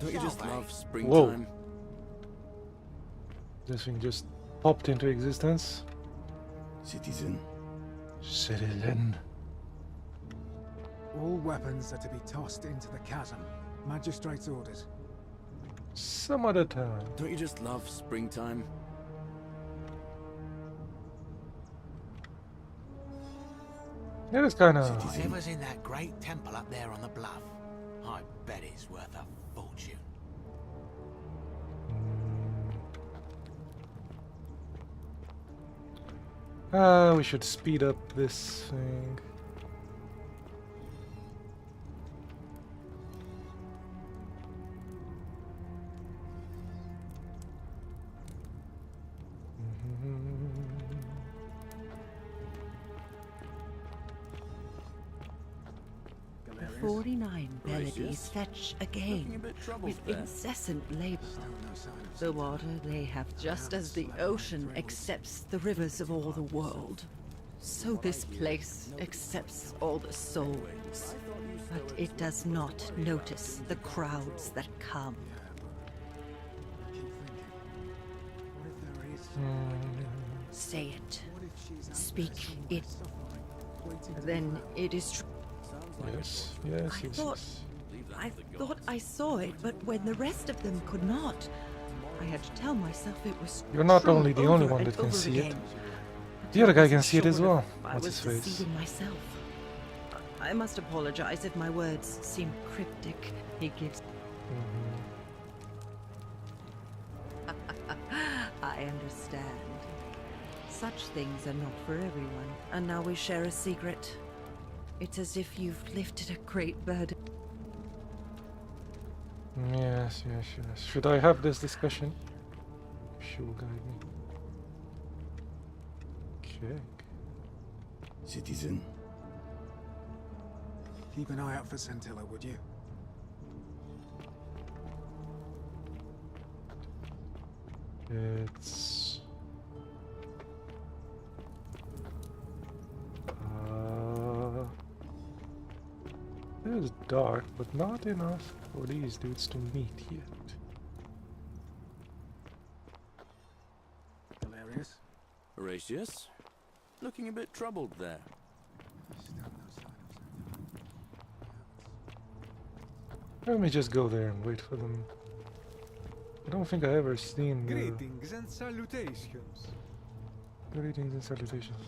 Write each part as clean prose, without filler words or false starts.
Don't you just love springtime? Whoa. This thing just popped into existence. Citizen. Citizen. All weapons are to be tossed into the chasm. Magistrate's orders. Some other time. Don't you just love springtime? It is kind of. Whatever's in that great temple up there on the bluff, I bet it's worth a fortune. We should speed up this thing. The 49 Beladies fetch again, with incessant labor. The water they have just as the ocean accepts the rivers of all the world. So this place accepts all the souls, but it does not notice the crowds that come. Say it. Speak it. Then it is true. Yes, yes, I yes, thought, yes. I thought I saw it, but when the rest of them could not, I had to tell myself it was You're not true only the only over one and that can over see it. again. The other I guy wasn't can see it as sure well. if I What's was his face? deceiving myself. I must apologize if my words seem cryptic. He gives. I understand. Such things are not for everyone. And now we share a secret. It's as if you've lifted a great burden. Yes, yes, yes. Should I have this discussion? She will guide me. Okay. Citizen. Keep an eye out for Scintilla, would you? It's... It is dark, but not enough for these dudes to meet yet. Galerius? Horatius? Looking a bit troubled there. Let me just go there and wait for them. I don't think I ever seen the... Greetings and salutations. Greetings and salutations.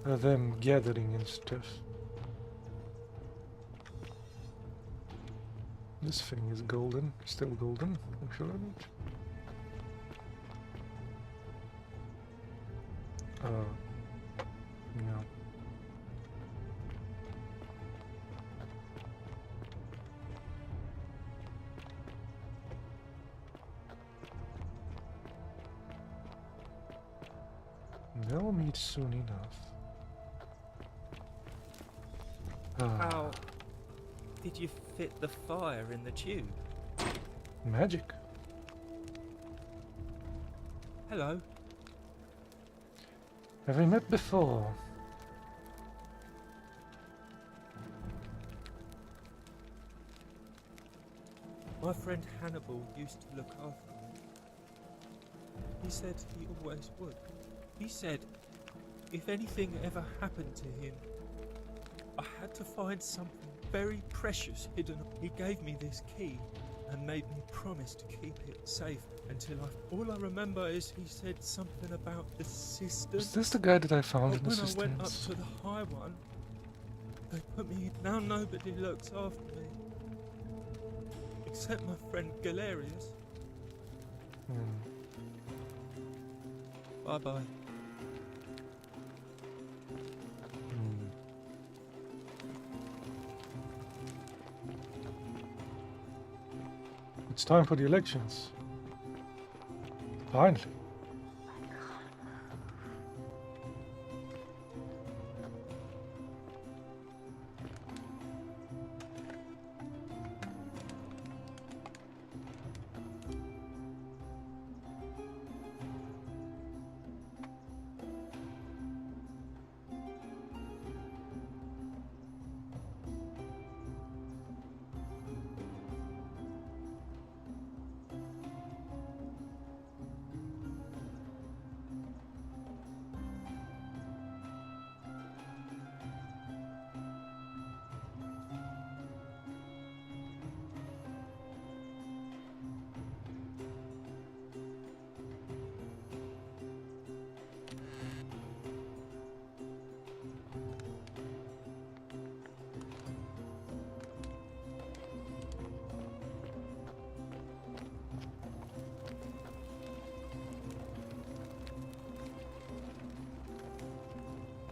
Them gathering and stuff. This thing is golden, still golden, excellent. Yeah. They'll meet soon enough. How did you fit the fire in the tube? Magic. Hello. Have we met before? My friend Hannibal used to look after me. He said he always would. He said if anything ever happened to him, I had to find something very precious hidden. He gave me this key and made me promise to keep it safe until all I remember is he said something about the sisters. Is this the guy that I found But in when Assistance? I went up to the high one, they put me. Now nobody looks after me. Except my friend Galerius. Bye-bye. It's time for the elections. Finally.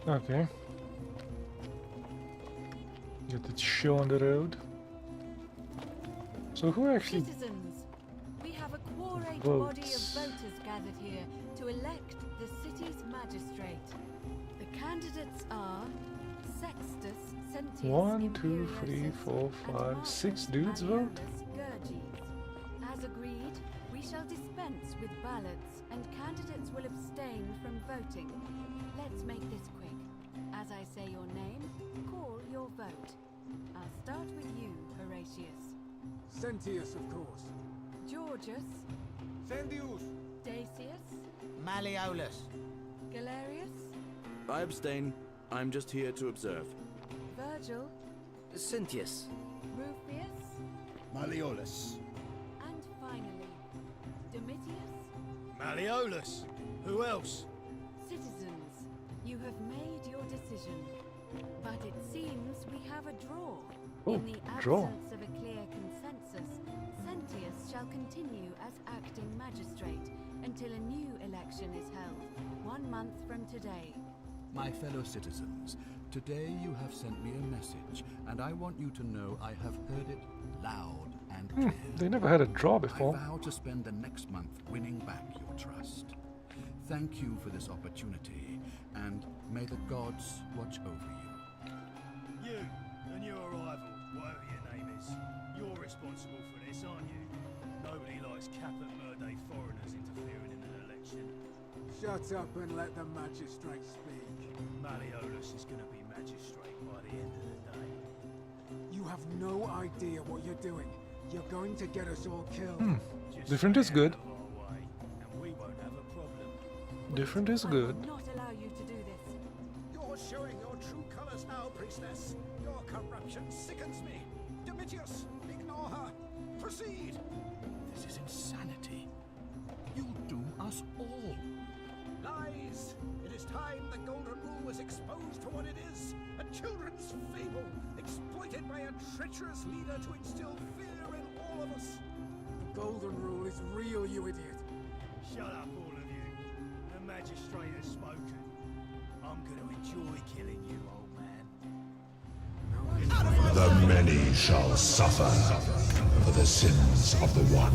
Okay. Get the show on the road. So who actually Citizens, we have a quorate body of votes? voters gathered here to elect the city's magistrate. The candidates are Sextus Sentius 1, 2, Imperius 3, 4, and 5, Marcus 6 dudes vote? Malleolus Gurges. As agreed, we shall dispense with ballots and candidates will abstain from voting. Let's make this quick. As I say your name, call your vote. I'll start with you, Horatius. Sentius, of course. Georgius. Sendius. Dacius. Malleolus. Galerius. I abstain. I'm just here to observe. Virgil. Sentius. Rufius. Malleolus. And finally, Domitius. Malleolus. Who else? Citizens, you have made your decision. But it seems we have a draw. Oh, In the draw. absence of a clear consensus, Sentius shall continue as acting magistrate until a new election is held, 1 month from today. My fellow citizens, today you have sent me a message, and I want you to know I have heard it loud and clear. They never had a draw before. I vow to spend the next month winning back your trust. Thank you for this opportunity, and may the gods watch over you. You and your arrival, whatever your name is, you're responsible for this, aren't you? Nobody likes Caput Murday foreigners interfering in an election. Shut up and let the magistrate speak. Malleolus is going to be magistrate by the end of the day. You have no idea what you're doing. You're going to get us all killed. Just Different is stay good. out of our way, and we won't have a problem. Different is I good. will not allow you to do this. You're showing your true colors now, priestess. Your corruption sickens me. Domitius, ignore her. Proceed. This is insanity. You'll doom us all. Lies. It is time the Golden Rule was exposed for what it is. A children's fable, exploited by a treacherous leader to instill fear in all of us. The Golden Rule is real, you idiot. Shut up, all of you. The magistrate has spoken. gonna enjoy killing you, old man. The many shall suffer for the sins of the one.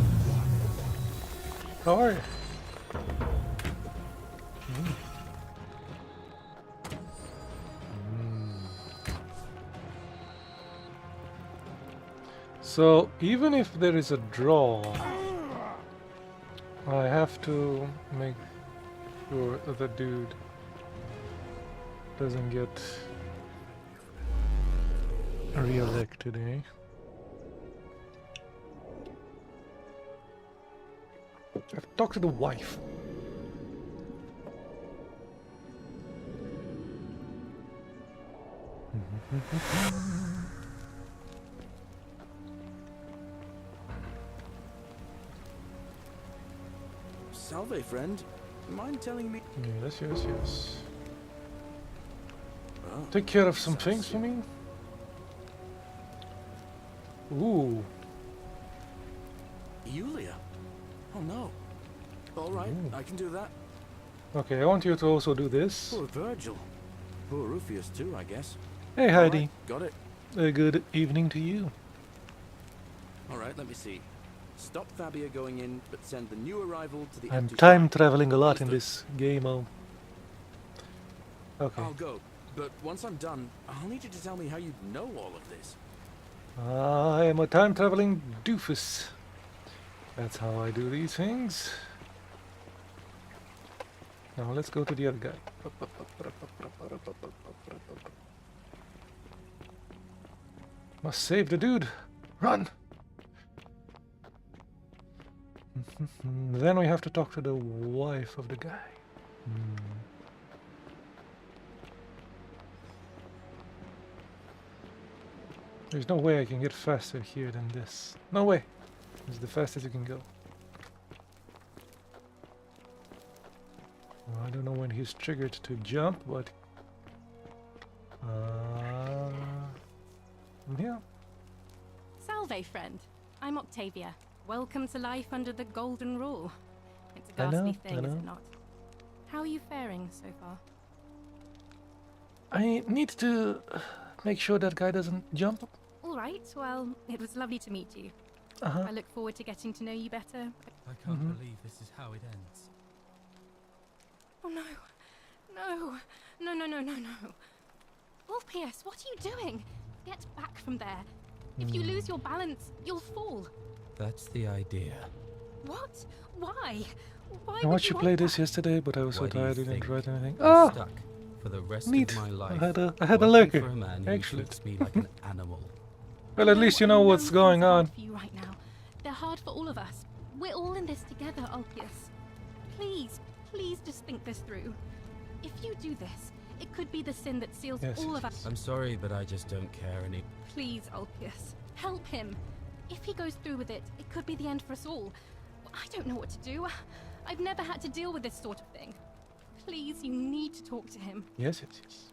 How are you? So even if there is a draw, I have to make sure the dude doesn't get re-elected, eh? I have to talk to the wife. Salve, friend. Mind telling me? Yes, yes, yes. Oh, Take care of some things, you mean? Ooh. Yulia? Oh no. All right, I can do that. Okay, I want you to also do this. Poor Virgil. Poor Rufius too, I guess. Hey, Heidi. All right, got it. A good evening to you. All right, let me see. Stop Fabia going in, but send the new arrival to the I'm empty time shrine. traveling a lot in Understood. this game. Okay. I'll go, but once I'm done, I'll need you to tell me how you know all of this. I am a time traveling doofus. That's how I do these things. Now let's go to the other guy. Must save the dude. Run! Then we have to talk to the wife of the guy. There's no way I can get faster here than this. No way. It's the fastest you can go. Well, I don't know when he's triggered to jump, but yeah. Salve, friend. I'm Octavia. Welcome to life under the Golden Rule. It's a I know, ghastly I thing, is know. it not? How are you faring so far? I need to make sure that guy doesn't jump. All right, well, it was lovely to meet you. Uh-huh. I look forward to getting to know you better. I can't believe this is how it ends. Oh no. No. No, no, no, no, no. Ulpius, what are you doing? Get back from there. If you lose your balance, you'll fall. That's the idea. What? Why? Why I would watched you play want this that? yesterday, but I was so Why do you tired I didn't think write anything. I'm Oh! stuck for the rest Neat. of my life. I had a working lurker. for a man who Excellent. treats me like an animal. Well, at least you know what's things going are on. hard for you right now. They're hard for all of us. We're all in this together, Ulpius. Please, please just think this through. If you do this, it could be the sin that seals Yes, all yes, of us. I'm sorry, but I just don't care any. Please, Ulpius, help him. If he goes through with it, it could be the end for us all. I don't know what to do. I've never had to deal with this sort of thing. Please, you need to talk to him. Yes, yes, yes.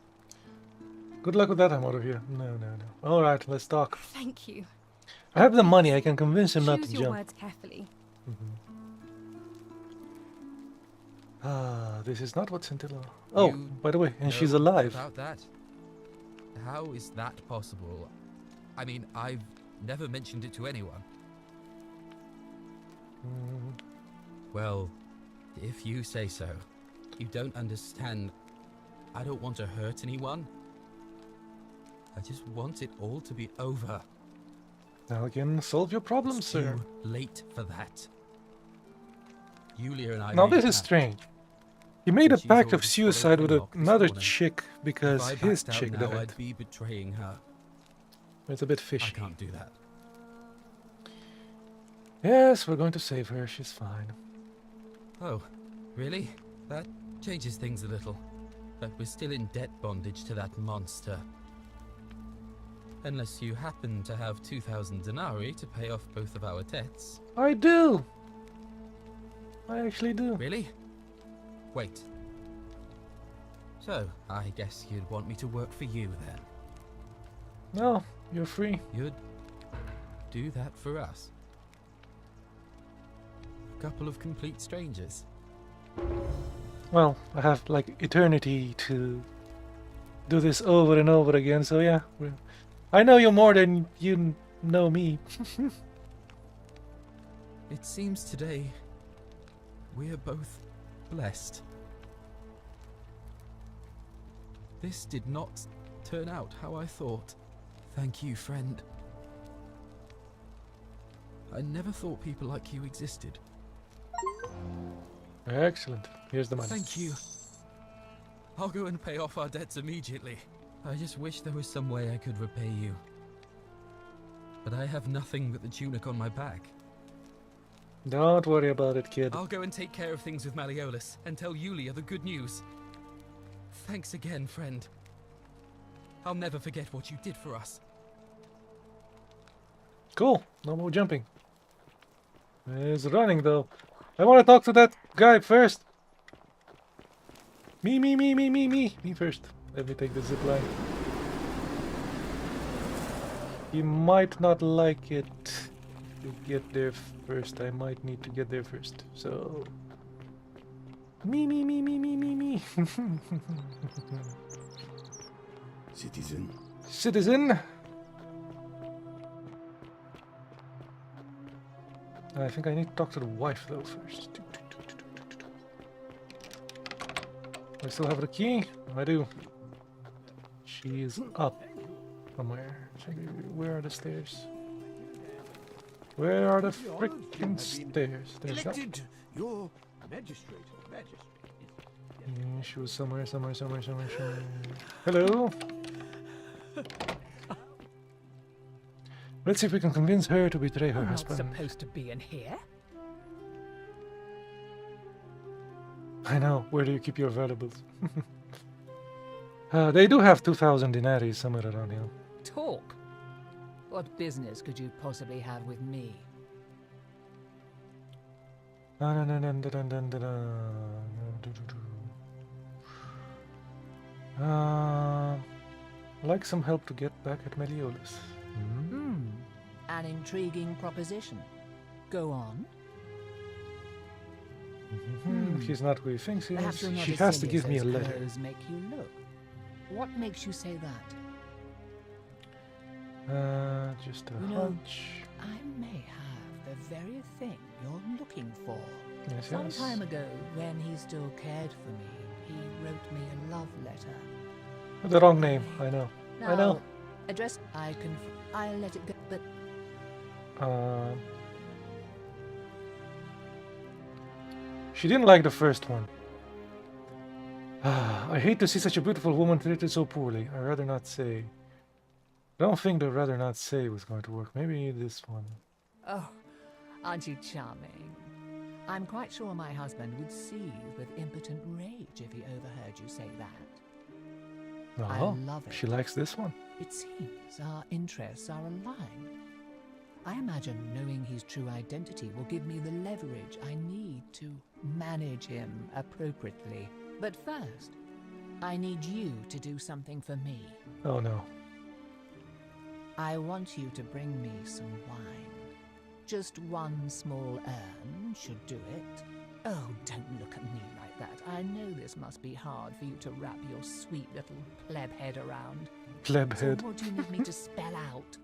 Good luck with that, I'm out of here. No, no, no. Alright, let's talk. Thank you. I have the money, I can convince him not Choose to your jump. words carefully. Ah, this is not what Scintilla... Oh, You by the way, and she's know alive. About that? How is that possible? I mean, I've never mentioned it to anyone. Well, if you say so. You don't understand. I don't want to hurt anyone. I just want it all to be over. Now I can solve your problem, It's sir. too late for that. Yulia and I. Now made this a is pact. strange. He made a She's pact of already followed suicide with Grimlock this another morning. chick because If I his backed out chick now, died. I'd be betraying her. It's a bit I fishy. can't do that. Yes, we're going to save her. She's fine. Oh, really? That changes things a little. But we're still in debt bondage to that monster. Unless you happen to have 2,000 denarii to pay off both of our debts. I do. I actually do. Really? Wait. So, I guess you'd want me to work for you then? No, you're free. You'd do that for us? A couple of complete strangers? Well, I have like eternity to do this over and over again. So yeah, I know you more than you know me. It seems today we're both blessed. This did not turn out how I thought. Thank you, friend. I never thought people like you existed. Excellent. Here's the money. Thank you. I'll go and pay off our debts immediately. I just wish there was some way I could repay you. But I have nothing but the tunic on my back. Don't worry about it, kid. I'll go and take care of things with Malleolus and tell Yulia the good news. Thanks again, friend. I'll never forget what you did for us. Cool. No more jumping. He's running though. I want to talk to that guy first. Me first. Let me take the zip line. He might not like it to get there first. I might need to get there first. So me. Citizen. I think I need to talk to the wife though first. I still have the key? I do. She is up somewhere. Where are the stairs? Where are the freaking stairs? There's Elected your magistrate. Yeah, she was somewhere. Hello? Let's see if we can convince her to betray her husband. Not supposed to be in here. I know. Where do you keep your valuables? They do have 2,000 denarii somewhere around here. Talk. What business could you possibly have with me? Like some help to get back at Malleolus. An intriguing proposition. Go on. He's not who he thinks he is. Perhaps you're not She as has to silly give as me a those letter. clothes make you look. What makes you say that? Just a You know, hunch. I may have the very thing you're looking for. Yes, Some yes. time ago, when he still cared for me, he wrote me a love letter. The wrong name, I know. Now, I know. Address, I'll let it go, but She didn't like the first one. I hate to see such a beautiful woman treated so poorly. I'd rather not say. I don't think the rather not say was going to work. Maybe this one. oh, aren't you charming? I'm quite sure my husband would seethe with impotent rage if he overheard you say that. I Oh, love it. she likes this one. It seems our interests are aligned. I imagine knowing his true identity will give me the leverage I need to manage him appropriately. But first, I need you to do something for me. Oh no. I want you to bring me some wine. Just one small urn should do it. Oh, don't look at me like that. I know this must be hard for you to wrap your sweet little pleb head around. Pleb So head. what do you need me to spell out?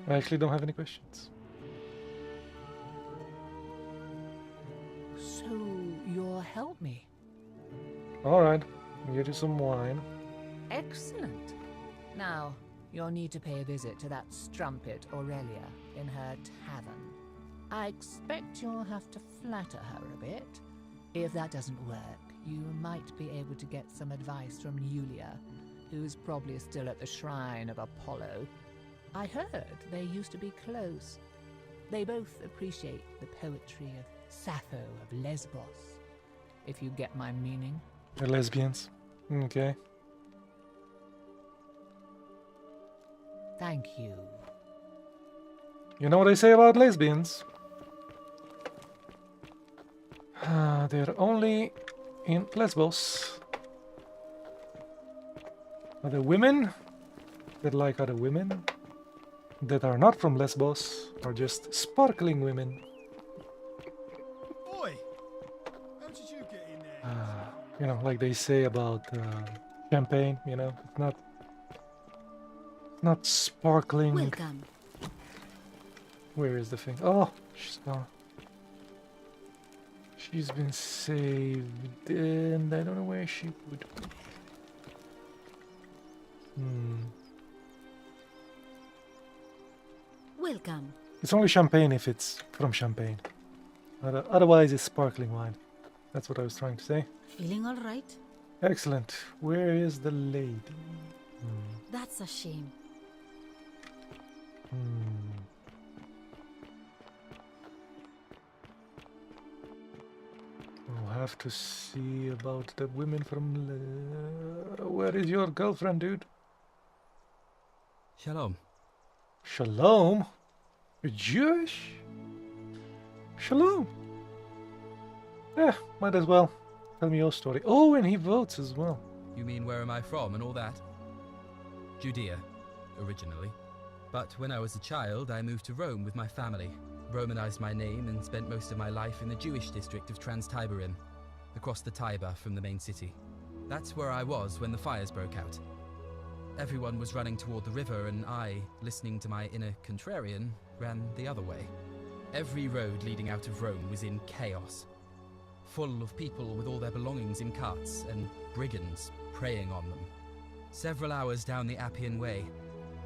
I actually don't have any questions. So you'll help me? Alright, I'll get you some wine. Excellent. Now, you'll need to pay a visit to that strumpet Aurelia in her tavern. I expect you'll have to flatter her a bit. If that doesn't work, you might be able to get some advice from Yulia, who's probably still at the shrine of Apollo. I heard they used to be close. They both appreciate the poetry of Sappho of Lesbos, if you get my meaning. They're lesbians. Okay. Thank you. You know what I say about lesbians? They're only in Lesbos. Other women that like other women that are not from Lesbos are just sparkling women. Boy, how did you get You know, like they say about champagne. You know, it's not sparkling. Welcome. Where is the thing? Oh, she's gone. She's been saved, and I don't know where she would be. Welcome. It's only champagne if it's from Champagne. Otherwise, it's sparkling wine. That's what I was trying to say. Feeling all right? Excellent. Where is the lady? That's a shame. I'll have to see about the women from... Where is your girlfriend, dude? Shalom. Shalom? You're Jewish? Shalom. Yeah, might as well. Tell me your story. Oh, and he votes as well. You mean where am I from and all that? Judea, originally. But when I was a child, I moved to Rome with my family, Romanized my name, and spent most of my life in the Jewish district of Trans-Tiberim, across the Tiber from the main city. That's where I was when the fires broke out. Everyone was running toward the river, and I, listening to my inner contrarian, ran the other way. Every road leading out of Rome was in chaos, full of people with all their belongings in carts, and brigands preying on them. Several hours down the Appian Way,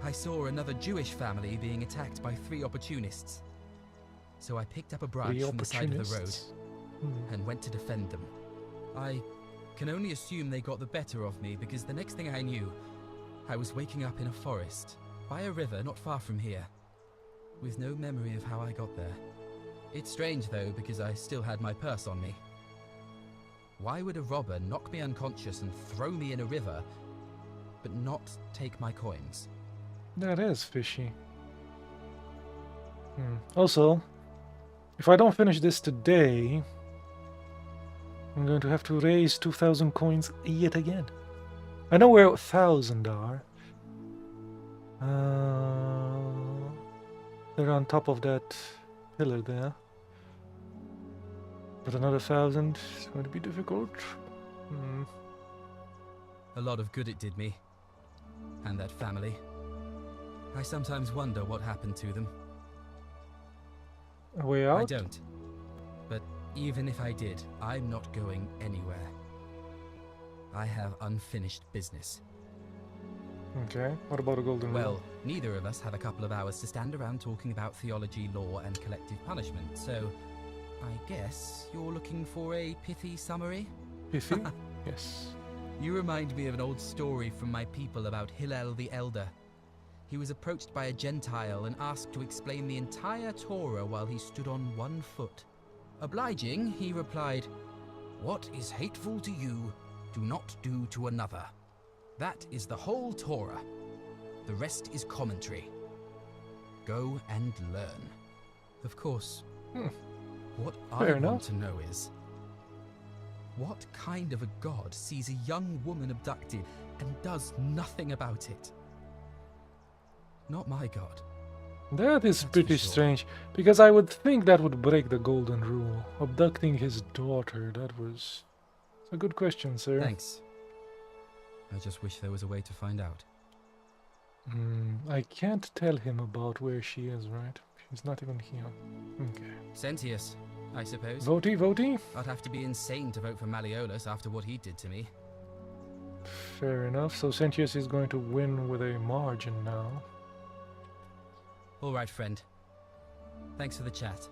I saw another Jewish family being attacked by 3 opportunists. So I picked up a branch from the side of the road and went to defend them. I can only assume they got the better of me, because the next thing I knew, I was waking up in a forest, by a river not far from here, with no memory of how I got there. It's strange though, because I still had my purse on me. Why would a robber knock me unconscious and throw me in a river, but not take my coins? That is fishy. Also, if I don't finish this today, I'm going to have to raise 2,000 coins yet again. I know where 1,000 are. They're on top of that pillar there. But another 1,000 is going to be difficult. A lot of good it did me. And that family. I sometimes wonder what happened to them. A way out? I don't. But even if I did, I'm not going anywhere. I have unfinished business. Okay, what about a golden rule? Well, neither of us have a couple of hours to stand around talking about theology, law, and collective punishment, so I guess you're looking for a pithy summary? Pithy? Yes. You remind me of an old story from my people about Hillel the Elder. He was approached by a Gentile and asked to explain the entire Torah while he stood on one foot. Obliging, he replied, "What is hateful to you, do not do to another. That is the whole Torah. The rest is commentary. Go and learn." Of course. What I want to know is, what kind of a god sees a young woman abducted and does nothing about it? Not my god. That is pretty strange, because I would think that would break the golden rule. Abducting his daughter, that was... It's a good question, sir. Thanks. I just wish there was a way to find out. I can't tell him about where she is, right? She's not even here. Okay. Sentius, I suppose. Voti? I'd have to be insane to vote for Malleolus after what he did to me. Fair enough. So Sentius is going to win with a margin now. All right, friend. Thanks for the chat.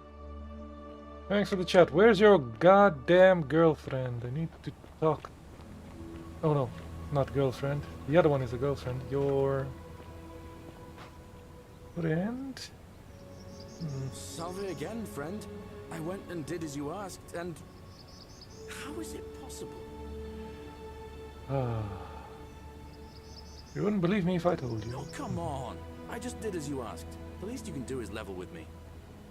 Thanks for the chat. Where's your goddamn girlfriend? I need to talk. Oh no, not girlfriend. The other one is a girlfriend. Your friend? Salve again, friend. I went and did as you asked, and how is it possible? You wouldn't believe me if I told you. Oh, come on. I just did as you asked. The least you can do is level with me.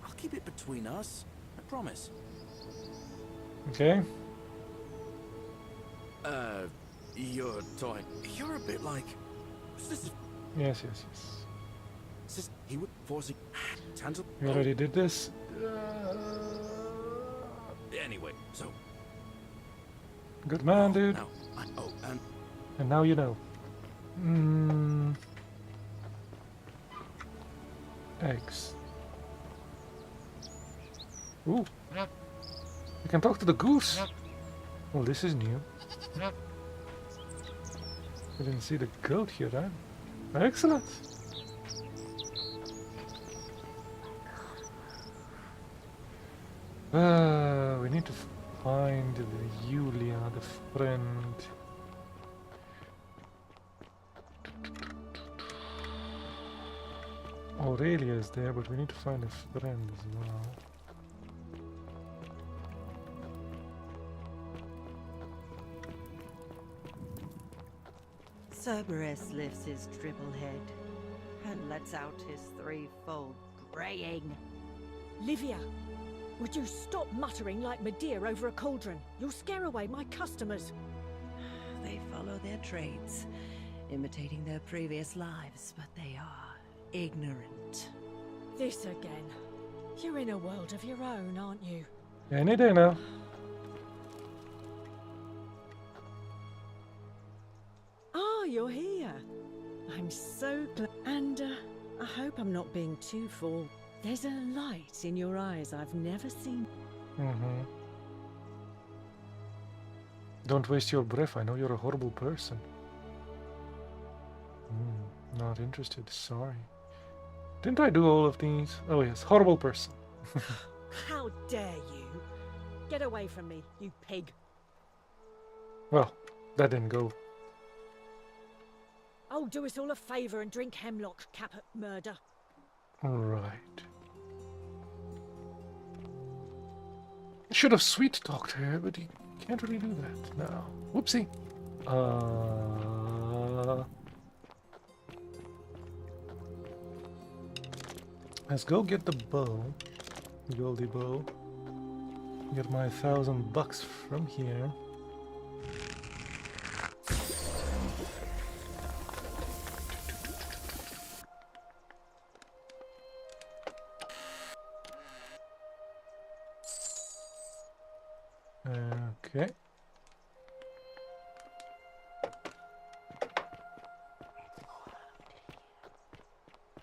I'll keep it between us. I promise. Okay. You're talking... You're a bit like... Yes. He would force... Tansel... You already did this? Anyway, so... Good man, dude. Now, and And now you know. Eggs. Ooh. You can talk to the goose. Well, this is new. I didn't see the goat here, right? Excellent. We need to find Julia, the friend. Aurelia is there, but we need to find a friend as well. Cerberus lifts his triple head and lets out his threefold braying. Livia, would you stop muttering like Medea over a cauldron? You'll scare away my customers. They follow their trades, imitating their previous lives, but they are ignorant. This again. You're in a world of your own, aren't you? Any day now. Ah, you're here. I'm so glad. And I hope I'm not being too full. There's a light in your eyes I've never seen. Don't waste your breath. I know you're a horrible person. Not interested. Sorry. Didn't I do all of these? Oh yes, horrible person. How dare you? Get away from me, you pig. Well, that didn't go. Oh, do us all a favour and drink hemlock, Caput Murder. Right. Should have sweet talked her, but you can't really do that now. Whoopsie. Let's go get the bow. Goldie bow. Get my $1,000 from here. Okay.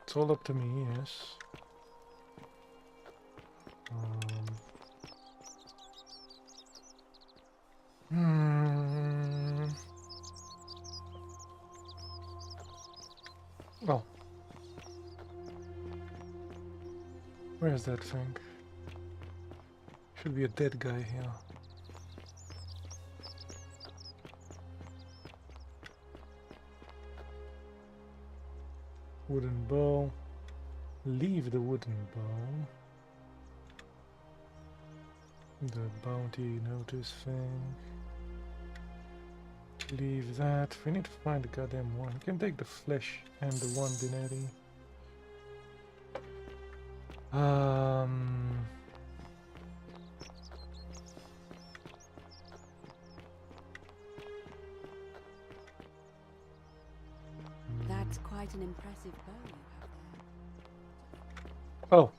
It's all up to me, yes. Oh. Where's that thing? Should be a dead guy here. Wooden bow. Leave the wooden bow. The bounty notice thing. Leave that. We need to find the goddamn one. We can take the flesh and the 1 denarii. That's quite an impressive bow you have there. Oh.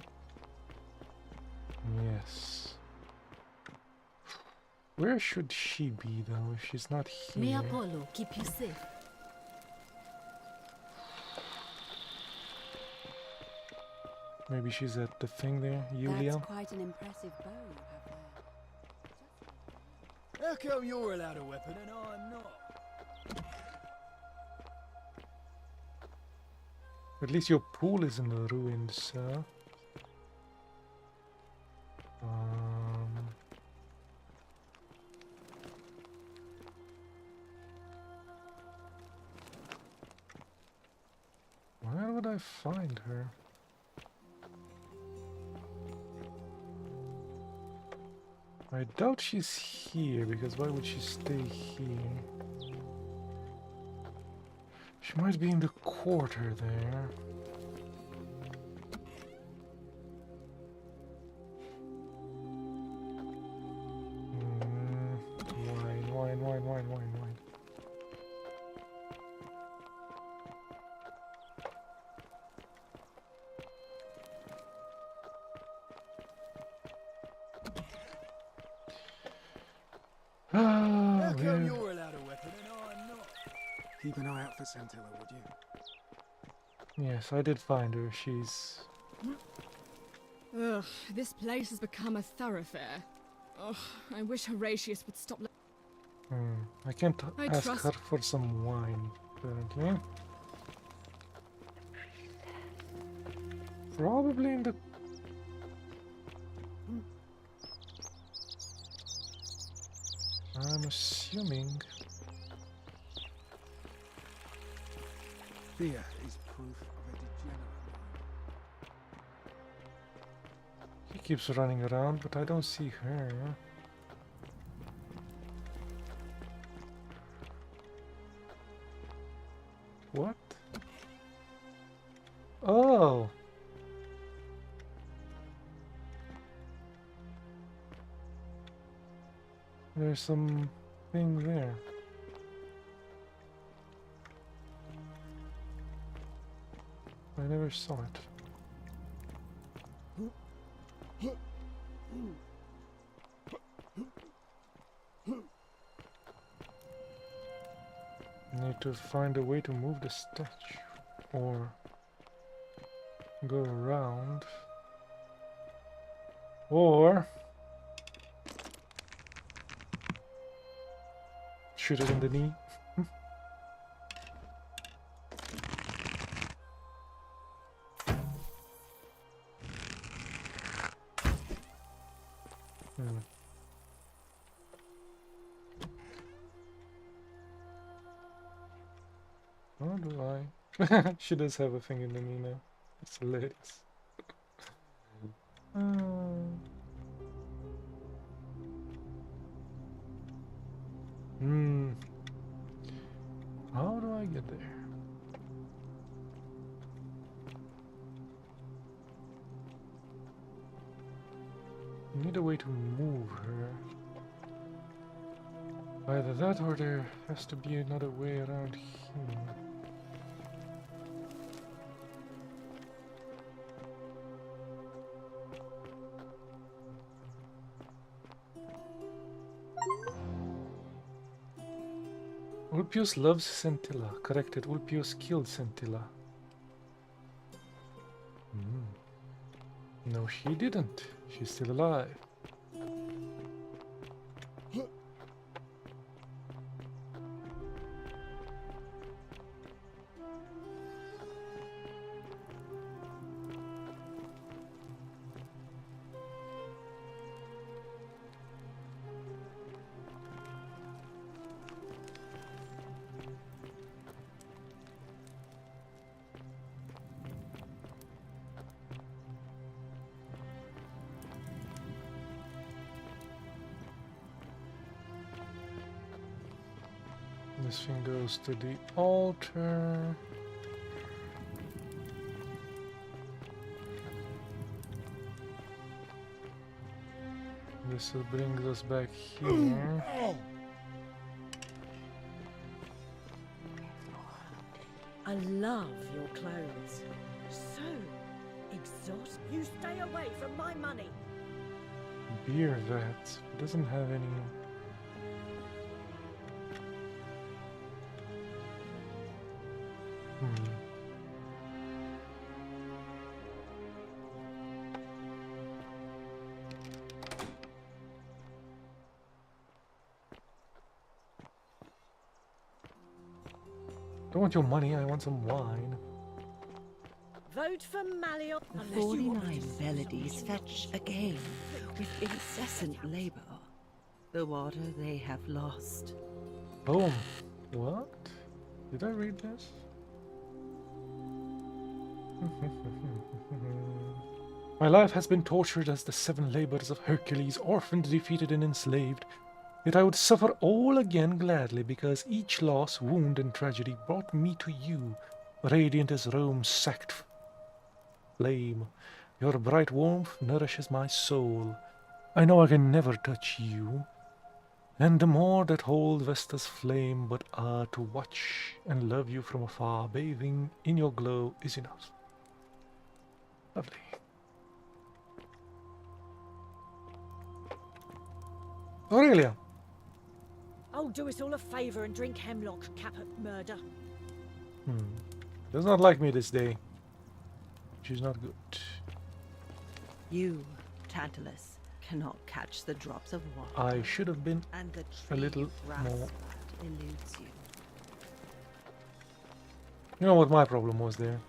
Yes. Where should she be though if she's not here? May Apollo keep you safe. Maybe she's at the thing there, Julia. That's quite an impressive bow you have there. How come you're allowed a weapon and I'm not? At least your pool is in the ruins, sir. Where would I find her? I doubt she's here, because why would she stay here? She might be in the quarter there. Wine. Ah, How come where- you're allowed a weapon and I'm not? Keep an eye out for Santilla, would you? Yes, I did find her. She's... Ugh, this place has become a thoroughfare. Ugh, I wish Horatius would stop. I can't I ask trust- her for some wine, apparently. Probably in the... I'm assuming... Fear is proof of a degenerate. He keeps running around, but I don't see her. What? Oh! There's some thing there. I never saw it. Need to find a way to move the statue or go around or shoot it in the knee. How do I? She does have a thing in the knee now. It's hilarious. How do I get there? Need a way to move her. Either that or there has to be another way around here. Ulpius loves Scintilla. Corrected. Ulpius killed Scintilla. No, she didn't. She's still alive. This thing goes to the altar. This will bring us back here. I love your clothes. So exhausting. You stay away from my money. Beer vat. It doesn't have any. Don't want your money, I want some wine. Vote for Malion. The 49 Beladies fetch again with incessant labor the water they have lost. Boom. What? Did I read this? My life has been tortured as the 7 labors of Hercules, orphaned, defeated, and enslaved. Yet I would suffer all again gladly, because each loss, wound, and tragedy brought me to you, radiant as Rome's sacked flame. Your bright warmth nourishes my soul. I know I can never touch you, and the more that hold Vesta's flame but are to watch and love you from afar, bathing in your glow is enough. Lovely. Aurelia! I'll do us all a favour and drink hemlock, Caput Murder. Does not like me this day. Which is not good. You, Tantalus, cannot catch the drops of water. I should have been and the a little more. eludes you. You know what my problem was there?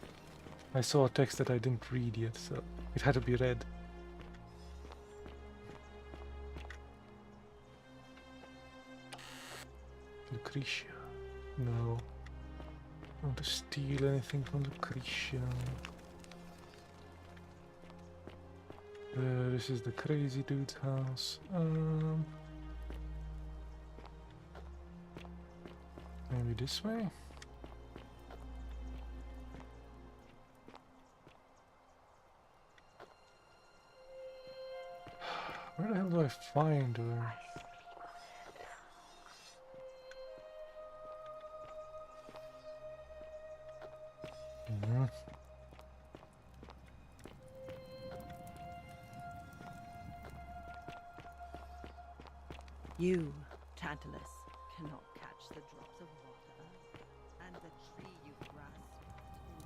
I saw a text that I didn't read yet, so it had to be read. Lucretia. No. I don't want to steal anything from Lucretia. This is the crazy dude's house. Maybe this way? Where the hell do I find her? You, Tantalus, cannot catch the drops of water, and the tree you grasp eludes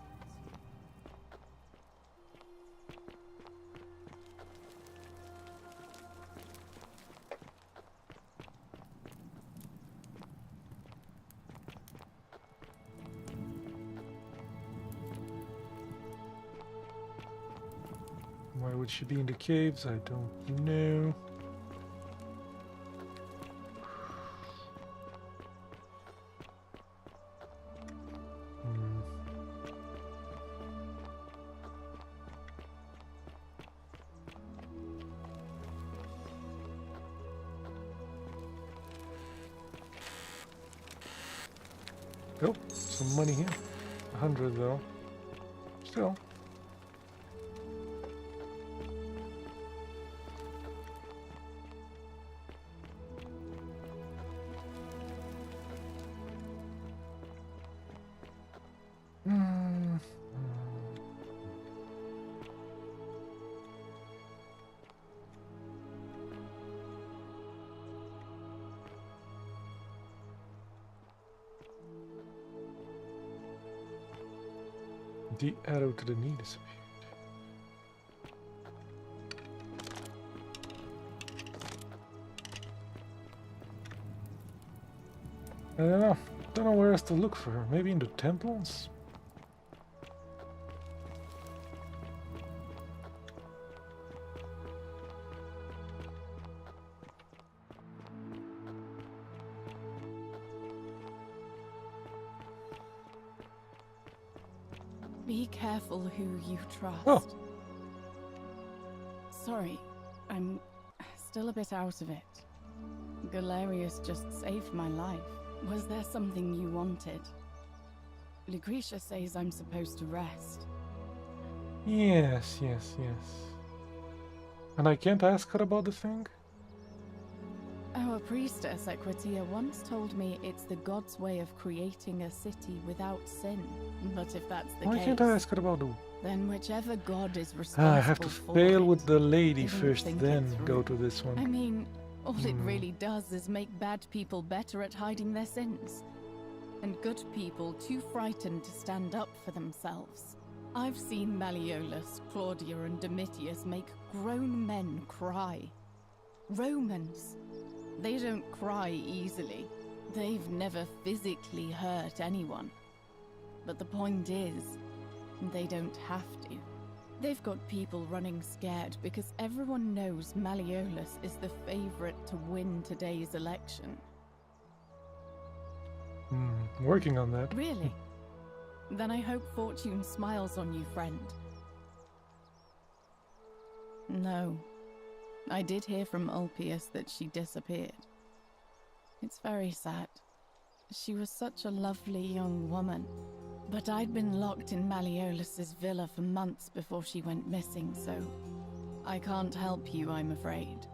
you. Why would she be in the caves? I don't know. Oh, some money here. 100 though. Still. The arrow to the knee disappeared. I don't know. Don't know where else to look for her. Maybe in the temples? Be careful who you trust. Oh. Sorry, I'm still a bit out of it. Galerius just saved my life. Was there something you wanted? Lucretia says I'm supposed to rest. Yes. And I can't ask her about the thing? Our priestess, Equitia, once told me it's the god's way of creating a city without sin. But if that's the Why case, can't I ask her about the... then whichever god is responsible I have to for fail it with the lady didn't first, think then it go through. to this one. I mean, all it really does is make bad people better at hiding their sins. And good people too frightened to stand up for themselves. I've seen Malleolus, Claudia, and Domitius make grown men cry. Romans. They don't cry easily. They've never physically hurt anyone. But the point is, they don't have to. They've got people running scared because everyone knows Malleolus is the favorite to win today's election. Working on that. Really? Then I hope fortune smiles on you, friend. No. I did hear from Ulpius that she disappeared. It's very sad. She was such a lovely young woman. But I'd been locked in Malleolus's villa for months before she went missing, so I can't help you, I'm afraid.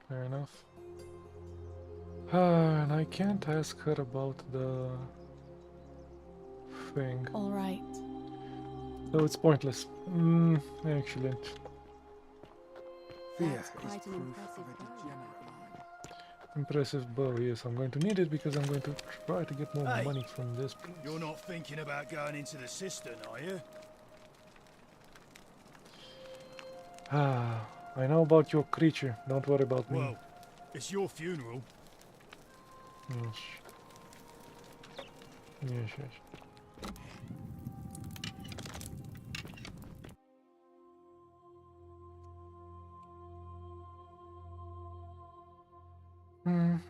Fair enough. And I can't ask her about the thing. All right. So it's pointless. Excellent. Fear That's is quite an proof impressive of a bow. degenerate mind. Impressive bow. Yes, I'm going to need it because I'm going to try to get more Hey, money from this place. You're not thinking about going into the cistern, are you? Ah, I know about your creature. Don't worry about me. Well, it's your funeral. Yes. Yes, yes. Thank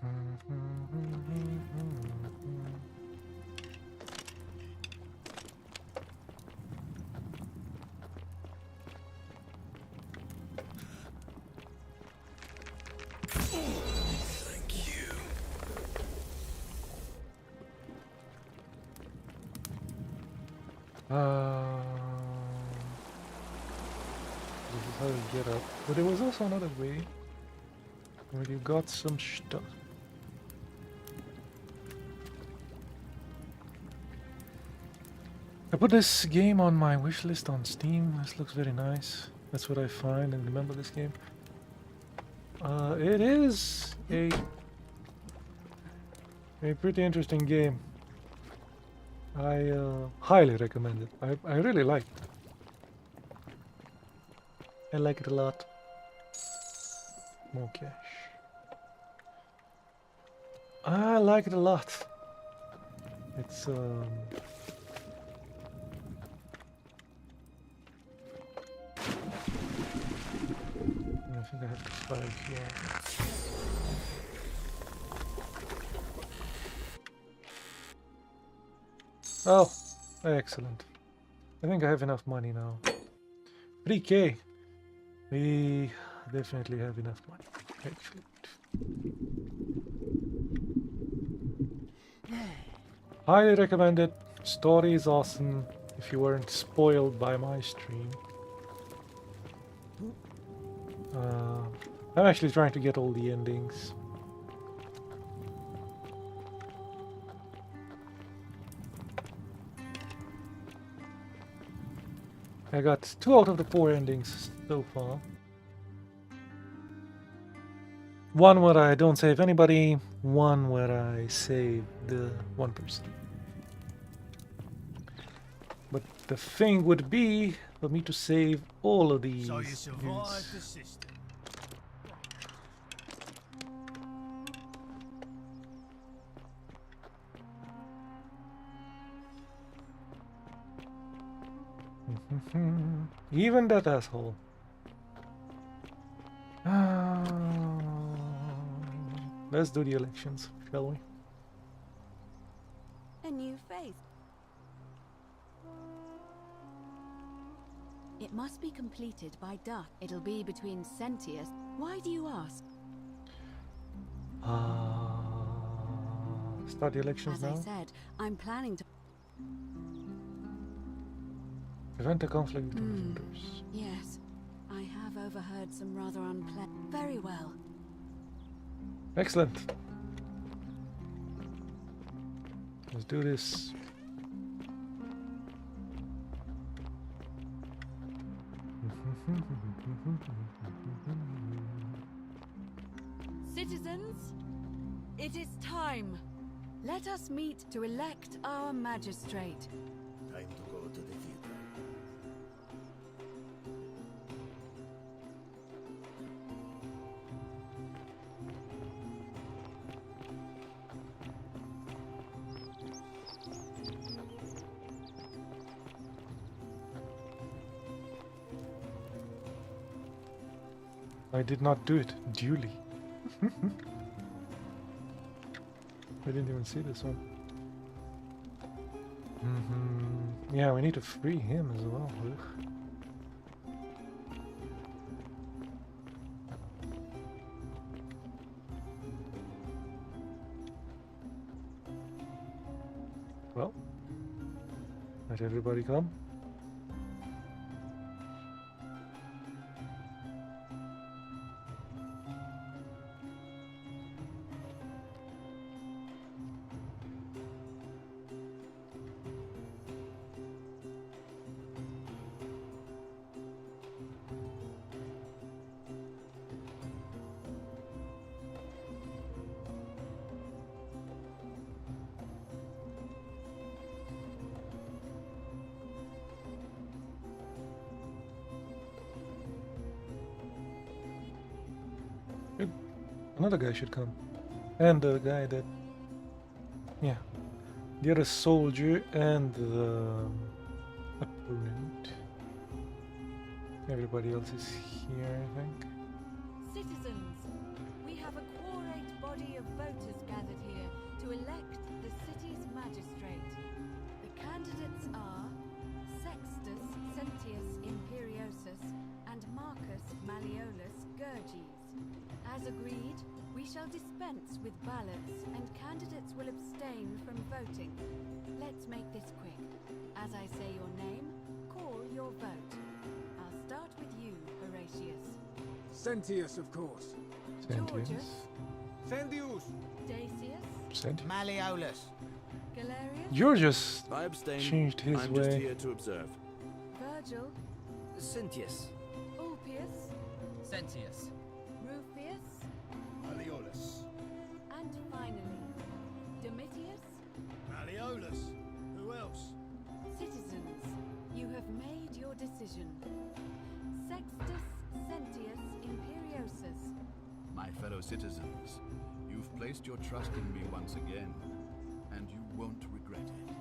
you. This is how you get up. But there was also another way where you got some stuff. I put this game on my wish list on Steam. This looks very nice. That's what I find and remember this game. It is a pretty interesting game. I highly recommend it. I really like it. I like it a lot. More cash. I like it a lot. It's I think I have to fire here. Oh, excellent. I think I have enough money now. 3K. We definitely have enough money, actually. Highly recommend it. Story is awesome if you weren't spoiled by my stream. I'm actually trying to get all the endings. I got 2 out of the 4 endings so far. One where I don't save anybody, one where I save the one person. But the thing would be for me to save all of these. So you survived Yes. the cistern. Even that asshole. Let's do the elections, shall we? A new face. It must be completed by dusk. It'll be between Sentius. Why do you ask? Start the elections As now. I said, I'm planning to... Prevent a conflict with the visitors. Yes, I have overheard some rather unpleasant... Very well. Excellent. Let's do this. Citizens, it is time. Let us meet to elect our magistrate. Time to go to the theater. I did not do it duly. I didn't even see this one. Yeah, we need to free him as well. Ugh. Well, let everybody come. Another guy should come. And the guy that... Yeah. The other soldier and the opponent. Everybody else is here, I think. Citizens, we have a quorate body of voters gathered here to elect the city's magistrate. The candidates are Sextus Sentius Imperiosus and Marcus Malleolus Gurges. As agreed, we shall dispense with ballots and candidates will abstain from voting. Let's make this quick. As I say your name, call your vote. I'll start with you, Horatius. Sentius, of course. Georgius. Sendius. Dacius. Malleolus. Galerius. Georgius I abstain. changed his I'm way. just here to observe. Virgil. Cynthius. Ulpius. Sentius. Rufius. Malleolus. And finally, Domitius. Malleolus. Who else? Citizens, you have made your decision. Sextus Sentius Imperiosus. My fellow citizens, you've placed your trust in me once again, and you won't regret it.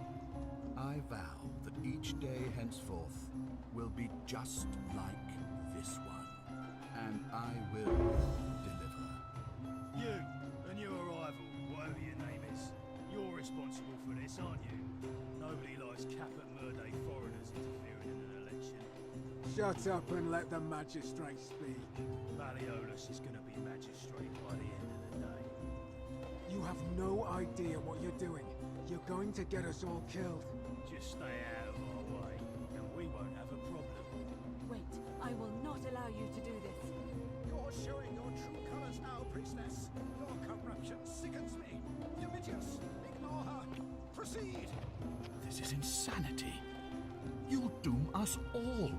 I vow that each day henceforth will be just like this one, and I will deliver. You and your arrival, whatever your name is, you're responsible for this, aren't you? Nobody likes Caput Murday foreigners interfering in an election. Shut up and let the magistrate speak. Malleolus is going to be magistrate by the end of the day. You have no idea what you're doing. You're going to get us all killed. Just stay out of our way, and we won't have a problem. Wait, I will not allow you to do this. You're showing your true colors now, priestess. Your corruption sickens me. Domitius, ignore her. Proceed. This is insanity. You'll doom us all.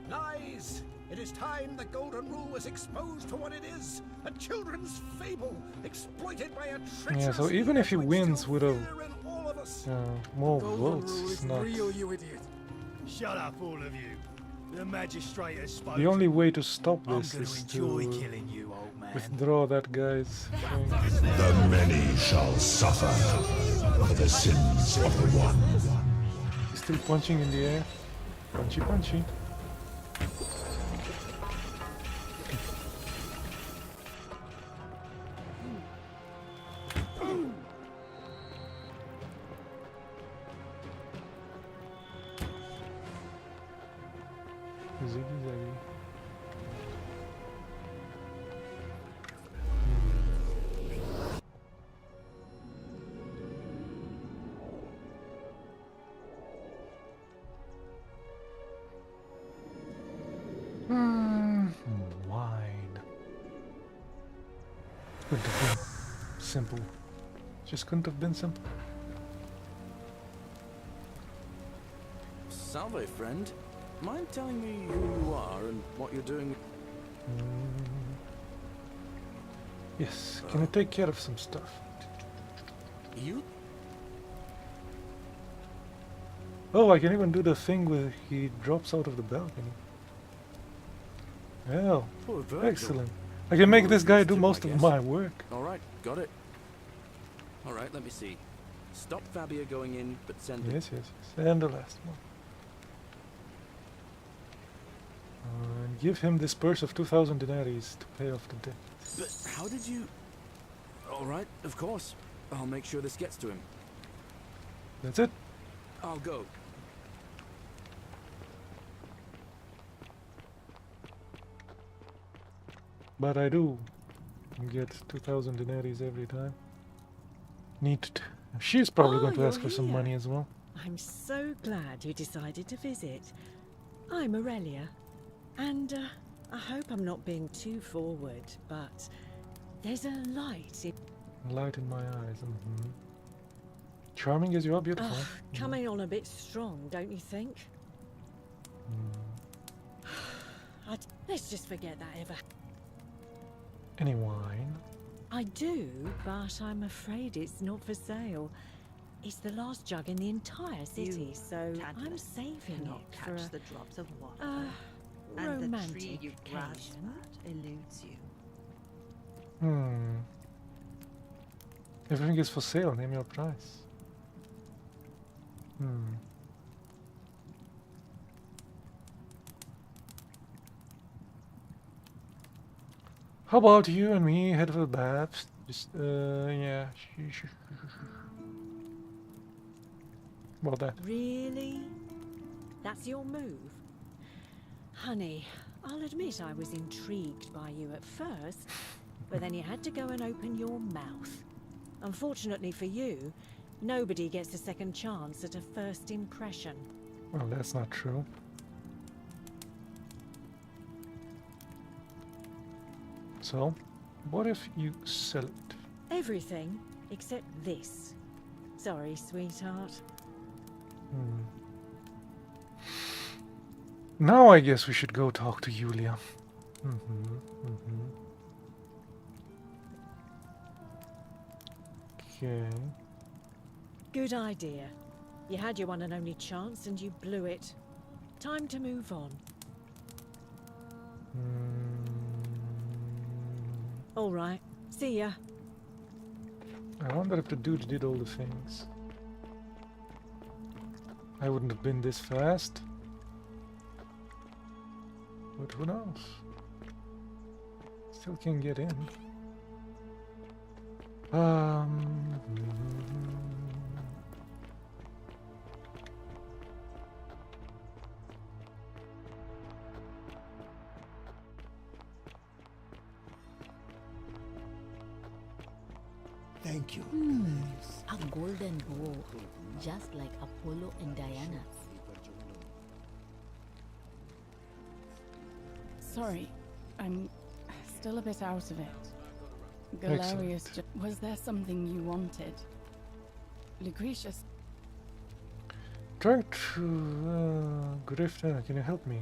Lies! It is time the Golden Rule was exposed for what it is. A children's fable, exploited by a treacherous Yeah, so even if he leader to wins instill with a fear in all of us. more Golden votes, Rule it's is not... real, you idiot. Shut up, all of you. The magistrate has spoken. The only way to stop I'm this going is to enjoy to killing you, old man. withdraw that guy's thing. The many shall suffer for the sins of the one. He's still punching in the air. Punchy, punchy. Ziggy zaggy. Wine. Couldn't have been simple. Just couldn't have been simple. Salve, friend. Mind telling me who you are and what you're doing? Yes, can you take care of some stuff? You? Oh, I can even do the thing where he drops out of the balcony. Well, Poor Virgil. excellent. I can make this guy do most of my work. Alright, got it. Alright, let me see. Stop Fabia going in, but send it. Yes, yes, yes. And the last one. And give him this purse of 2,000 denaries to pay off the debt. But how did you... Alright, of course. I'll make sure this gets to him. That's it. I'll go. But I do get 2,000 denaries every time. Neat. She's probably going to you're ask for some here. money as well. I'm so glad you decided to visit. I'm Aurelia, and I hope I'm not being too forward, but there's a light in... Light in my eyes. Charming as you are, beautiful. Ugh, coming on a bit strong, don't you think? Let's just forget that ever. Any wine? I do, but I'm afraid it's not for sale. It's the last jug in the entire city, so I'm saving cannot it catch for the drops of water. a And the romantic tree you grasp occasion. at eludes you. Everything is for sale. Name your price. How about you and me head for the baths? Just, yeah. About that. Really? That's your move? Honey, I'll admit I was intrigued by you at first, but then you had to go and open your mouth. Unfortunately for you, nobody gets a second chance at a first impression. Well, that's not true. So, what if you sell it? Everything except this. Sorry, sweetheart. Now I guess we should go talk to Yulia. Okay. Good idea. You had your one and only chance and you blew it. Time to move on. All right. See ya. I wonder if the dude did all the things. I wouldn't have been this fast. But who knows? Still can get in. Thank you. A golden bow, just like Apollo and Diana's. Sorry, I'm still a bit out of it. Galerius, was there something you wanted? Lucretius. Trying to Grift, can you help me?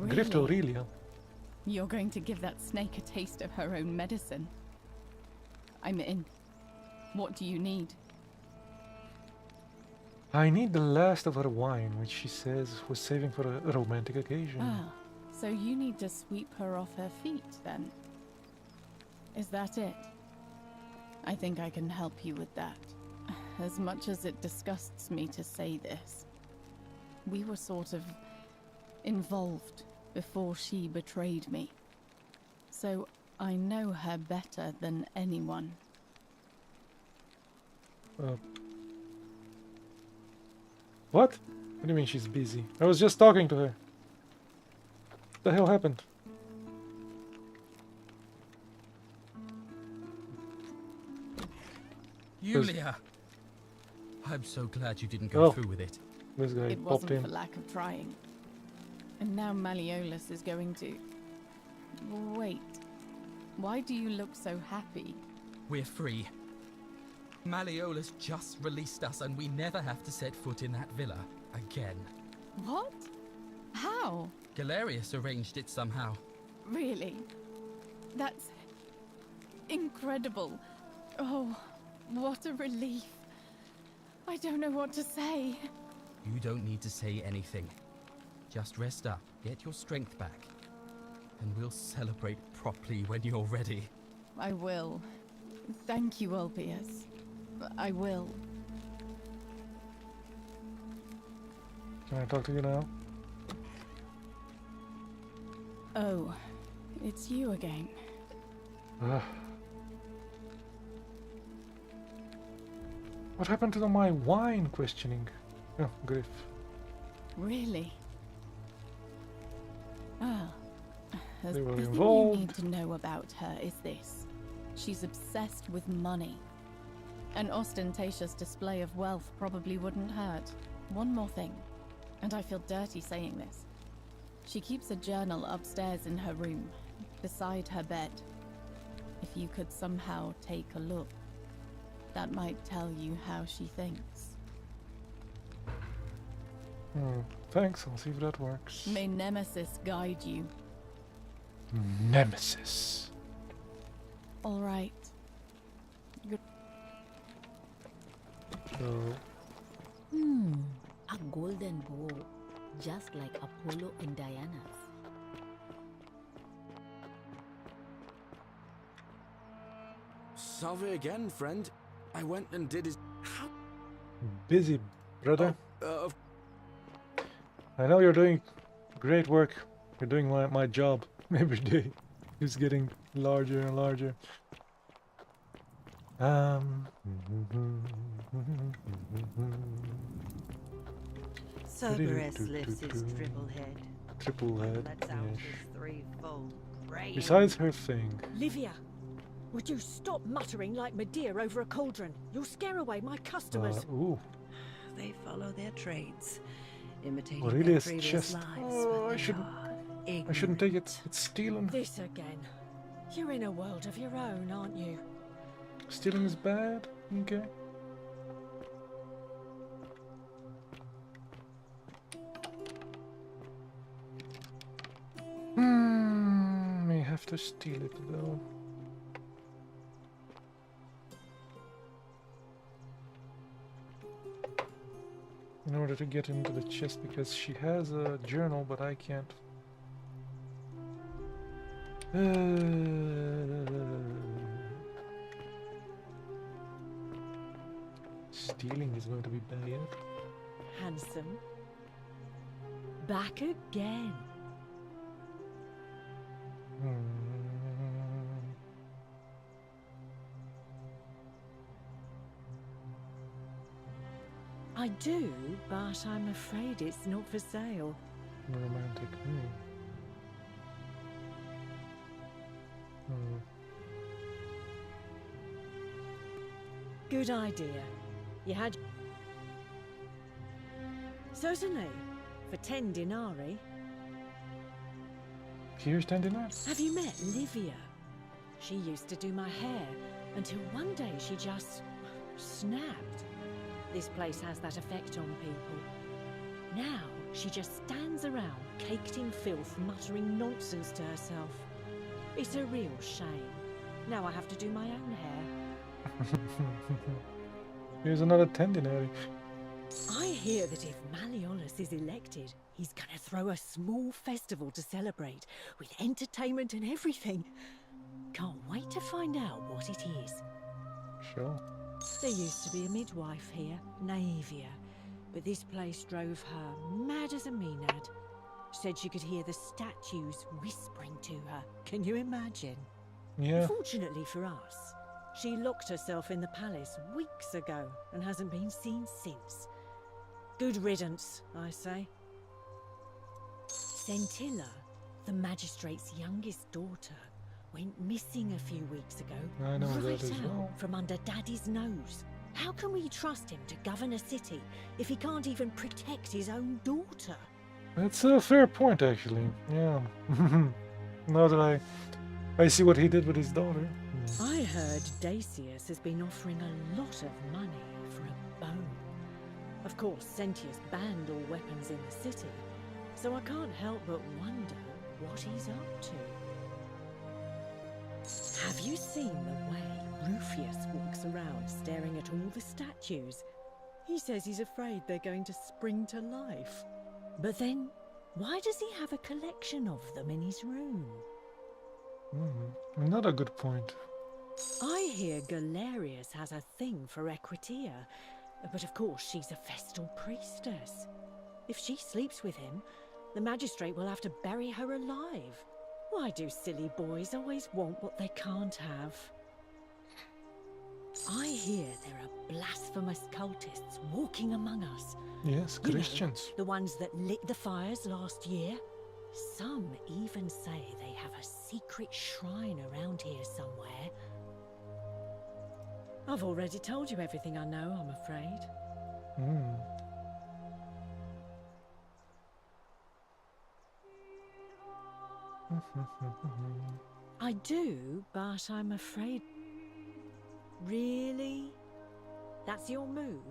Grift Really? Aurelia. You're going to give that snake a taste of her own medicine. I'm in. What do you need? I need the last of her wine, which she says was saving for a romantic occasion. Ah, so you need to sweep her off her feet, then? Is that it? I think I can help you with that. As much as it disgusts me to say this, we were sort of involved before she betrayed me. So I know her better than anyone. What? What do you mean she's busy? I was just talking to her. What the hell happened? Yulia! I'm so glad you didn't go through with it. This guy It popped wasn't in. for lack of trying. And now Malleolus is going to... Wait. Why do you look so happy? We're free. Malleolus just released us and we never have to set foot in that villa again. What? How? Galerius arranged it somehow. Really? That's... incredible. Oh, what a relief. I don't know what to say. You don't need to say anything. Just rest up, get your strength back, and we'll celebrate properly when you're ready. I will. Thank you, Ulpius. I will. Can I talk to you now? Oh, it's you again. What happened to my wine questioning? Oh, Griff. Really? Ah. They were The thing involved. you need to know about her is this. She's obsessed with money. An ostentatious display of wealth probably wouldn't hurt. One more thing, and I feel dirty saying this. She keeps a journal upstairs in her room, beside her bed. If you could somehow take a look, that might tell you how she thinks. Thanks, I'll see if that works. May Nemesis guide you. Nemesis. All right. Good. So, A golden bow, just like Apollo and Diana's. Salve again, friend. I went and did his... How? Busy, brother. Oh, I know you're doing great work. You're doing my job every day. It's getting larger and larger. Cerberus lifts his triple head. Triple head, Lets out yes. his threefold brain. Besides her thing. Livia, would you stop muttering like Medea over a cauldron? You'll scare away my customers. Ooh. They follow their trades, imitating Aurelia's their previous chest. lives. Oh, but I shouldn't take it. It's stealing. This again. You're in a world of your own, aren't you? Stealing is bad. Okay. May have to steal it though. In order to get into the chest, because she has a journal, but I can't. Stealing is going to be bad. Handsome. Back again. I do, but I'm afraid it's not for sale. Romantic. Good idea. You had... Certainly. For 10 denarii. Here's 10 dinars. Have you met Livia? She used to do my hair, until one day she just... snapped. This place has that effect on people. Now, she just stands around, caked in filth, muttering nonsense to herself. It's a real shame. Now I have to do my own hair. Here's another 10 denarii. I hear that if Malleolus is elected, he's gonna throw a small festival to celebrate, with entertainment and everything. Can't wait to find out what it is. Sure. There used to be a midwife here, Naevia, but this place drove her mad as a Maenad. Said she could hear the statues whispering to her. Can you imagine? Yeah. Fortunately for us, she locked herself in the palace weeks ago and hasn't been seen since. Good riddance, I say. Scintilla, the magistrate's youngest daughter, went missing a few weeks ago. I know right that as out well. from under Daddy's nose. How can we trust him to govern a city if he can't even protect his own daughter? That's a fair point, actually. Yeah. Now that I see what he did with his daughter. I heard Dacius has been offering a lot of money for a bone. Of course, Sentius banned all weapons in the city, so I can't help but wonder what he's up to. Have you seen the way Rufius walks around staring at all the statues? He says he's afraid they're going to spring to life. But then, why does he have a collection of them in his room? Not a good point. I hear Galerius has a thing for Equitia, but of course she's a Vestal priestess. If she sleeps with him, the magistrate will have to bury her alive. Why do silly boys always want what they can't have? I hear there are blasphemous cultists walking among us. Yes, You know, Christians. the ones that lit the fires last year. Some even say they have a secret shrine around here somewhere. I've already told you everything I know, I'm afraid. I do, but I'm afraid... Really? That's your move?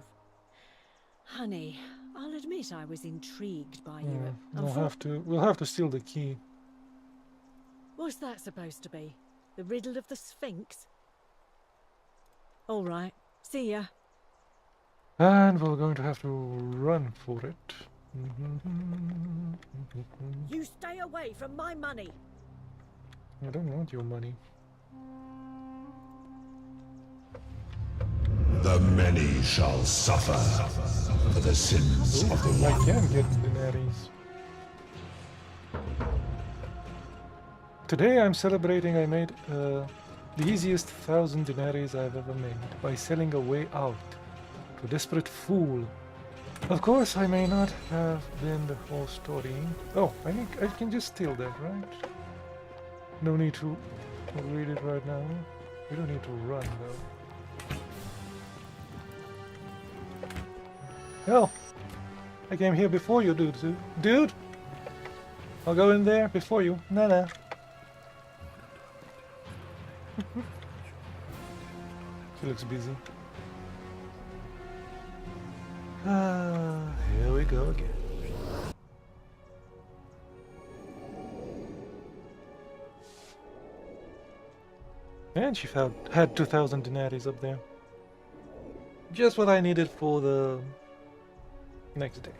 Honey, I'll admit I was intrigued by you. We'll have to steal the key. What's that supposed to be? The riddle of the Sphinx? All right. See ya. And we're going to have to run for it. You stay away from my money. I don't want your money. The many shall suffer for the sins of the I one. can get denaries. Today I'm celebrating I made the easiest 1,000 denaries I've ever made by selling a way out to a desperate fool. Of course, I may not have been the whole story. Oh, I think I can just steal that, right? No need to read it right now. We don't need to run, though. Hell, I came here before you, dude. Dude! I'll go in there before you. Nah. She looks busy. Here we go again. And she had 2,000 denaries up there. Just what I needed for the next day.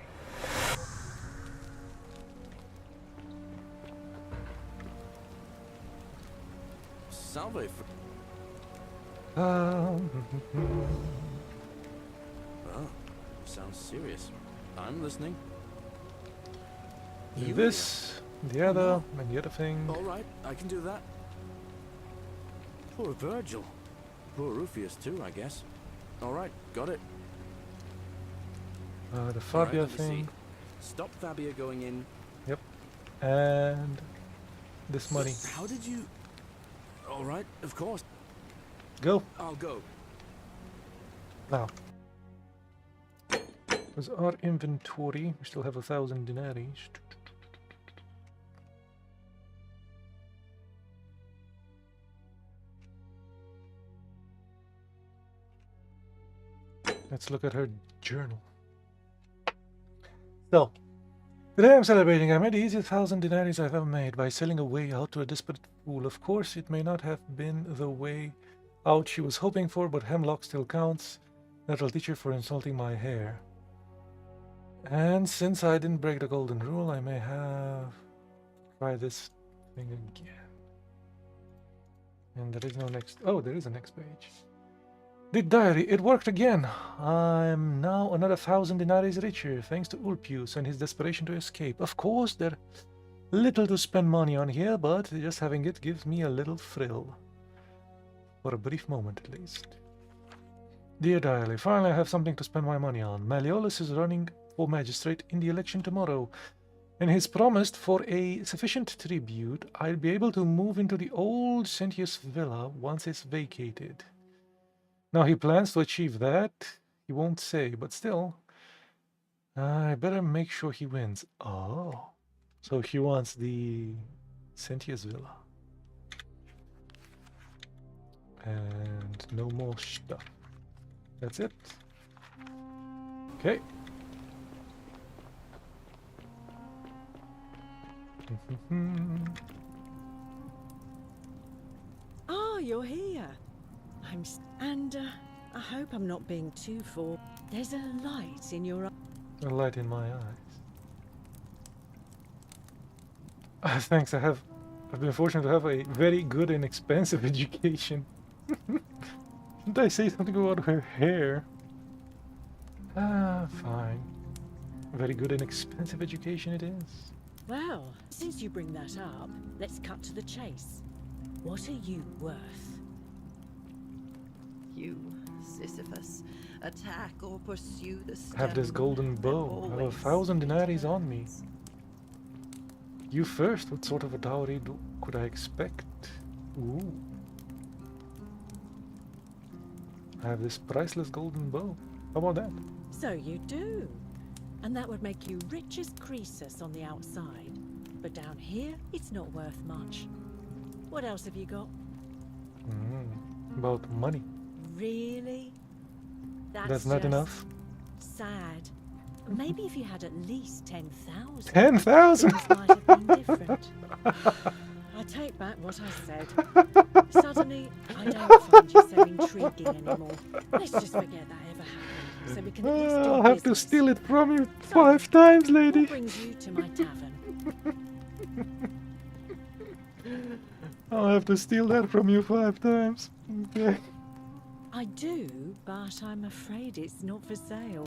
Salve for... Oh, sounds serious. I'm listening. This, the other, and the other thing. Alright, I can do that. Poor Virgil. Poor Rufius too, I guess. Alright, got it. The Fabia Alright, let me thing. see. Stop Fabia going in. Yep. And this money. How did you... Alright, of course. Go. I'll go. Now. With our inventory, we still have 1,000 denaries. Let's look at her journal. So, today I'm celebrating. I made the easiest 1,000 denaries I've ever made by selling a way out to a desperate fool. Of course, it may not have been the way out she was hoping for, but hemlock still counts. That'll teach her for insulting my hair. And since I didn't break the golden rule, I may have tried this thing again. And there is no next... Oh, there is a next page. The diary, it worked again. I'm now another 1,000 denaries richer, thanks to Ulpius and his desperation to escape. Of course, there's little to spend money on here, but just having it gives me a little thrill. For a brief moment, at least. Dear diary, finally I have something to spend my money on. Malleolus is running for magistrate in the election tomorrow, and he's promised for a sufficient tribute I'll be able to move into the old Sentius villa once it's vacated. Now he plans to achieve that, he won't say, but still, I better make sure he wins. Oh, so he wants the Sentius villa. And no more stuff. That's it. Okay. Oh, you're here. And I hope I'm not being too for. There's a light in your eye. A light in my eyes. Thanks, I've been fortunate to have a very good and expensive education. Shouldn't I say something about her hair? Fine. Very good and expensive education it is. Well, since you bring that up, let's cut to the chase. What are you worth? You, Sisyphus, attack or pursue the stone. Have this golden bow. I have 1,000 denaries on me. You first. What sort of a dowry could I expect? Ooh. I have this priceless golden bow. How about that? So you do. And that would make you rich as Croesus on the outside. But down here, it's not worth much. What else have you got? About money. Really? That's not enough? Sad. Maybe if you had at least 10,000. 10,000? Things might have been different. I take back what I said. Suddenly, I don't find you so intriguing anymore. Let's just forget that ever happened, so we can at least do I'll have to business. steal it from you 5 times, lady. What brings you to my tavern? I'll have to steal that from you 5 times. Okay. I do, but I'm afraid it's not for sale.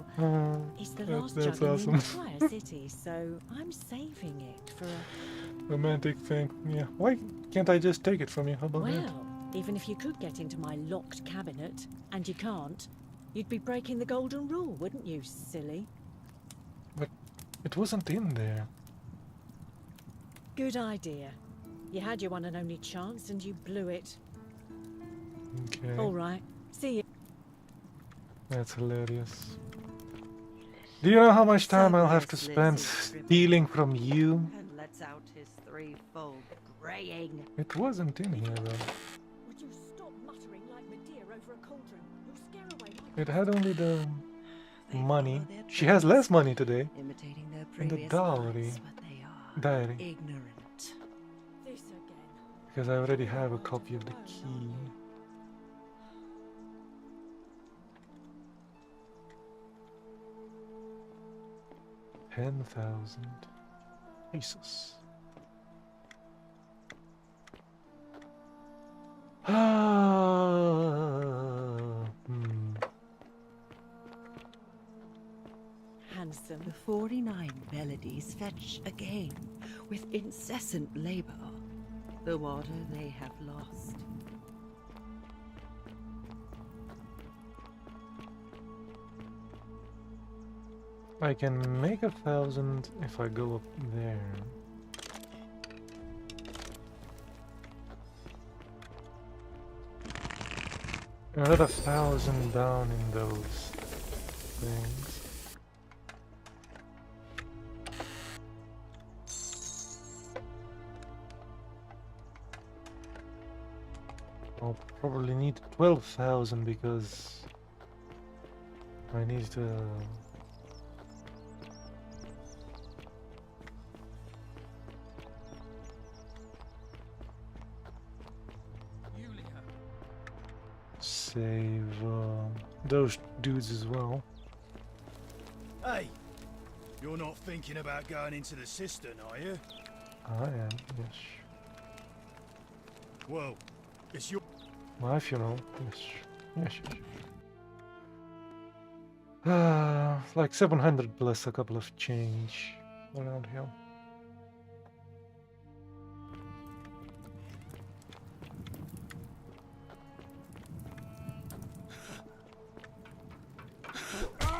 It's the That's last jug in the awesome. entire city, so I'm saving it for a... Romantic thing. Yeah. Why can't I just take it from you? How about that? Well, even if you could get into my locked cabinet, and you can't, you'd be breaking the golden rule, wouldn't you, silly? But it wasn't in there. Good idea. You had your one and only chance, and you blew it. Okay. All right. See you. That's hilarious. Do you know how much time I'll have to spend stealing from you? And lets out his threefold braying. It wasn't in here though. Would you stop muttering like Medea over a cauldron? You'll scare away my... It had only the money. She has less money today. Imitating their And the previous dowry. lives, but they are Diary. ignorant. This again. Because I already have a copy of the key. $10,000. Jesus. Handsome. The 49 melodies fetch again with incessant labor the water they have lost. I can make 1,000 if I go up there. Another 1,000 down in those things. I'll probably need 12,000 because I need to. Save those dudes as well. Hey, you're not thinking about going into the cistern, are you? I am, yes. Well, it's your... My funeral, yes. Yes. Like 700 plus a couple of change around here.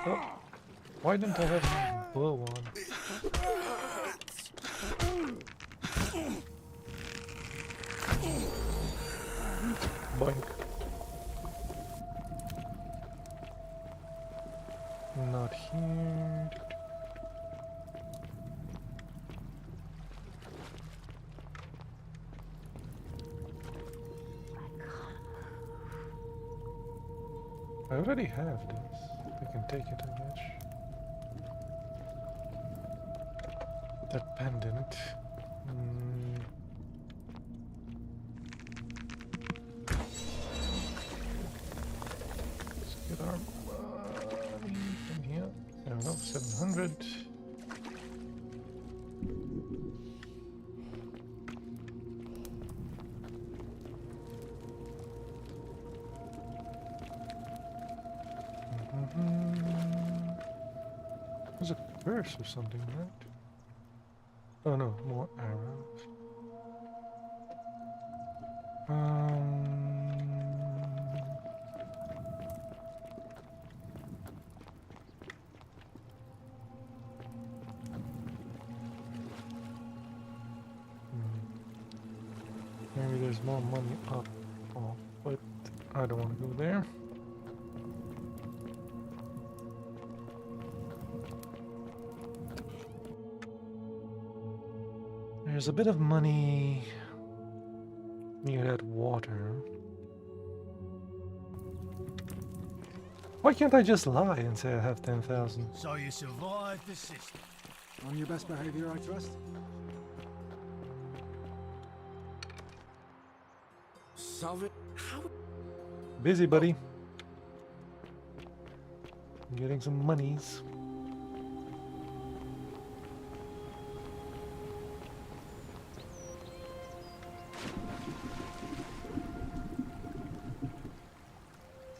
Oh, why didn't I have my bow on? Boink. Not here. I already have this. I can take it, I guess. That pendant. Let's get our money in here. I don't know, 700. There's a curse or something, right? Oh no, more arrows. Maybe there's more money up, but I don't want to go there. There's a bit of money near that water. Why can't I just lie and say I have 10,000? So you survived the system. On your best behavior, I trust. Solve it? How? Busy, buddy. Getting some monies.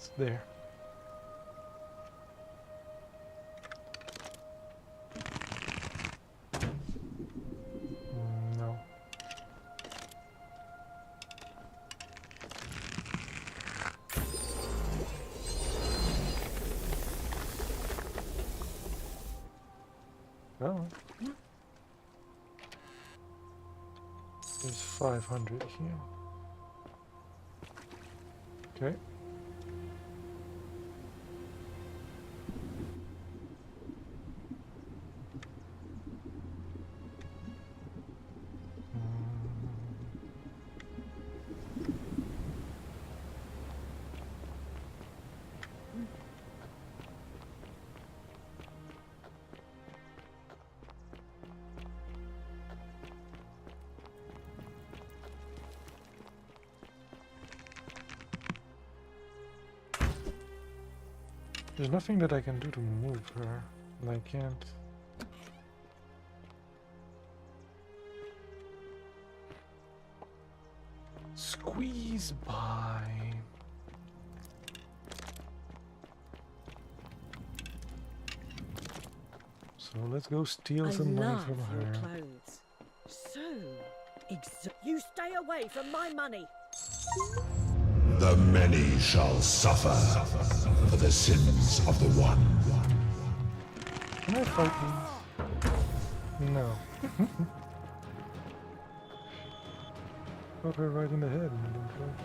It's there. No. Oh. There's 500 here. Okay. There's nothing that I can do to move her, and I can't. Squeeze by. So let's go steal some money from her. Your clothes. So, you stay away from my money. The many shall suffer for the sins of the one. Can I fight these? No. Got her right in the head and didn't work.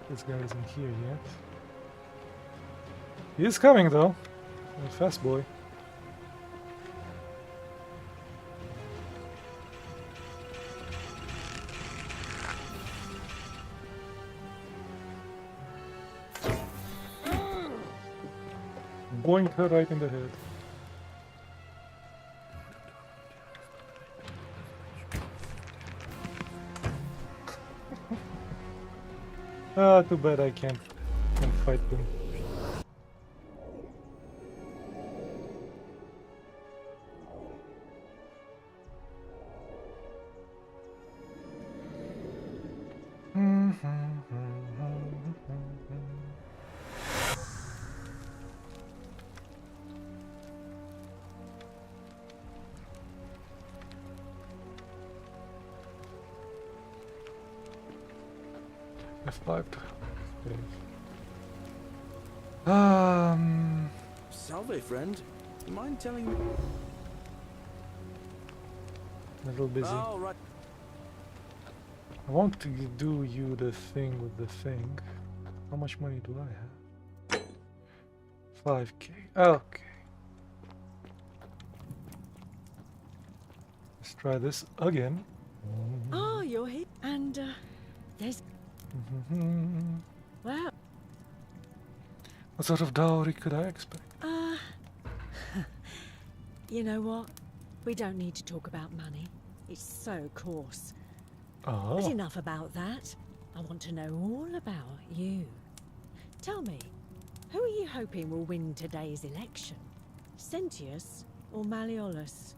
This guy isn't here yet. He is coming though. A fast boy. Boink her right in the head. Ah, too bad I can't fight them. F5. Salve, friend. You mind telling me? A little busy. Oh, right. I want to do you the thing with the thing. How much money do I have? 5k. Okay. Let's try this again. Oh, you're here. And, there's... Wow. What sort of dowry could I expect? You know what? We don't need to talk about money. It's so coarse. Oh. But enough about that. I want to know all about you. Tell me, who are you hoping will win today's election? Sentius or Malleolus?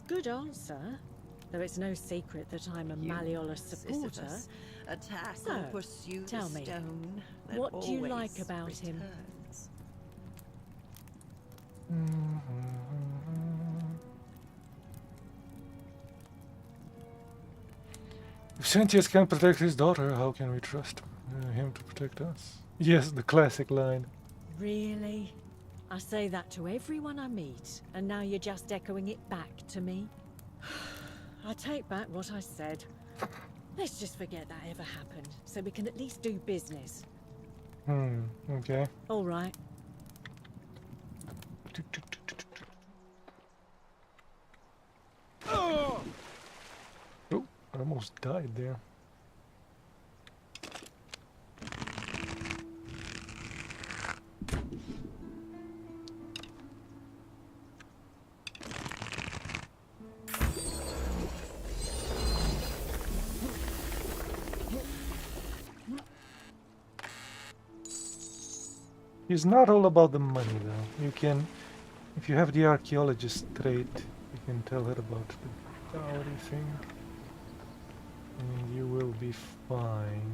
Good answer. Though it's no secret that I'm a Malleolus supporter. Sisyphus, attack So, or pursue tell the me, stone that what do you like always about him? returns. If Sentius can't protect his daughter, how can we trust him to protect us? Yes, the classic line. Really? I say that to everyone I meet, and now you're just echoing it back to me? I take back what I said. Let's just forget that ever happened, so we can at least do business. Okay. All right. Oh, I almost died there. It's not all about the money though. You can, if you have the archaeologist trait, you can tell her about the dowry thing. And you will be fine.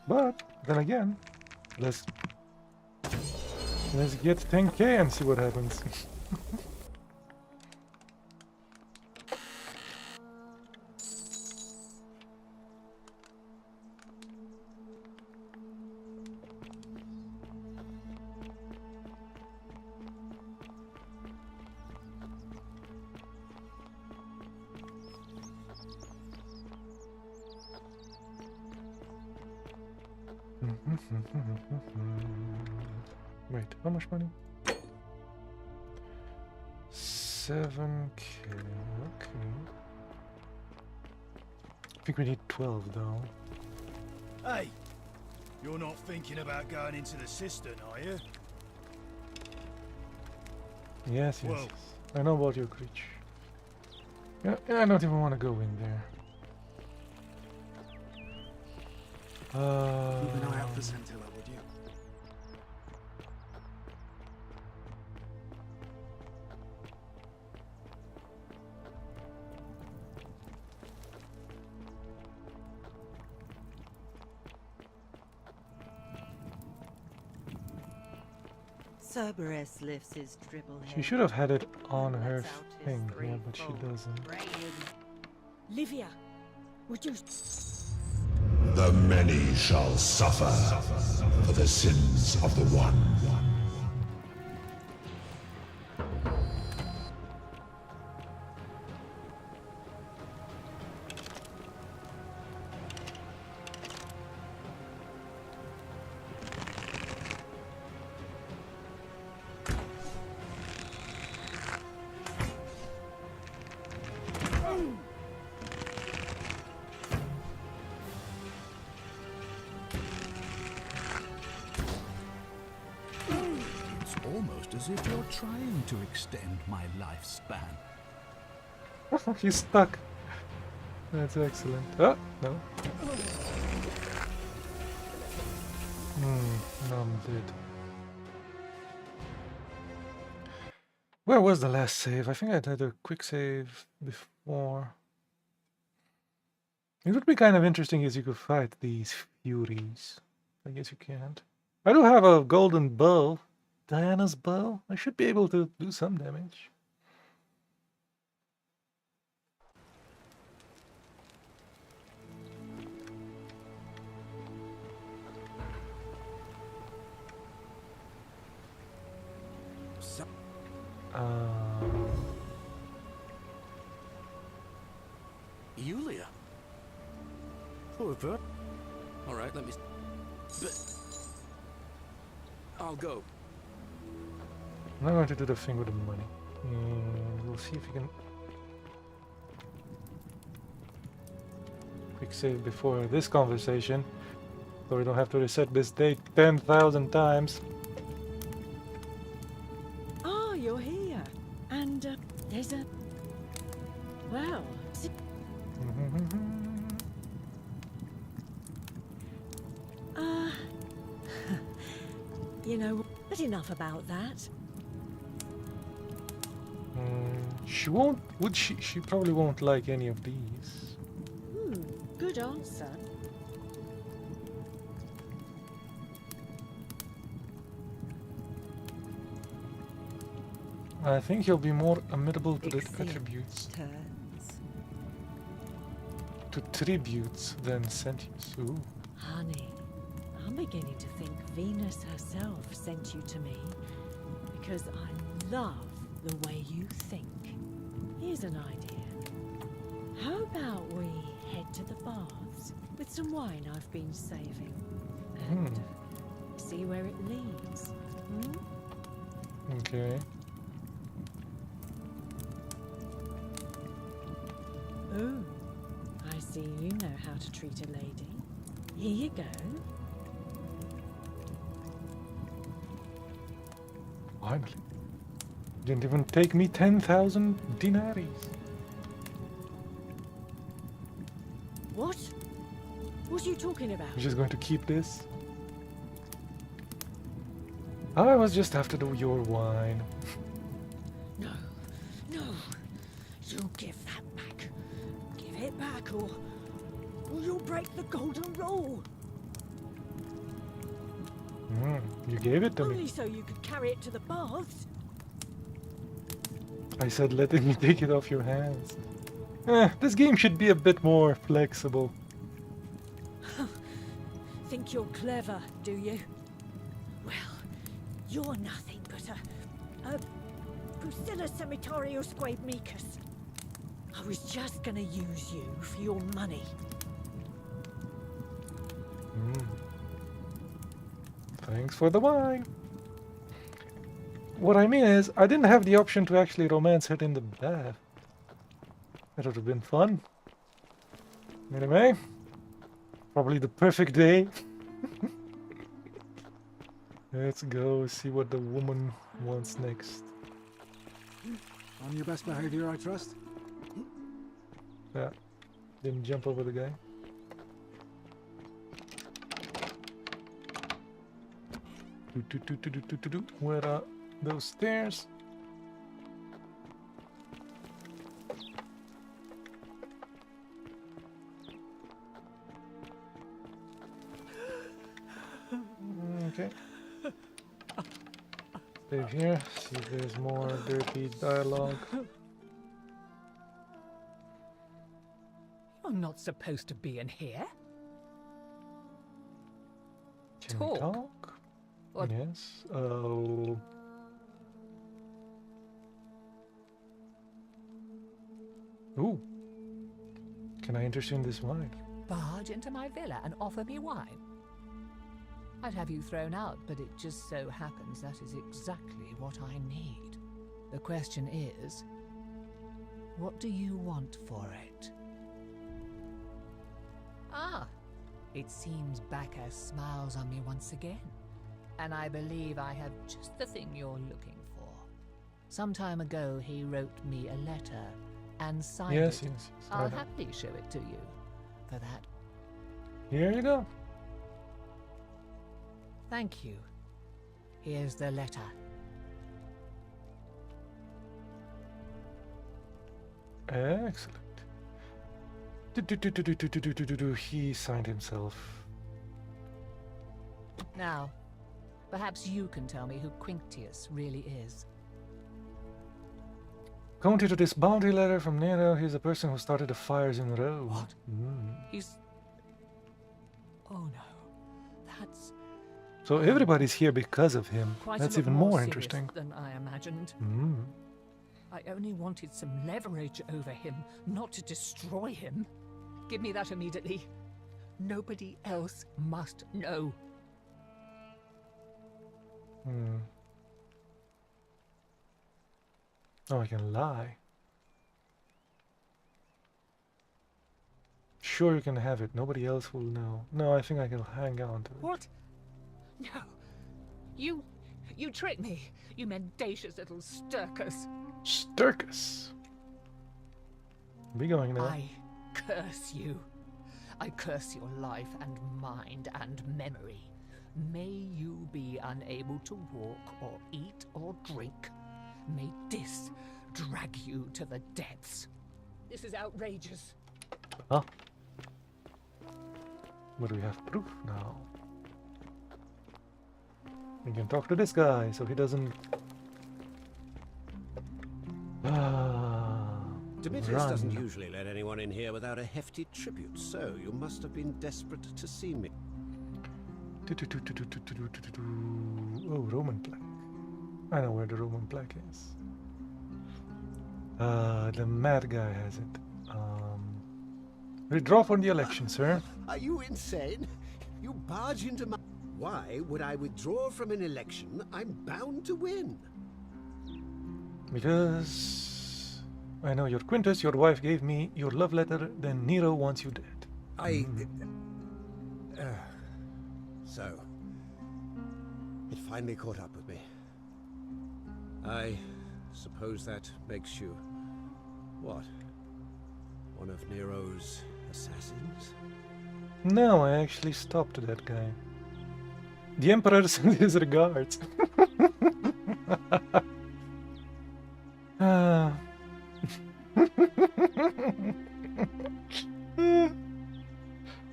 But then again, let's get 10k and see what happens. Wait, how much money? 7k, okay. I think we need 12 though. Hey, you're not thinking about going into the cistern, are you? Yes, yes, Well. yes. I know about your creature. Yeah, I don't even want to go in there. Keep an eye out for Scintilla, would you? Cerberus lifts his dribble head. She should have had it on her Lets out his thing, yeah, but she threefold doesn't. brain. Livia, would you... The many shall suffer for the sins of the one. It's almost as if you're trying to extend my lifespan. He's stuck. That's excellent. Oh, no. No, I'm dead. Where was the last save? I think I did a quick save before. It would be kind of interesting if you could fight these Furies. I guess you can't. I do have a golden bow. Diana's bow. I should be able to do some damage. Yulia. Poor Vert. All right, let me. But I'll go. I'm not going to do the thing with the money. And we'll see if we can quick save before this conversation, so we don't have to reset this date 10,000 times. Oh, you're here. And there's a... Well... You know, but enough about that. She won't, would she? She probably won't like any of these. Good answer. I think he'll be more amenable to the attributes. To tributes than sentience. Ooh. Honey, I'm beginning to think Venus herself sent you to me. Because I love the way you think. Here's an idea. How about we head to the baths with some wine I've been saving? And see where it leads. Okay. Oh, I see you know how to treat a lady. Here you go. Finally. Didn't even take me 10,000 dinaries. What? What are you talking about? You're just going to keep this? I was just after your wine. No, no. You give that back. Give it back or you'll break the golden rule. You gave it to Only me. so you could carry it to the baths. I said letting me take it off your hands. This game should be a bit more flexible. Think you're clever, do you? Well, you're nothing but a Pusilla Cemeterius Squabe I was just gonna use you for your money. Thanks for the wine. What I mean is, I didn't have the option to actually romance her in the bath. That would have been fun. Anyway, probably the perfect day. Let's go see what the woman wants next. On your best behavior, I trust? Yeah, didn't jump over the guy. Where are those stairs? Okay. Save here, see if there's more dirty dialogue. You're not supposed to be in here. Can we talk? What? Yes. Oh. Ooh. Can I interest you in this wine? Barge into my villa and offer me wine. I'd have you thrown out, but it just so happens that is exactly what I need. The question is, what do you want for it? Ah, it seems Bacchus smiles on me once again, and I believe I have just the thing you're looking for. Some time ago, he wrote me a letter and signed it. Yes. I'll happily show it to you. For that, here you go. thank you. Here's the letter. Excellent. He signed himself. Now, perhaps you can tell me who Quinctius really is. According to this bounty letter from Nero, he's the person who started the fires in Rome. What? He's... Oh no. That's... So everybody's here because of him. quite That's a lot even more serious interesting. than I imagined. Mm. I only wanted some leverage over him, not to destroy him. Give me that immediately. Nobody else must know. Oh, I can lie. Sure, you can have it. Nobody else will know. No, I think I can hang on to it. What? No. You tricked me. You mendacious little Sturkus. Sturkus. Be going now. I curse you. I curse your life and mind and memory. May you be unable to walk or eat or drink. May this drag you to the depths. This is outrageous. Ah. But we have proof now. We can talk to this guy so he doesn't... Demetrius run. doesn't usually let anyone in here without a hefty tribute, so you must have been desperate to see me. Oh, Roman plaque. I know where the Roman plaque is. The mad guy has it. Withdraw from the election, sir. Are you insane? You barge into my... Why would I withdraw from an election I'm bound to win? Because I know you're Quintus, your wife gave me your love letter, then Nero wants you dead. So, it finally caught up with me. I suppose that makes you... what? One of Nero's assassins? No, I actually stopped that guy. The Emperor sends his regards. Ah.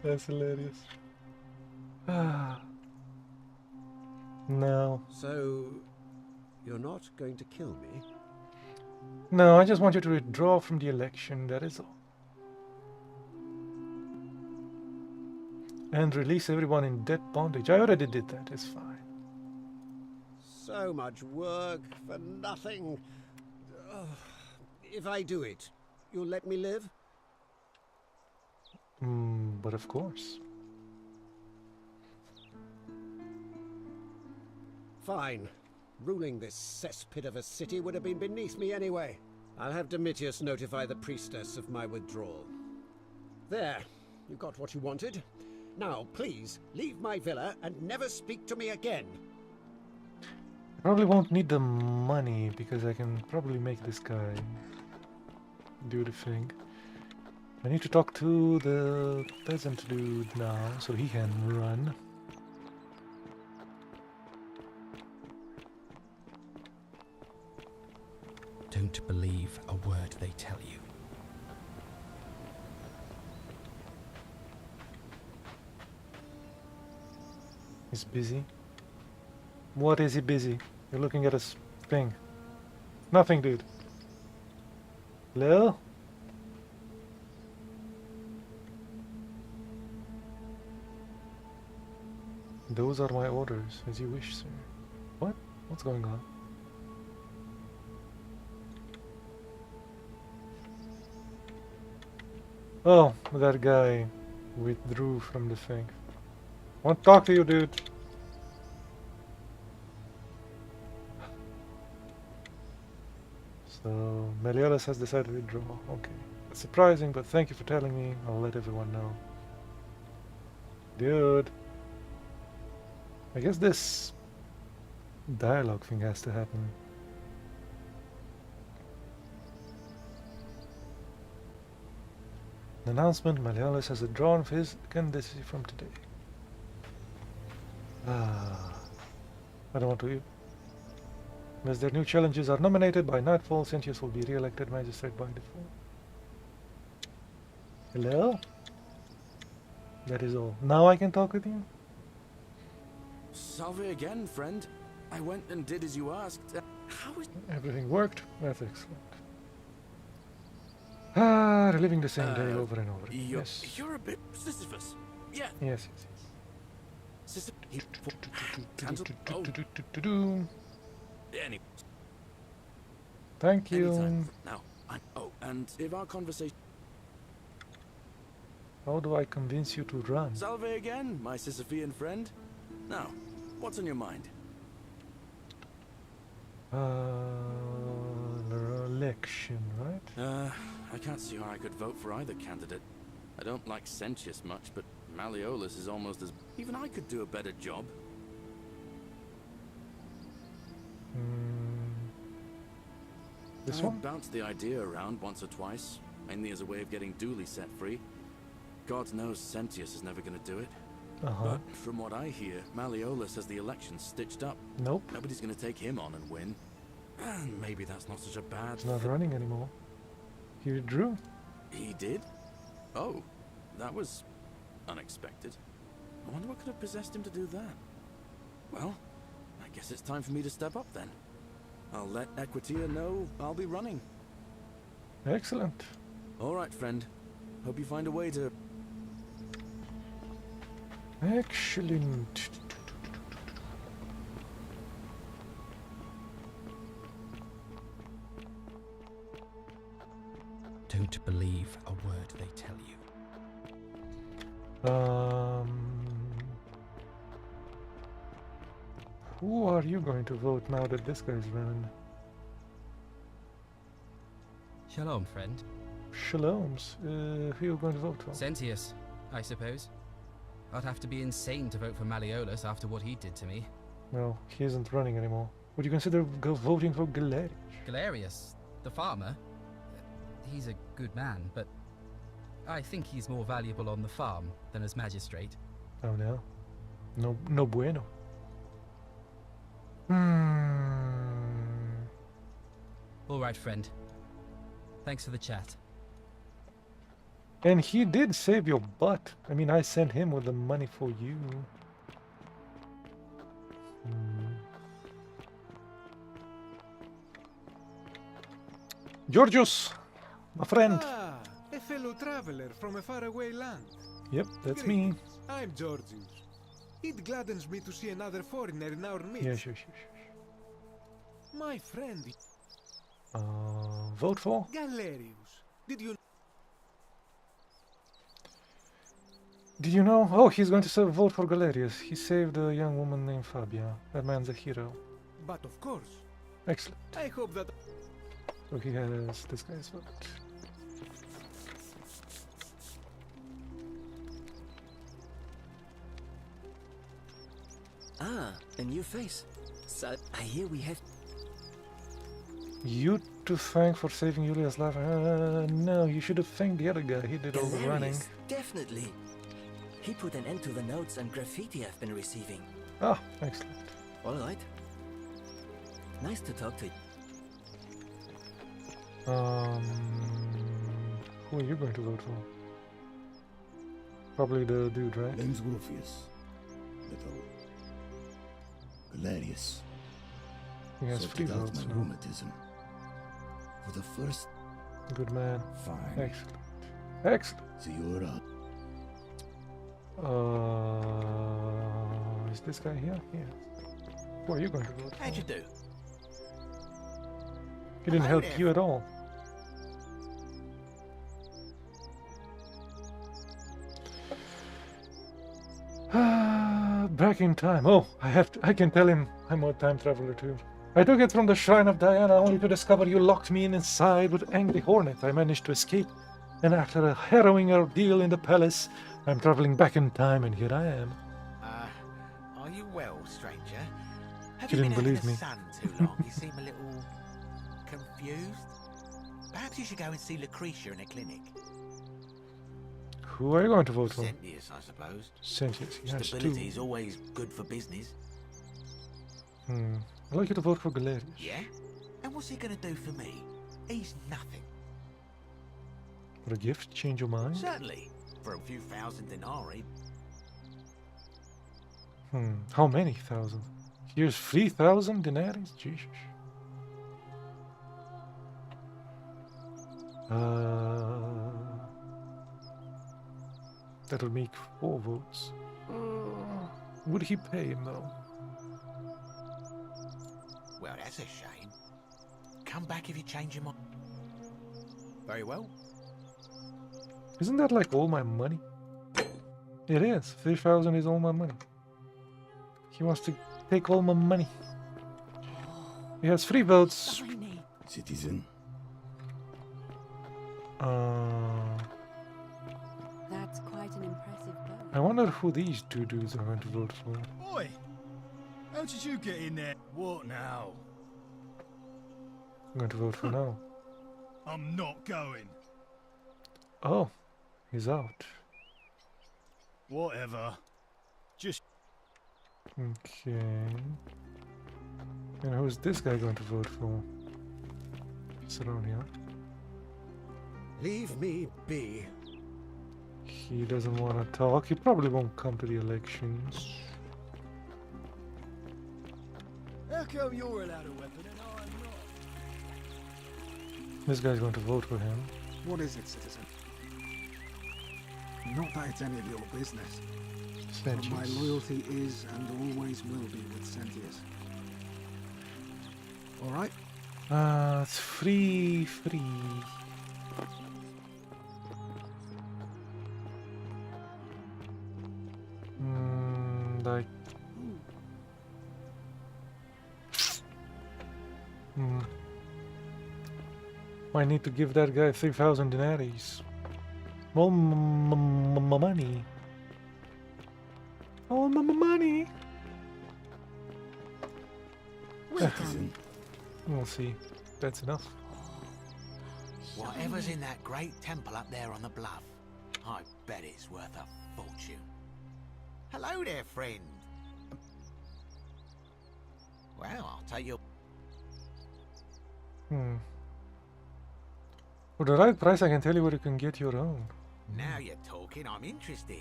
That's hilarious. Ah. No. So, you're not going to kill me? No, I just want you to withdraw from the election, that is all. And release everyone in debt bondage. I already did that, it's fine. So much work for nothing. Ugh. If I do it, you'll let me live? But of course. Fine. Ruling this cesspit of a city would have been beneath me anyway. I'll have Domitius notify the priestess of my withdrawal. There. You got what you wanted. Now, please, leave my villa and never speak to me again. I probably won't need the money because I can probably make this guy do the thing. I need to talk to the peasant dude now so he can run. Don't believe a word they tell you. He's busy. What is he busy? You're looking at his thing. Nothing, dude. Hello? Those are my orders, as you wish, sir. What? What's going on? Oh, that guy withdrew from the thing. Want to talk to you, dude. So, Malleolus has decided to withdraw. Okay. That's surprising, but thank you for telling me. I'll let everyone know. Dude. I guess this dialogue thing has to happen. An announcement, Malleolus has withdrawn his candidacy from today. I don't want to. Unless their new challenges are nominated by nightfall, Sentius will be re-elected magistrate by default. Hello? That is all. Now I can talk with you? Salve again, friend. I went and did as you asked. How is... Everything worked? That's excellent. Ah, reliving the same day over and over. Yes. You're a bit Sisyphus. Yeah. Yes. Anyway. Thank you. Now, and if our conversation... How do I convince you to run? Salve again, my Sisyphean friend. Now, what's on your mind? Election, right? I can't see how I could vote for either candidate. I don't like Sentius much, but Malleolus is almost as... Even I could do a better job. This I one? bounced the idea around once or twice, mainly as a way of getting Dooley set free. God knows Sentius is never going to do it. But from what I hear, Malleolus has the election stitched up. Nope. Nobody's going to take him on and win. And maybe that's not such a bad... He's not running anymore. He withdrew. He did? Oh, that was unexpected. I wonder what could have possessed him to do that. Well, I guess it's time for me to step up then. I'll let Equitia know I'll be running. Excellent. All right, friend. Hope you find a way to... Excellent. Don't believe a word they tell you. Who are you going to vote now that this guy's running? Shalom, friend. Shaloms. Who are you going to vote for? Sentius, I suppose. I'd have to be insane to vote for Malleolus after what he did to me. No, he isn't running anymore. Would you consider voting for Galerius? Galerius, the farmer? He's a good man, but I think he's more valuable on the farm than as magistrate. Oh no. No bueno. All right, friend. Thanks for the chat. And he did save your butt. I mean, I sent him with the money for you. Georgios, my friend. Ah, a fellow traveler from a faraway land. Yep, that's me. I'm Georgius. It gladdens me to see another foreigner in our midst. Yeah, sure. My friend. Vote for? Galerius. Did you know? Oh, he's going to vote for Galerius. He saved a young woman named Fabia. That man's a hero. But of course. Excellent. I hope that... So he has this guy's vote. Ah, a new face. So I hear we have... You to thank for saving Julia's life? No, you should have thanked the other guy. He did all the running. Definitely. He put an end to the notes and graffiti I've been receiving. Ah, excellent. All right. Nice to talk to you. Who are you going to vote for? Probably the dude, right? Name's Rufius. Little Galerius. He has 3 sorted out votes. my rheumatism. For the first... Good man. Fine. Excellent. Excellent. So you're up. Is this guy here? Yeah. Who are you going to vote for? How'd you do? He didn't help you at all. Back in time. Oh, I can tell him I'm a time traveler too. I took it from the Shrine of Diana only to discover you locked me inside with Angry Hornet. I managed to escape, and after a harrowing ordeal in the palace, I'm traveling back in time, and here I am. Are you well, stranger? Have You you didn't been believe out in me. the sun too long? You seem a little confused. Perhaps you should go and see Lucretia in a clinic. Who are you going to vote for? Sentius, I suppose. Sentius, yes, Stability is always good for business. I'd like you to vote for Galerius. Yeah? And what's he gonna do for me? He's nothing. For a gift? Change your mind? Certainly. For a few thousand denarii. How many thousand? Here's 3,000 denarii? Jesus. That'll make 4 votes. Would he pay him though? Well, that's a shame. Come back if you change your mind. Very well. Isn't that like all my money? It is. 3,000 is all my money. He wants to take all my money. He has 3 votes. Citizen. That's quite an impressive bow. I wonder who these 2 dudes are going to vote for. Oi! How did you get in there? What now? I'm going to vote for no. I'm not going. Oh, he's out. Whatever. Just... Okay. And who's this guy going to vote for? Saronia. Leave me be. He doesn't want to talk. He probably won't come to the elections. How come you're allowed a weapon and I'm not? This guy's going to vote for him. What is it, citizen? Not that it's any of your business. But my Sentius. loyalty is and always will be with Sentius. Alright? It's free. Like... Might need to give that guy 3,000 denaries. All money. All money. Citizen. We'll see. That's enough. Whatever's in that great temple up there on the bluff, I bet it's worth a fortune. Hello there, friend. Well, I'll take your... For the right price, I can tell you where you can get your own. Now you're talking, I'm interested.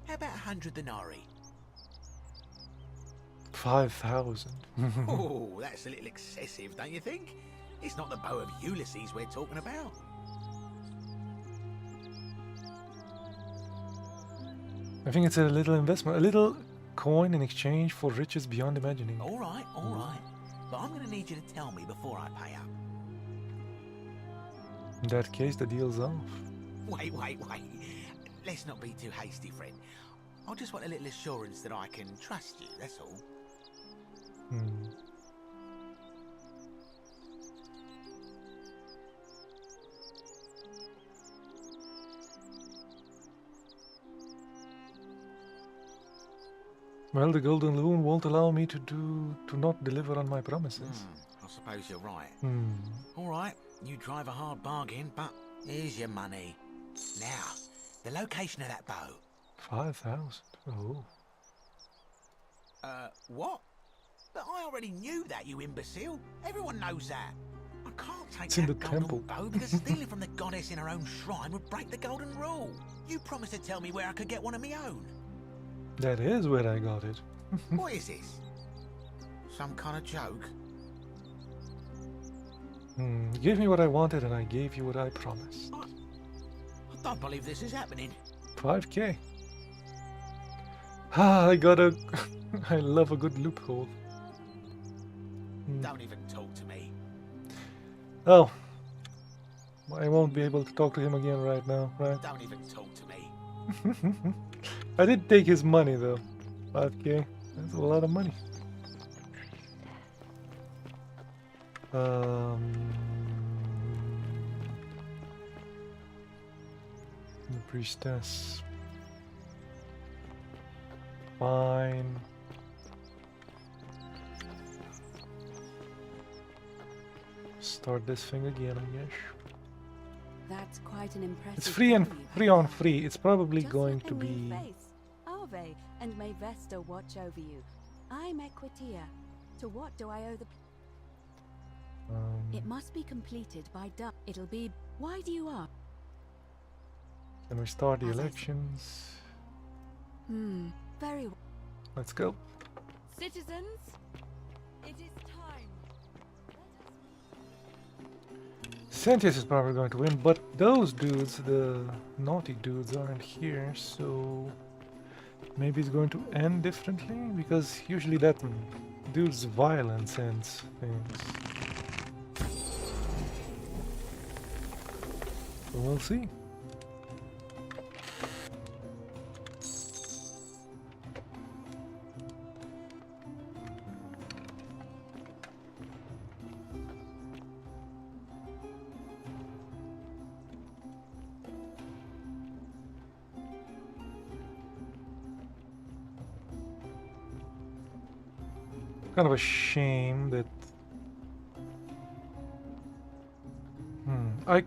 How about 100 denarii? 5,000. Oh, that's a little excessive, don't you think? It's not the bow of Ulysses we're talking about. I think it's a little investment, a little coin in exchange for riches beyond imagining. All right. But I'm going to need you to tell me before I pay up. In that case, the deal's off. Wait. Let's not be too hasty, friend. I just want a little assurance that I can trust you, that's all. Well, the Golden Loon won't allow me to not deliver on my promises. I suppose you're right. Hmm. All right, you drive a hard bargain, but here's your money. Now, the location of that bow. 5,000. Oh. What? But I already knew that, you imbecile. Everyone knows that. I can't take It's in that the golden temple. bow because stealing from the goddess in her own shrine would break the golden rule. You promised to tell me where I could get one of my own. That is where I got it. What is this? Some kind of joke? You gave me what I wanted and I gave you what I promised. I don't believe this is happening. 5k. I got a... I love a good loophole. Don't even talk to me. Oh. I won't be able to talk to him again right now, right? Don't even talk to me. I did take his money though. 5k. That's a lot of money. The priestess. Fine. Start this thing again, I guess. That's quite an impressive. It's free and goal you free have. on free. It's probably Just going look to in your be. face. Ave, and may Vesta watch over you. I'm Equitia. To what do I owe the? It must be completed by dark. It'll be. Why do you ask? Can we start the elections? Very well. Let's go. Citizens, it is time. Sentius is probably going to win, but those dudes, the naughty dudes, aren't here, so maybe it's going to end differently, because usually that dude's violence ends things. So we'll see. Kind of a shame that I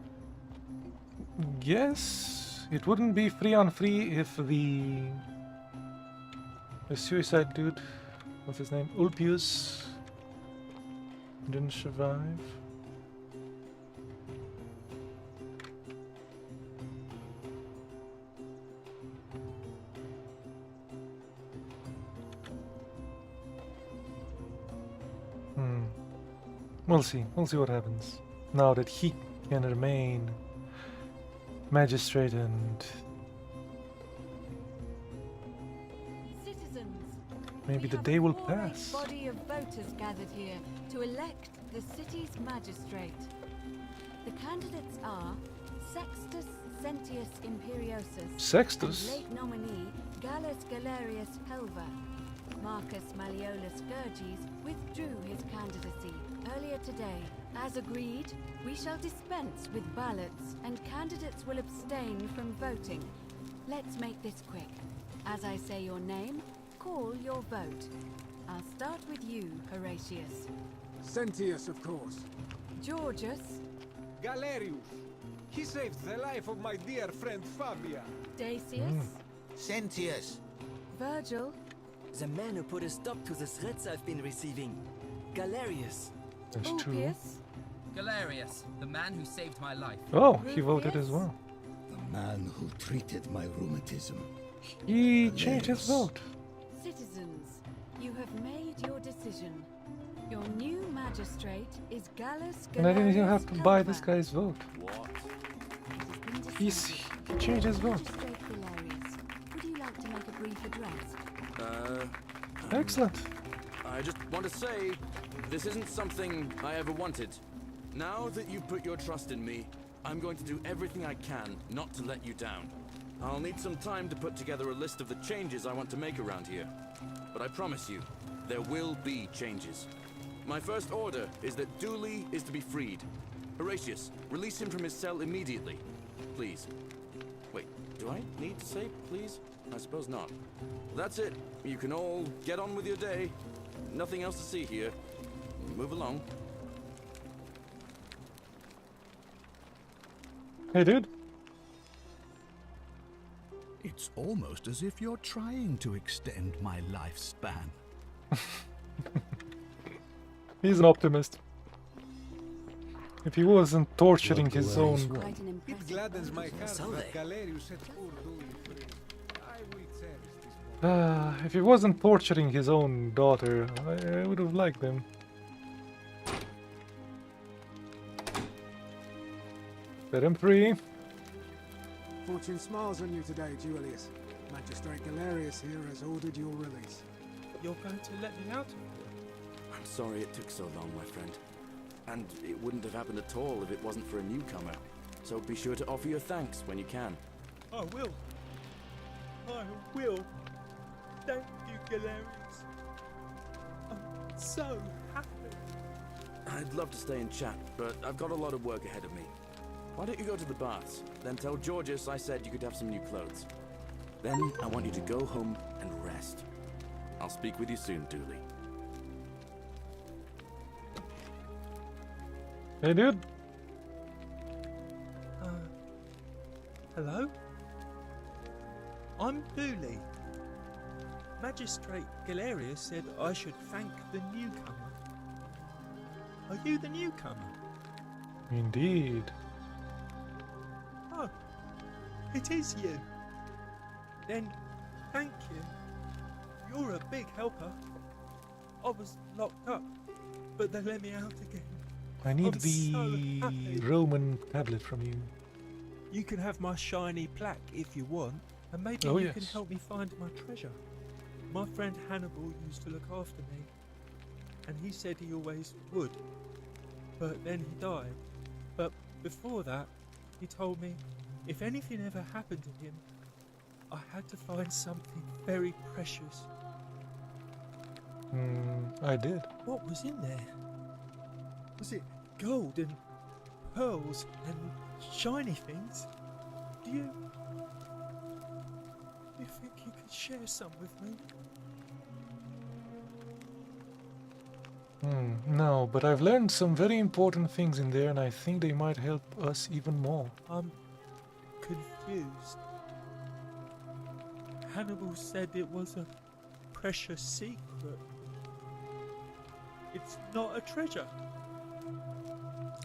guess it wouldn't be free on free if the suicide dude, what's his name, Ulpius, didn't survive. We'll see. We'll see what happens. Now that he can remain magistrate and Citizens, maybe the day will pass. body of voters gathered here to elect the city's magistrate. The candidates are Sextus Sentius Imperiosus, Sextus? and late nominee Gallus Galerius Helva. Marcus Malleolus Gurges withdrew his candidacy earlier today. As agreed, we shall dispense with ballots and candidates will abstain from voting. Let's make this quick. As I say your name, call your vote. I'll start with you, Horatius. Sentius, of course. Georgius. Galerius. He saved the life of my dear friend Fabia. Dacius? Sentius. Virgil? The man who put a stop to the threats I've been receiving. Galerius. That's true. Galerius, the man who saved my life. Oh, he voted as well. The man who treated my rheumatism. He changed his vote. Citizens, you have made your decision. Your new magistrate is Gallus And I didn't even have to Galerius buy this Culver. guy's vote. He changed his vote. Magistrate Galerius, would you like to make a brief address? Excellent. I just want to say, this isn't something I ever wanted. Now that you've put your trust in me, I'm going to do everything I can not to let you down. I'll need some time to put together a list of the changes I want to make around here. But I promise you, there will be changes. My first order is that Dooley is to be freed. Horatius, release him from his cell immediately. Please. Wait, do I need to say please? I suppose not. That's it. You can all get on with your day. Nothing else to see here. Move along. Hey, dude. It's almost as if you're trying to extend my lifespan. He's an optimist. If he wasn't torturing his own... It gladdens my heart that Galerius set poor Dooley free. I will cherish this moment. if he wasn't torturing his own daughter, I would have liked him. Set him free. Fortune smiles on you today, Julius. Magistrate Galerius here has ordered your release. You're going to let me out of here? I'm sorry it took so long, my friend. And it wouldn't have happened at all if it wasn't for a newcomer. So be sure to offer your thanks when you can. I will. I will. Thank you, Galerius. I'm so happy. I'd love to stay and chat, but I've got a lot of work ahead of me. Why don't you go to the baths? Then tell Georgius I said you could have some new clothes. Then I want you to go home and rest. I'll speak with you soon, Dooley. Hey, dude. Hello? I'm Dooley. Magistrate Galerius said I should thank the newcomer. Are you the newcomer? Indeed. Oh, it is you. Then, thank you. You're a big helper. I was locked up, but they let me out again. I need I'm the so happy. Roman tablet from you. You can have my shiny plaque if you want, and maybe Oh, you yes. can help me find my treasure. My friend Hannibal used to look after me, and he said he always would. But then he died. But before that, he told me if anything ever happened to him, I had to find something very precious. I did. What was in there? Was it gold and pearls and shiny things? Do you think you could share some with me? No, but I've learned some very important things in there, and I think they might help us even more. I'm confused. Hannibal said it was a precious secret. It's not a treasure.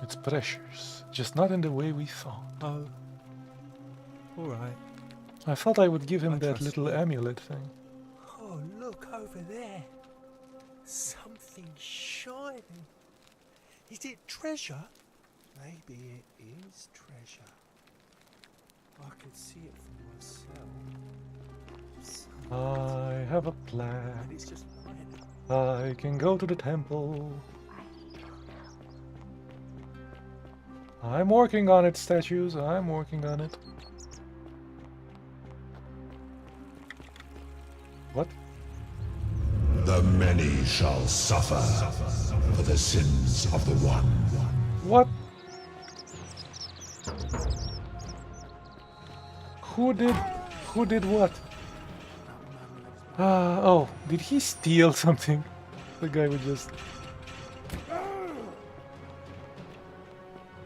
It's precious, just not in the way we thought. Oh. Alright. I thought I would give him I that trust little you. amulet thing. Oh, look over there. Something shining. Is it treasure? Maybe it is treasure. I can see it for myself. I have a plan. And it's just lying. I can go to the temple. I'm working on it, statues. I'm working on it. What? The many shall suffer for the sins of the one. What? Who did what? Oh, did he steal something? The guy would just...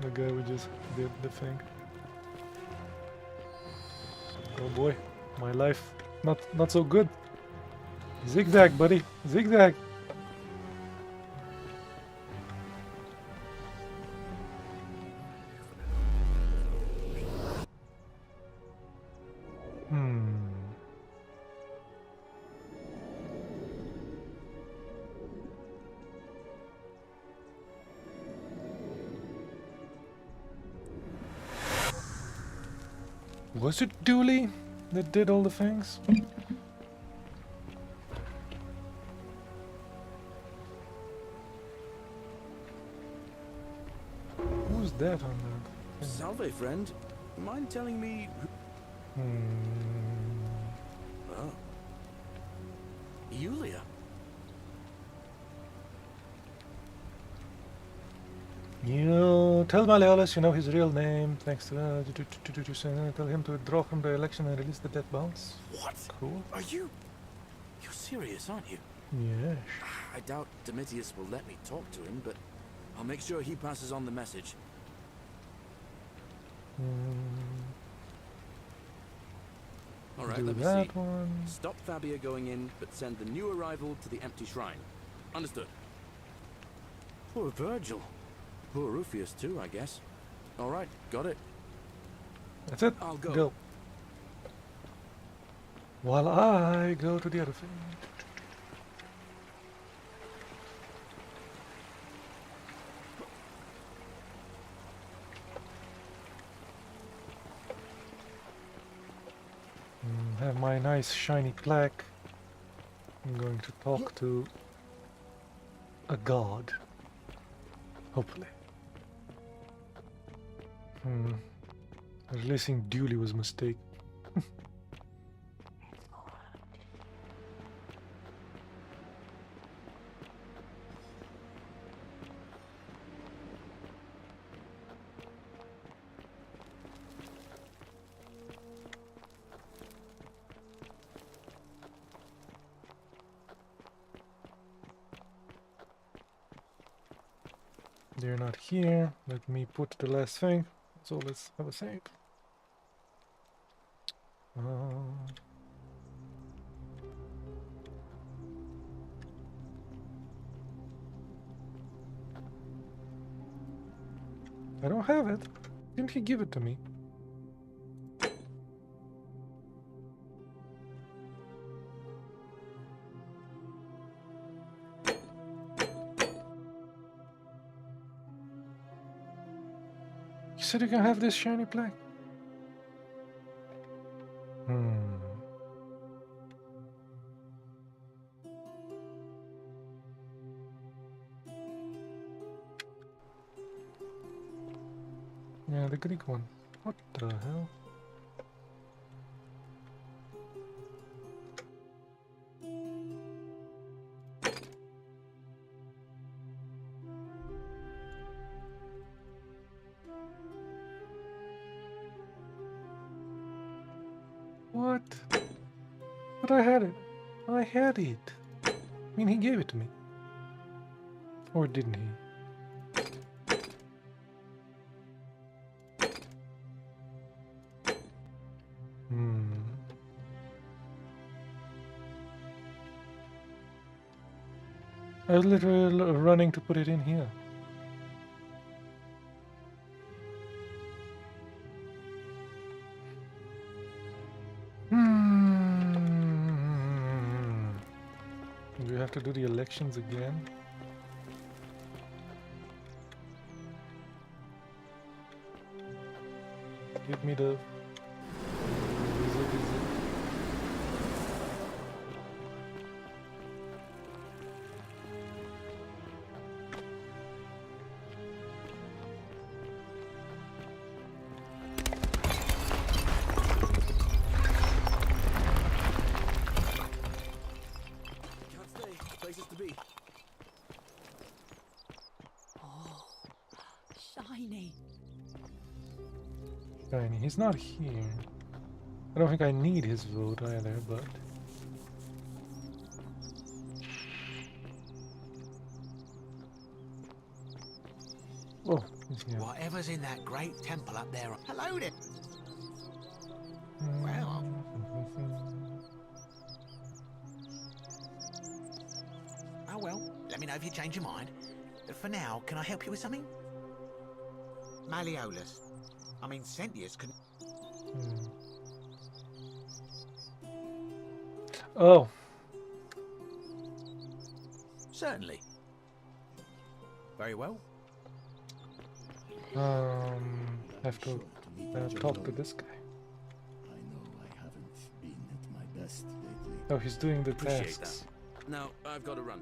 The guy would just did the thing. Oh boy, my life not so good. Zigzag, buddy, zigzag. Was it Dooley that did all the things? Who's that on that? Salve, friend. Mind telling me who... Oh. Yulia. You tell Malleolus you know his real name. Thanks to tell him to withdraw from the election and release the death bounce. What? Cool. Are you... You're serious, aren't you? Yes. I doubt Domitius will let me talk to him, but I'll make sure he passes on the message. Alright, let me see. One. Stop Fabia going in, but send the new arrival to the empty shrine. Understood. Poor Virgil. Poor Rufius too, I guess. Alright, got it. That's it. I'll go. While I go to the other thing. Have my nice shiny plaque. I'm going to talk to a god. Hopefully. Releasing Dooley was a mistake. They're not here. Let me put the last thing. So let's have a save. I don't have it. Didn't he give it to me? You said you can have this shiny plaque. Yeah, the Greek one. What the hell? What? But I had it. I had it. I mean, he gave it to me. Or didn't he? I was literally running to put it in here. Do we have to do the elections again? Give me the... Places to be. Oh, shiny. Shiny. He's not here. I don't think I need his vote either, but... Oh, he's here. Whatever's in that great temple up there. Hello there. Well, well, let me know if you change your mind. For now, can I help you with something? Malleolus. I mean, Sentius can... Oh. Certainly. Very well. Have to talk to this guy. I know I haven't been at my best lately. Oh, he's doing the Appreciate tasks. that. Now, I've got to run.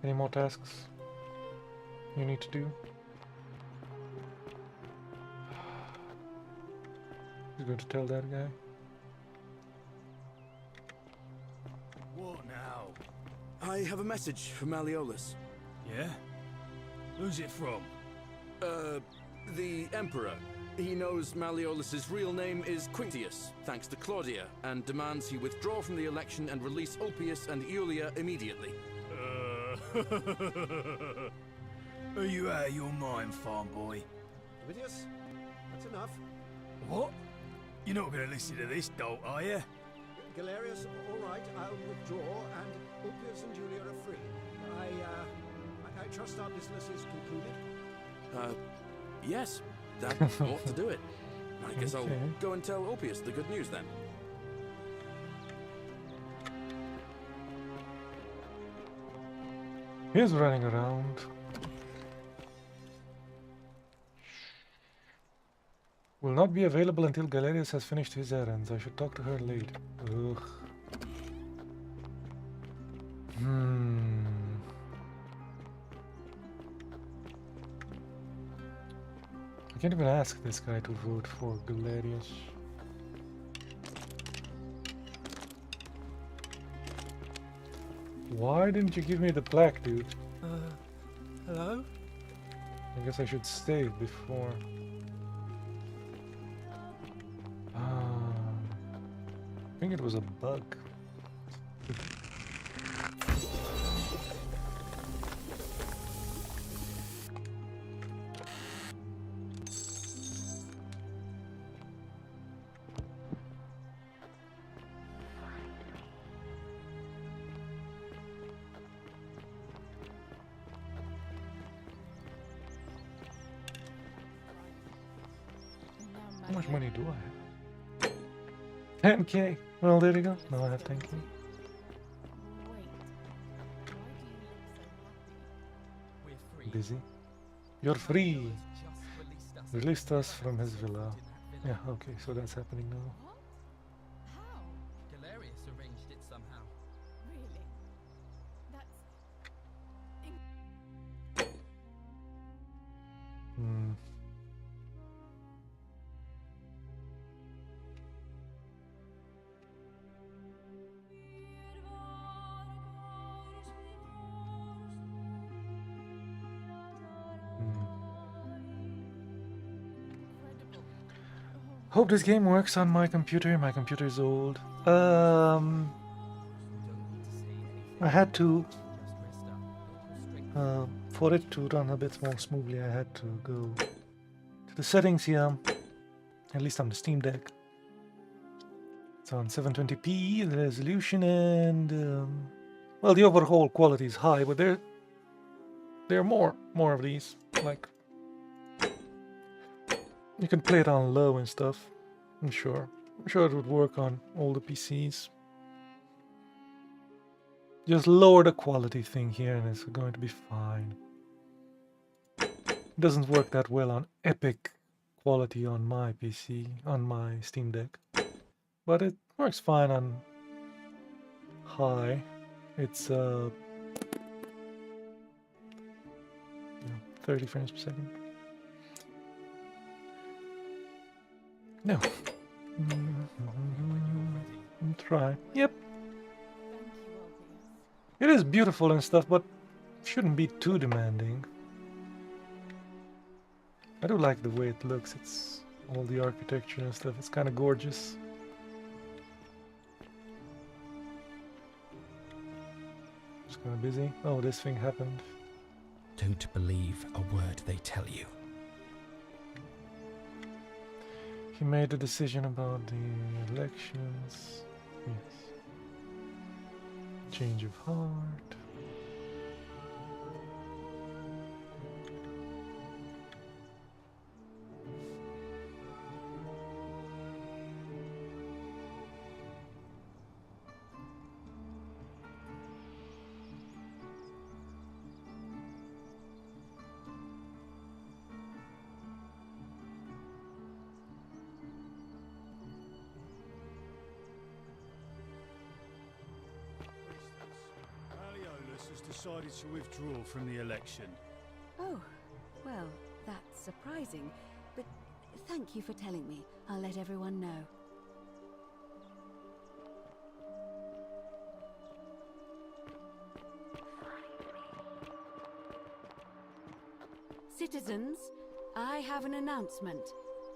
Any more tasks you need to do? He's going to tell that guy. What now? I have a message from Malleolus. Yeah? Who's it from? The Emperor. He knows Malleolus's real name is Quintius, thanks to Claudia, and demands he withdraw from the election and release Ulpius and Iulia immediately. Are you out of your mind, farm boy? Vitius, that's enough. What? You're not going to listen to this dolt, are you? Galerius, all right, I'll withdraw, and Ulpius and Julia are free. I trust our business is concluded. Yes, that ought to do it. I guess I'll go and tell Ulpius the good news then. He's running around. Will not be available until Galerius has finished his errands. I should talk to her later. Ugh. I can't even ask this guy to vote for Galerius. Why didn't you give me the plaque, dude? Hello? I guess I should stay before. I think it was a bug. How much money do I have? 10k. Well, there you go. Now I have 10k. Busy. You're free. Released us from his villa. Yeah, okay, so that's happening now. Galerius arranged it somehow. Really? That's... Hope this game works on my computer. My computer is old. I had to, for it to run a bit more smoothly, I had to go to the settings here, at least on the Steam Deck. It's on 720p, the resolution, and, well, the overall quality is high, but there are more of these, like, you can play it on low and stuff. I'm sure it would work on all the PCs. Just lower the quality thing here and it's going to be fine. It doesn't work that well on epic quality on my PC, on my Steam Deck. But it works fine on high. It's 30 frames per second. No. Try. Yep. It is beautiful and stuff, but shouldn't be too demanding. I do like the way it looks. It's all the architecture and stuff. It's kind of gorgeous. Just kind of busy. Oh, this thing happened. Don't believe a word they tell you. He made a decision about the elections. Yes. Change of heart. Decided to withdraw from the election. Oh, well, that's surprising, but thank you for telling me. I'll let everyone know. Citizens, I have an announcement.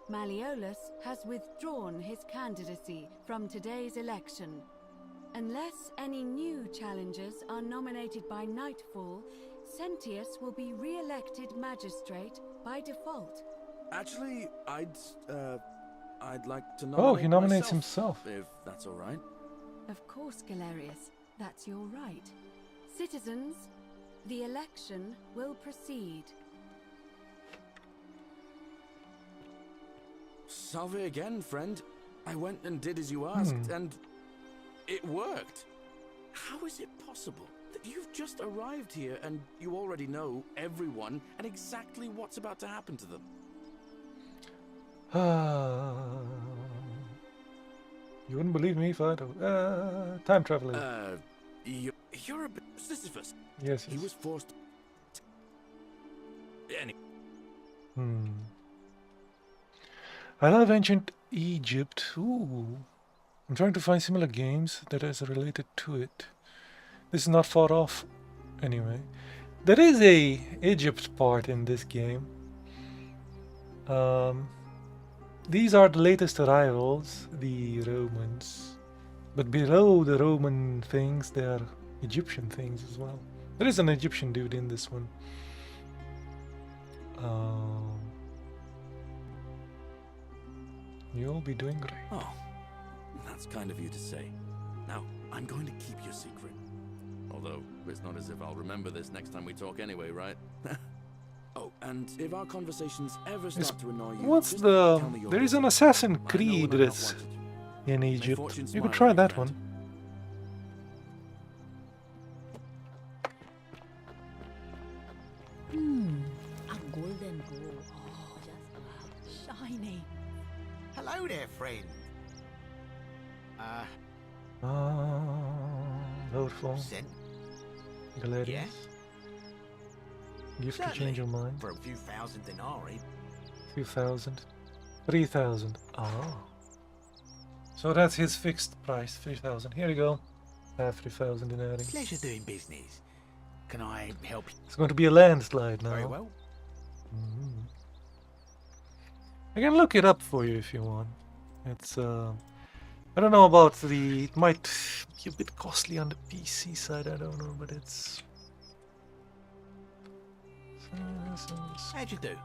Malleolus has withdrawn his candidacy from today's election. Unless any new challengers are nominated by nightfall, Sentius will be re-elected magistrate by default. Actually, I'd like to nominate Oh, he nominates myself, himself. if that's all right. Of course, Galerius. That's your right. Citizens, the election will proceed. Salve again, friend. I went and did as you asked, and it worked. How is it possible that you've just arrived here and you already know everyone and exactly what's about to happen to them? You wouldn't believe me if I don't. Time traveler. You're a bit Sisyphus. Yes. He was forced. Anyway. I love ancient Egypt. Ooh. I'm trying to find similar games that is related to it. This is not far off, anyway. There is a Egypt part in this game. These are the latest arrivals, the Romans. But below the Roman things, there are Egyptian things as well. There is an Egyptian dude in this one. You'll be doing great. Oh. That's kind of you to say. Now, I'm going to keep your secret. Although, it's not as if I'll remember this next time we talk anyway, right? Oh, and if our conversations ever start to annoy you, What's just the... tell me your There is an reason. Assassin's I know Creed when I'm not that's wanted. in May Egypt. fortune You smile could try on you, that friend. one. A golden bow. Oh, just shiny. Hello there, friend. Load phone. Sent? Galerius. Yeah? Gift to Certainly. change your mind. For a few thousand denarii. 2,000. 3,000. Oh. So that's his fixed price, 3,000. Here you go. Have 3,000 denarii. Pleasure doing business. Can I help you? It's going to be a landslide now. Very well. I can look it up for you if you want. It's I don't know about the... It might be a bit costly on the PC side, I don't know, but it's... How'd you do?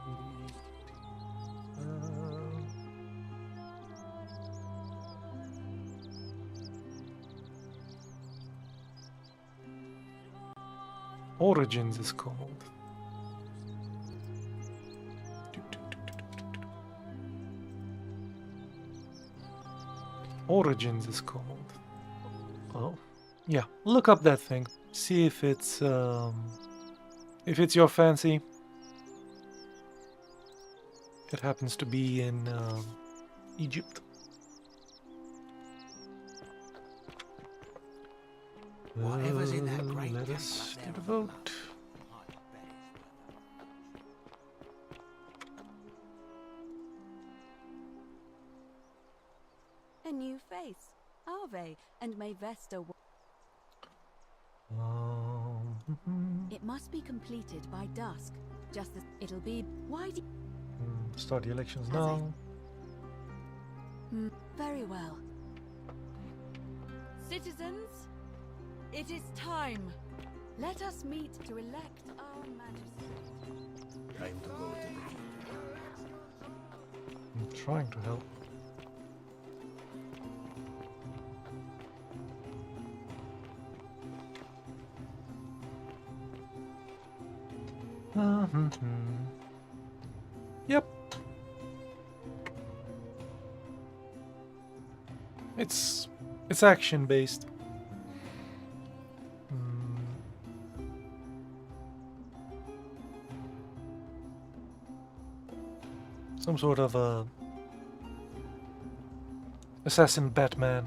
Origins is called. Origins is called. Oh, yeah. Look up that thing. See if it's your fancy. It happens to be in Egypt. Whatever's in that great Let camp us up do there the on the vote. A new face. Ave, and may Vesta... It must be completed by dusk. Just as it'll be... Why do... Start the elections As now. Very well. Citizens, it is time. Let us meet to elect our magistrate. Time to go to I'm trying to help. Yep. It's action based. Some sort of assassin Batman.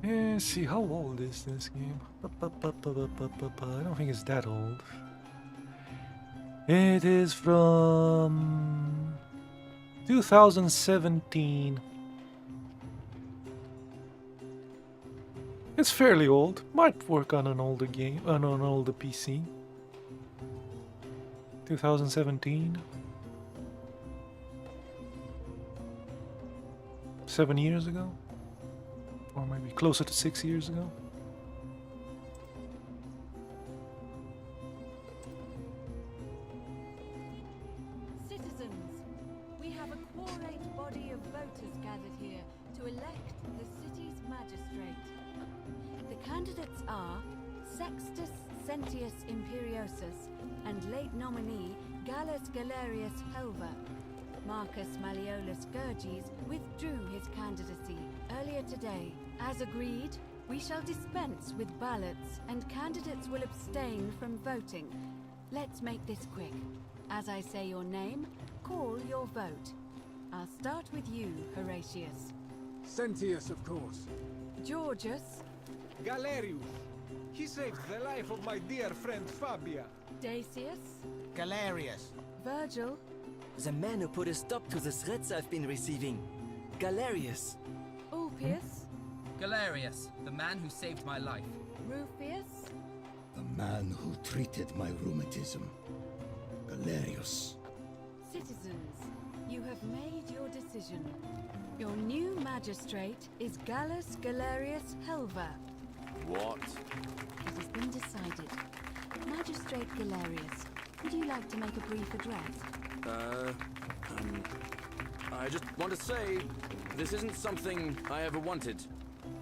Let's see, how old is this game? I don't think it's that old. It is from 2017. It's fairly old. Might work on an older game, on an older PC. 2017. 7 years ago? Or maybe closer to 6 years ago? Citizens, we have a quorate body of voters gathered here to elect the city's magistrate. The candidates are Sextus Sentius Imperiosus and late nominee Gallus Galerius Helver. Marcus Malleolus Gurges withdrew his candidacy earlier today. As agreed, we shall dispense with ballots and candidates will abstain from voting. Let's make this quick. As I say your name, call your vote. I'll start with you, Horatius. Sentius, of course. Georgius. Galerius. He saved the life of my dear friend Fabia. Dacius. Galerius. Virgil. The man who put a stop to the threats I've been receiving. Galerius. Ulpius. Galerius, the man who saved my life. Rufius. The man who treated my rheumatism. Galerius. Citizens, you have made your decision. Your new magistrate is Gallus Galerius Helver. What? It has been decided. Magistrate Galerius, would you like to make a brief address? I just want to say, this isn't something I ever wanted.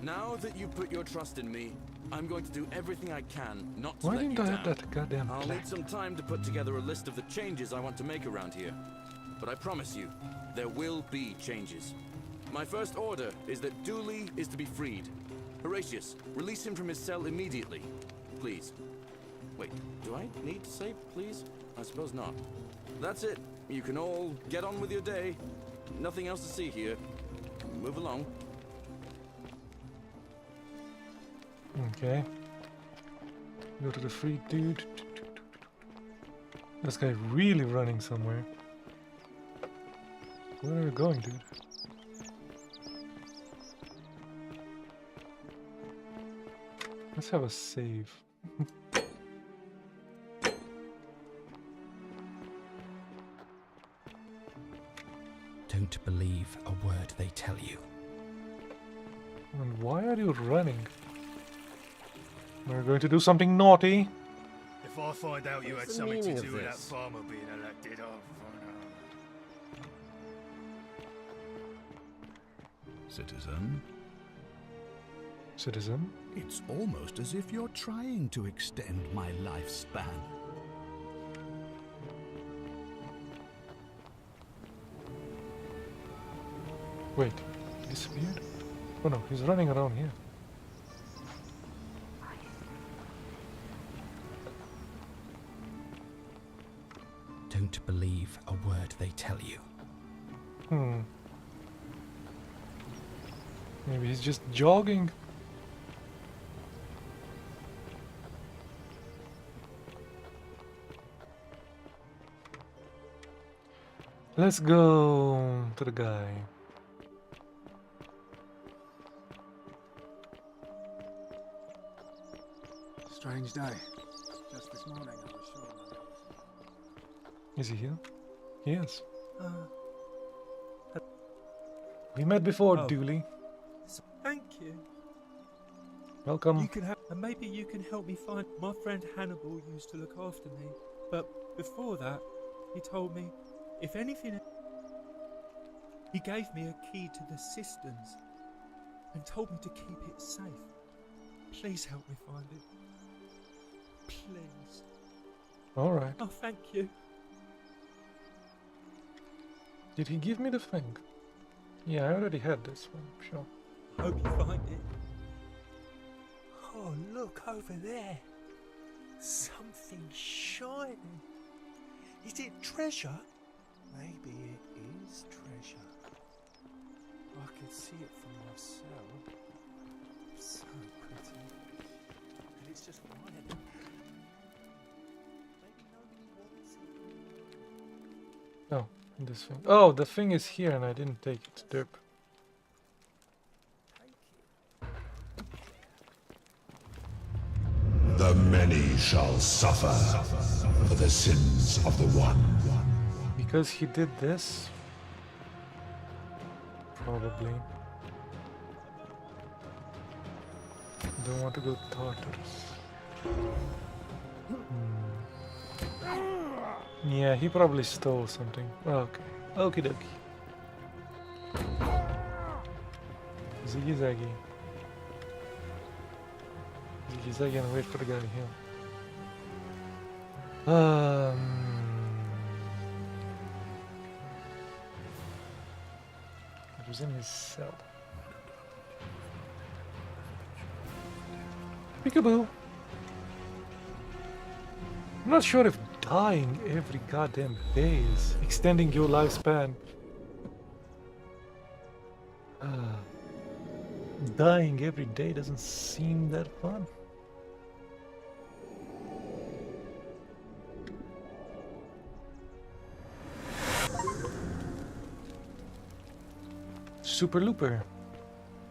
Now that you put your trust in me, I'm going to do everything I can not to Why let you didn't I down. have that goddamn I'll plan? need some time to put together a list of the changes I want to make around here. But I promise you, there will be changes. My first order is that Dooley is to be freed. Horatius, release him from his cell immediately. Please. Wait, do I need to say please? I suppose not. That's it. You can all get on with your day. Nothing else to see here. Move along. Okay. Go to the free dude. This guy really running somewhere. Where are you going, dude? Let's have a save. Don't believe a word they tell you. And why are you running? We're going to do something naughty. If I find out you had What's the something to meaning do of with that this? farmer being elected, Citizen, Citizen? it's almost as if you're trying to extend my lifespan. Wait, he disappeared? Oh no, he's running around here. Don't believe a word they tell you. Maybe he's just jogging. Let's go to the guy. Strange day. Just this morning, I was sure. Is he here? He is. We met before, Oh. Dooley. Thank you. Welcome. You can have, and maybe you can help me find. My friend Hannibal used to look after me, but before that, he told me, if anything, he gave me a key to the cisterns and told me to keep it safe. Please help me find it. Please. Alright. Oh, thank you. Did he give me the thing? Yeah, I already had this one, sure. Hope you find it. Oh, look over there. Something shining. Is it treasure? Maybe it is treasure. I can see it for myself. So pretty. And it's just right. Maybe nobody wants it. Oh, this thing. Oh, the thing is here and I didn't take it. Derp. The many shall suffer for the sins of the one. Because he did this? Probably. Don't want to go to Tartarus. Yeah, he probably stole something. Okay. Okie dokie. Ziggy zaggy. Ziggy zaggy and wait for the guy here. It was in his cell. Peekaboo! I'm not sure if dying every goddamn day is extending your lifespan. Dying every day doesn't seem that fun. Super Looper.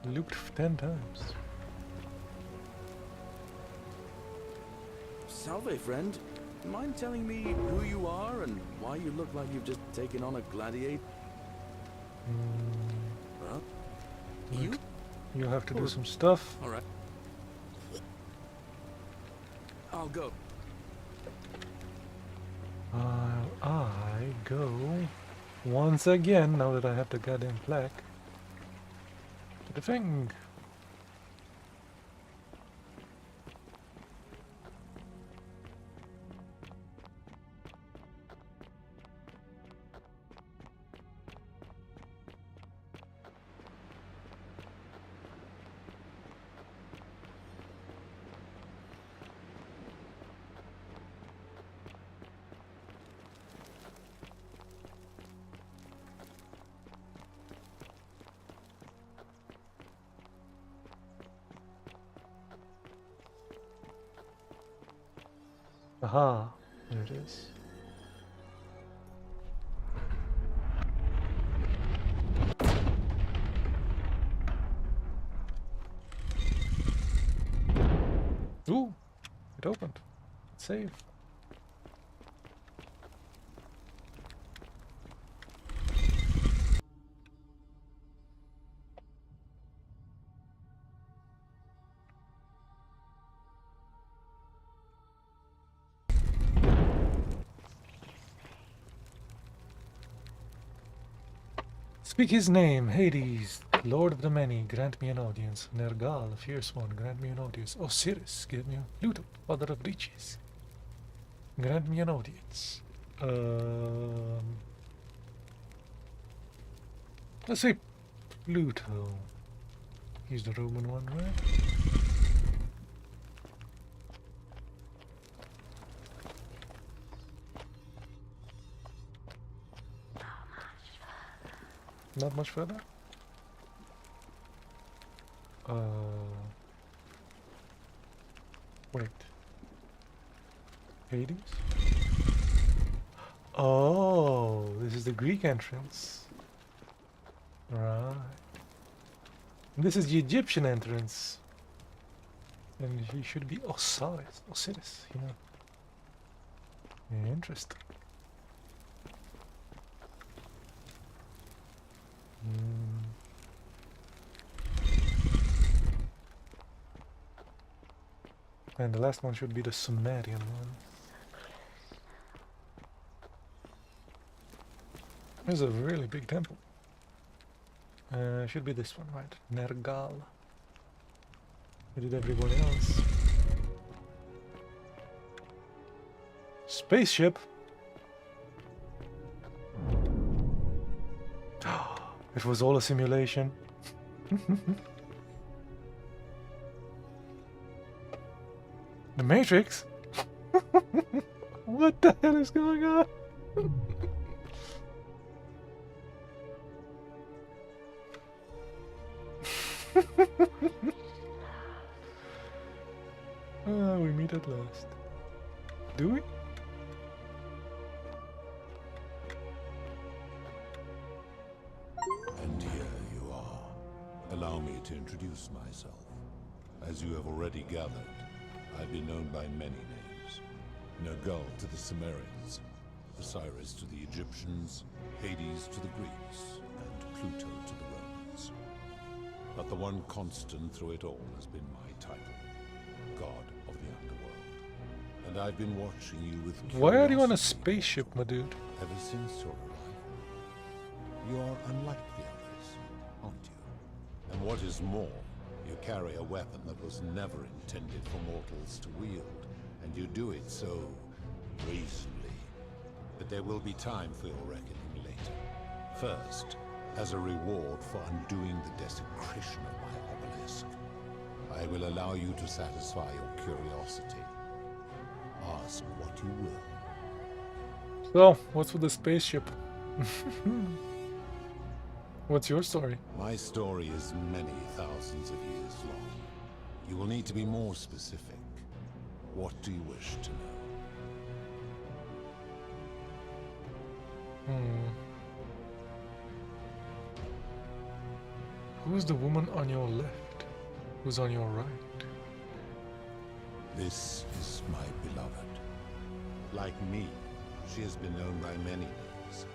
Looped 10 times. Salve, friend. Mind telling me who you are and why you look like you've just taken on a gladiator? Well, You have to do some stuff. All right. I'll go. I go once again, now that I have the goddamn plaque, to the thing. Aha, there it is. Ooh, it opened. Let's save. Speak his name, Hades, Lord of the Many, grant me an audience. Nergal, Fierce One, grant me an audience. Osiris, give me a Pluto, Father of Riches, grant me an audience. Let's say Pluto. He's the Roman one, right? Not much further? Wait. Hades? Oh, this is the Greek entrance. Right. This is the Egyptian entrance. And he should be Osiris, yeah. Interesting. And the last one should be the Sumerian one. This is a really big temple. Should be this one, right? Nergal. Where did everyone else? Spaceship? It was all a simulation. The Matrix? What the hell is going on? Ah, we meet at last. Do we? And here you are. Allow me to introduce myself. As you have already gathered, I've been known by many names. Nergal to the Sumerians, Osiris to the Egyptians, Hades to the Greeks, and Pluto to the Romans. But the one constant through it all has been my title, God of the Underworld. And I've been watching you with curiosity. Why are you on a spaceship, my dude? Ever since your arrival. You are unlike the others, aren't you? And what is more, you carry a weapon that was never intended for mortals to wield, and you do it so gracefully. But there will be time for your reckoning later. First, as a reward for undoing the desecration of my obelisk, I will allow you to satisfy your curiosity. Ask what you will. So, what's with the spaceship? What's your story? My story is many thousands of years long. You will need to be more specific. What do you wish to know? Who's the woman on your left? Who's on your right? This is my beloved. Like me, she has been known by many names.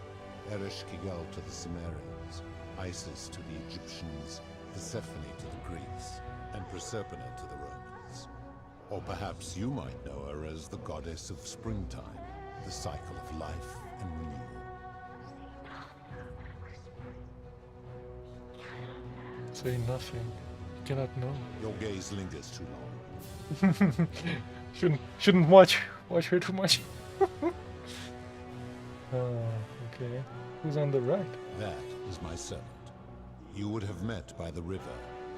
Ereshkigal to the Sumerians, Isis to the Egyptians, Persephone to the Greeks, and Proserpina to the Romans. Or perhaps you might know her as the goddess of springtime, the cycle of life and renewal. Say nothing. You cannot know. Your gaze lingers too long. Shouldn't watch her too much. Okay. Who's on the right? That is my servant. You would have met by the river,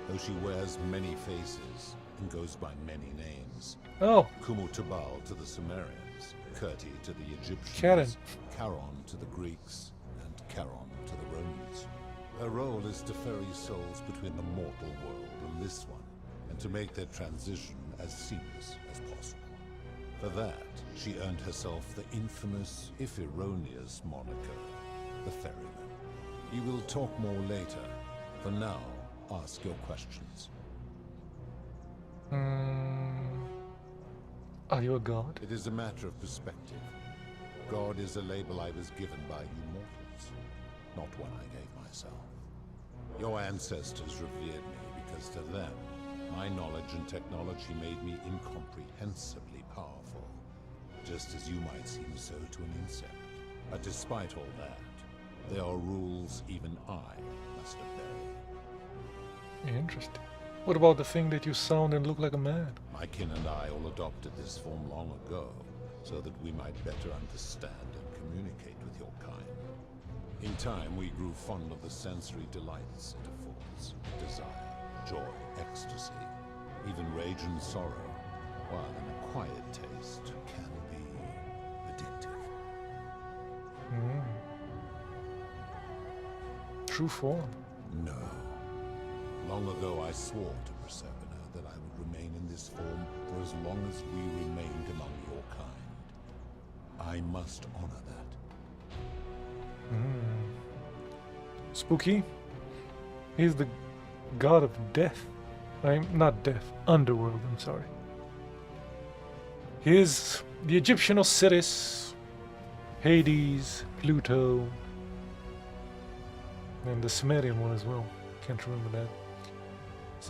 though she wears many faces and goes by many names. Oh. Kumutubal to the Sumerians, Kirti to the Egyptians, Karen. Charon to the Greeks, and Charon to the Romans. Her role is to ferry souls between the mortal world and this one, and to make their transition as seamless as possible. For that, she earned herself the infamous, if erroneous, moniker, the Ferryman. You will talk more later. For now, ask your questions. Are you a god? It is a matter of perspective. God is a label I was given by you mortals, not one I gave myself. Your ancestors revered me because to them, my knowledge and technology made me incomprehensibly powerful, just as you might seem so to an insect. But despite all that, there are rules even I must obey. Interesting. What about the thing that you sound and look like a man? My kin and I all adopted this form long ago, so that we might better understand and communicate with your kind. In time, we grew fond of the sensory delights it affords: desire, joy, ecstasy, even rage and sorrow, while an acquired taste can be addictive. True form. No. Long ago, I swore to Proserpina that I would remain in this form for as long as we remained among your kind. I must honor that. Spooky. He's the god of death. Not death, underworld, I'm sorry. He is the Egyptian Osiris, Hades, Pluto, and the Sumerian one as well. Can't remember that.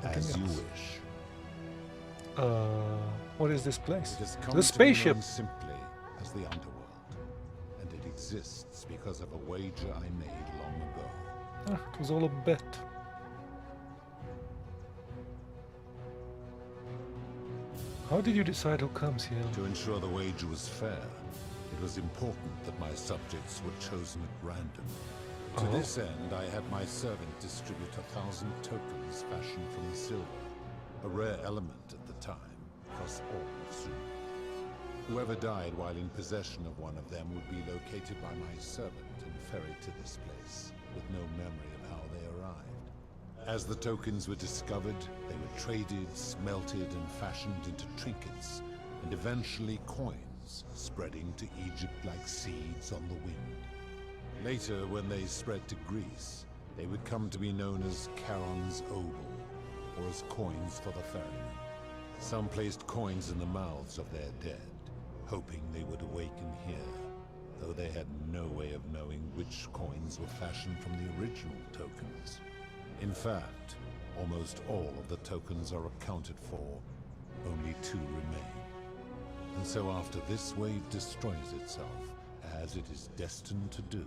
As you wish. What is this place? It has come The spaceship. to be known simply as the Underworld, and it exists because of a wager I made long ago. It was all a bet. How did you decide who comes here? To ensure the wager was fair, it was important that my subjects were chosen at random. To this end, I had my servant distribute 1,000 tokens fashioned from silver, a rare element at the time, across all of Sumer. Whoever died while in possession of one of them would be located by my servant and ferried to this place, with no memory of how they arrived. As the tokens were discovered, they were traded, smelted, and fashioned into trinkets, and eventually coins, spreading to Egypt like seeds on the wind. Later, when they spread to Greece, they would come to be known as Charon's Obol, or as coins for the ferryman. Some placed coins in the mouths of their dead, hoping they would awaken here, though they had no way of knowing which coins were fashioned from the original tokens. In fact, almost all of the tokens are accounted for, only 2 remain. And so after this wave destroys itself, as it is destined to do,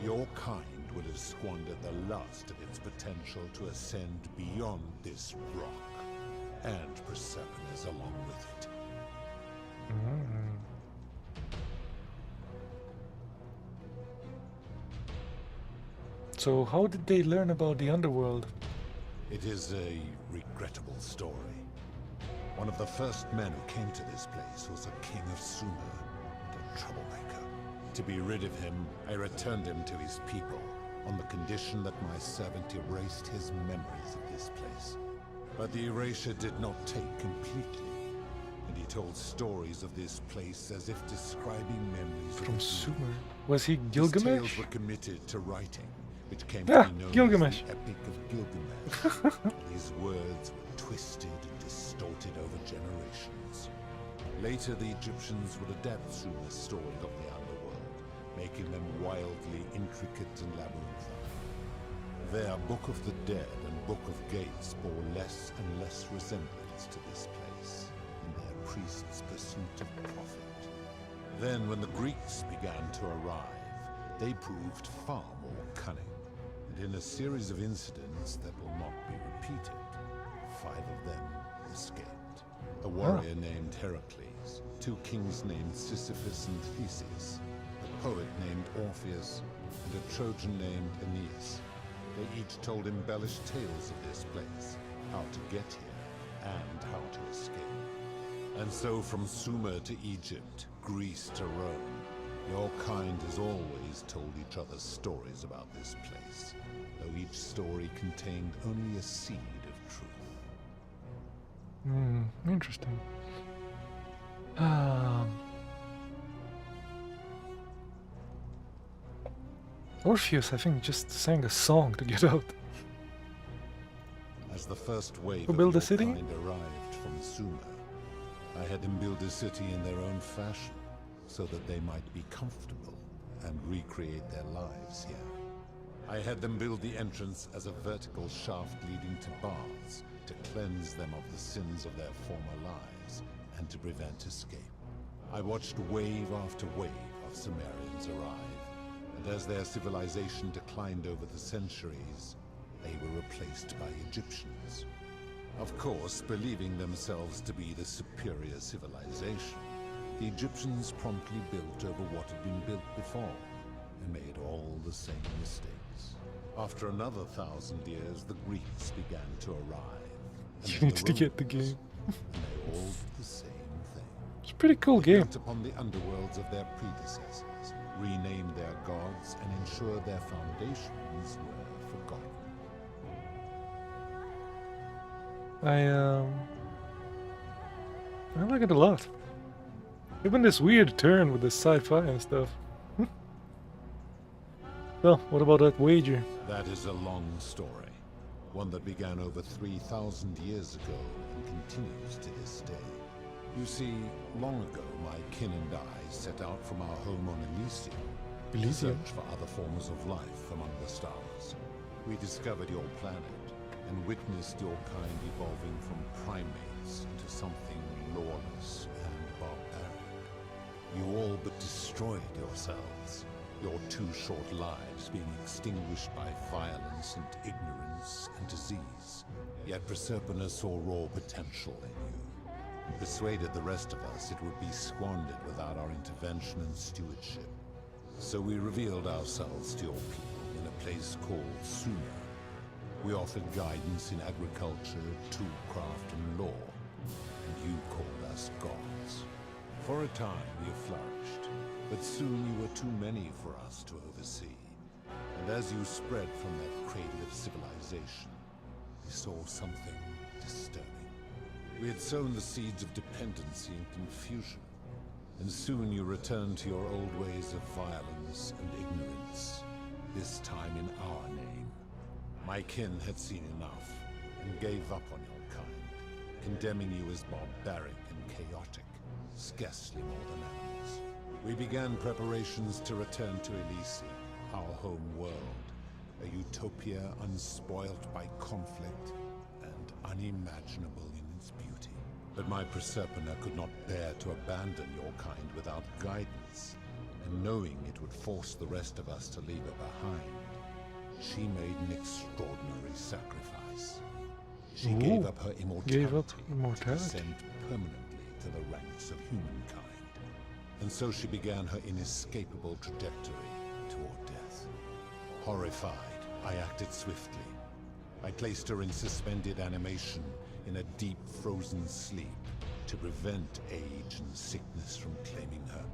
your kind would have squandered the last of its potential to ascend beyond this rock, and Persephone's along with it. So how did they learn about the underworld? It is a regrettable story. One of the first men who came to this place was a king of Sumer, and a troublemaker. To be rid of him, I returned him to his people, on the condition that my servant erased his memories of this place. But the erasure did not take completely, and he told stories of this place as if describing memories from Sumer. Was he Gilgamesh? His tales were committed to writing, which came to be known Gilgamesh. as the Epic of Gilgamesh. His words were twisted and distorted over generations. Later, the Egyptians would adapt Sumer's story of the underworld, making them wildly intricate and labyrinthine. Their Book of the Dead and Book of Gates bore less and less resemblance to this place in their priests' pursuit of profit. Then, when the Greeks began to arrive, they proved far more cunning, and in a series of incidents that will not be repeated, 5 of them escaped. A warrior named Heracles, 2 kings named Sisyphus and Theseus, a poet named Orpheus, and a Trojan named Aeneas. They each told embellished tales of this place, how to get here, and how to escape. And so from Sumer to Egypt, Greece to Rome, your kind has always told each other stories about this place, though each story contained only a seed of truth. Interesting. Orpheus, I think, just sang a song to get out. As the first wave Who of built your the city? kind arrived from Sumer, I had them build a city in their own fashion, so that they might be comfortable and recreate their lives here. I had them build the entrance as a vertical shaft leading to baths, to cleanse them of the sins of their former lives, and to prevent escape. I watched wave after wave of Sumerians arrive, and as their civilization declined over the centuries, they were replaced by Egyptians. Of course, believing themselves to be the superior civilization, the Egyptians promptly built over what had been built before, and made all the same mistakes. After another 1,000 years, the Greeks began to arrive. And You then need to get the Romans, game. and they all did the same thing. It's a pretty cool They game. built upon the underworlds of their predecessors, renamed their gods, and ensured their foundations were forgotten. I like it a lot. Even this weird turn with the sci-fi and stuff. Well, what about that wager? That is a long story, one that began over 3,000 years ago and continues to this day. You see, long ago, my kin and I set out from our home on Elysium to Elysium? search for other forms of life among the stars. We discovered your planet and witnessed your kind evolving from primates into something lawless and barbaric. You all but destroyed yourselves, your 2 short lives being extinguished by violence and ignorance and disease. Yet Proserpina saw raw potential in you, persuaded the rest of us it would be squandered without our intervention and stewardship. So we revealed ourselves to your people in a place called Suna. We offered guidance in agriculture, toolcraft, and law, and you called us gods. For a time we flourished, but soon you were too many for us to oversee. And as you spread from that cradle of civilization, we saw something disturbing. We had sown the seeds of dependency and confusion, and soon you returned to your old ways of violence and ignorance, this time in our name. My kin had seen enough, and gave up on your kind, condemning you as barbaric and chaotic, scarcely more than animals. We began preparations to return to Elysium, our home world, a utopia unspoilt by conflict and unimaginable in its beauty. But my Proserpina could not bear to abandon your kind without guidance, and knowing it would force the rest of us to leave her behind, she made an extraordinary sacrifice. She gave up her immortality to descend permanently to the ranks of humankind. And so she began her inescapable trajectory toward death. Horrified, I acted swiftly. I placed her in suspended animation in a deep frozen sleep to prevent age and sickness from claiming her.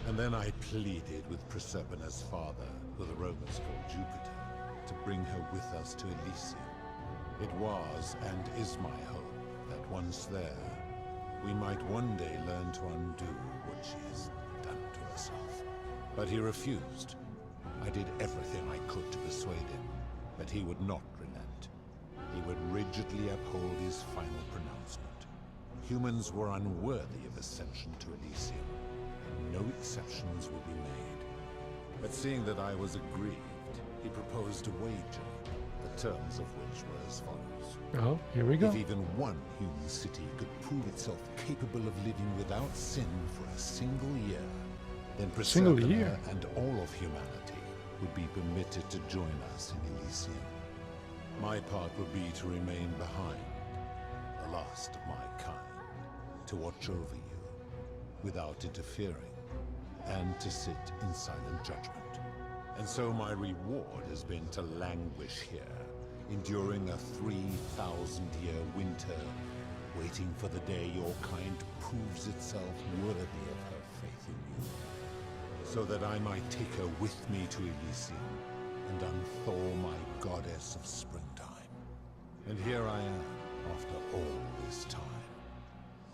And then I pleaded with Proserpina's father, who the Romans called Jupiter, to bring her with us to Elysium. It was and is my hope that once there, we might one day learn to undo what she has done to herself. But he refused. I did everything I could to persuade him, but he would not relent. He would rigidly uphold his final pronouncement. Humans were unworthy of ascension to Elysium, and no exceptions would be made. But seeing that I was aggrieved, he proposed a wager, the terms of which were as follows. Oh, here we go. If even one human city could prove itself capable of living without sin for a single year, then Proserpina and all of humanity would be permitted to join us in Elysium. My part would be to remain behind, the last of my kind, to watch over you, without interfering, and to sit in silent judgment. And so my reward has been to languish here, enduring a 3,000-year winter, waiting for the day your kind proves itself worthy of her faith in you, so that I might take her with me to Elysium and unthaw my goddess of springtime. And here I am, after all this time,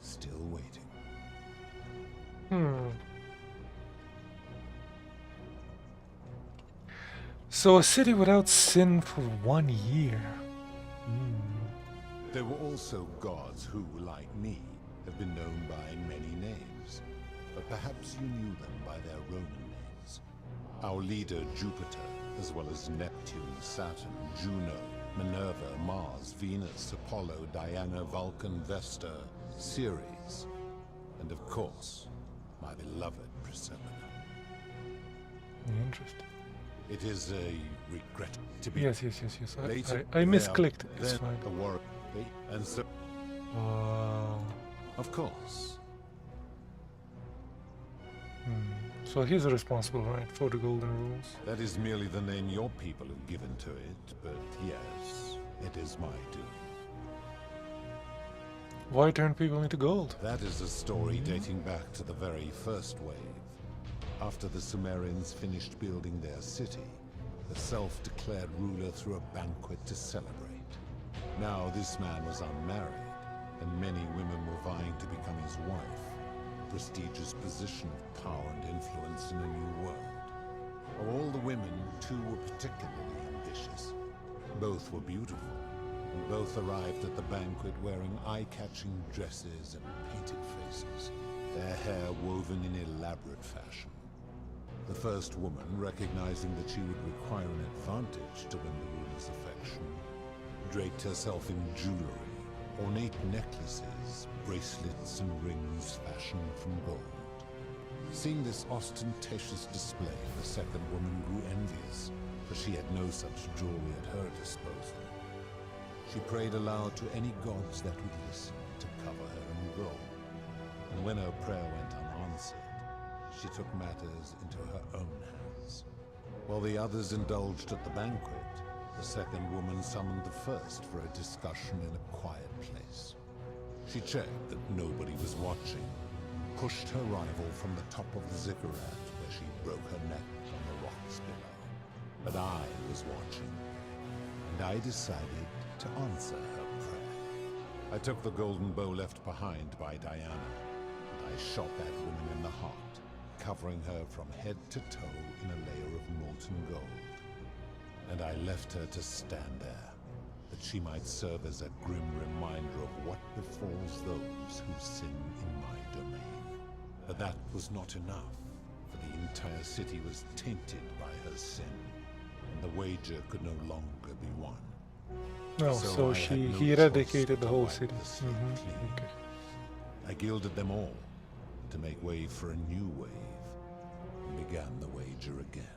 still waiting. So a city without sin for 1 year. There were also gods who, like me, have been known by many names, but perhaps you knew them by their Roman names. Our leader, Jupiter, as well as Neptune, Saturn, Juno, Minerva, Mars, Venus, Apollo, Diana, Vulcan, Vesta, Ceres, and of course, my beloved Proserpina. Interesting. It is a regret to be... Yes. Later, I misclicked. It's then fine. a war, and so... Of course. So he's responsible, right, for the Golden Rules? That is merely the name your people have given to it, but yes, it is my doing. Why turn people into gold? That is a story dating back to the very first wave. After the Sumerians finished building their city, the self-declared ruler threw a banquet to celebrate. Now this man was unmarried, and many women were vying to become his wife, a prestigious position of power and influence in a new world. Of all the women, two were particularly ambitious. Both were beautiful, and both arrived at the banquet wearing eye-catching dresses and painted faces, their hair woven in elaborate fashion. The first woman, recognizing that she would require an advantage to win the ruler's affection, draped herself in jewelry, ornate necklaces, bracelets, and rings fashioned from gold. Seeing this ostentatious display, the second woman grew envious, for she had no such jewelry at her disposal. She prayed aloud to any gods that would listen to cover her in gold. and when her prayer went unanswered, she took matters into her own hands. While the others indulged at the banquet, the second woman summoned the first for a discussion in a quiet place. She checked that nobody was watching, pushed her rival from the top of the ziggurat where she broke her neck on the rocks below. But I was watching, and I decided to answer her prayer. I took the golden bow left behind by Diana, and I shot that woman in the heart, covering her from head to toe in a layer of molten gold. And I left her to stand there, that she might serve as a grim reminder of what befalls those who sin in my domain. But that was not enough, for the entire city was tainted by her sin, and the wager could no longer be won. No, so he eradicated the whole city. Okay. I gilded them all to make way for a new wave, and began the wager again.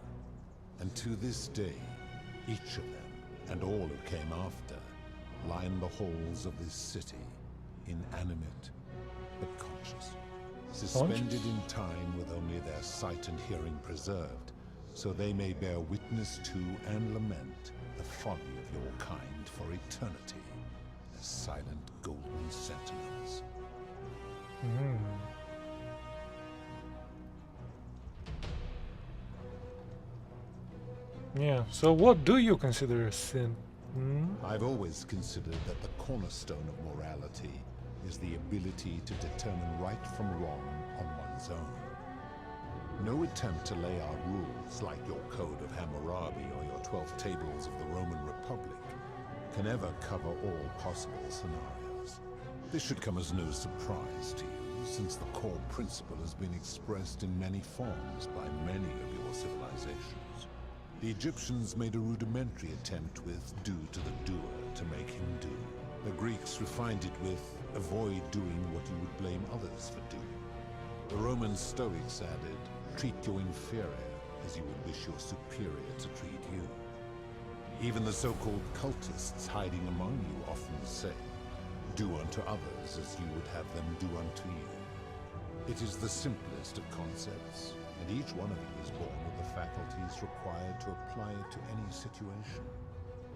And to this day, each of them, and all who came after, line the halls of this city, inanimate but conscious, suspended in time with only their sight and hearing preserved, so they may bear witness to and lament the folly of your kind for eternity, as silent golden sentinels. Yeah, so what do you consider a sin? I've always considered that the cornerstone of morality is the ability to determine right from wrong on one's own. No attempt to lay out rules like your Code of Hammurabi or your 12 Tables of the Roman Republic can ever cover all possible scenarios. This should come as no surprise to you, since the core principle has been expressed in many forms by many of your civilizations. The Egyptians made a rudimentary attempt with do to the doer to make him do. The Greeks refined it with avoid doing what you would blame others for doing. The Roman Stoics added treat your inferior as you would wish your superior to treat you. Even the so-called cultists hiding among you often say, do unto others as you would have them do unto you. It is the simplest of concepts, and each one of you is born with the faculties required to apply it to any situation.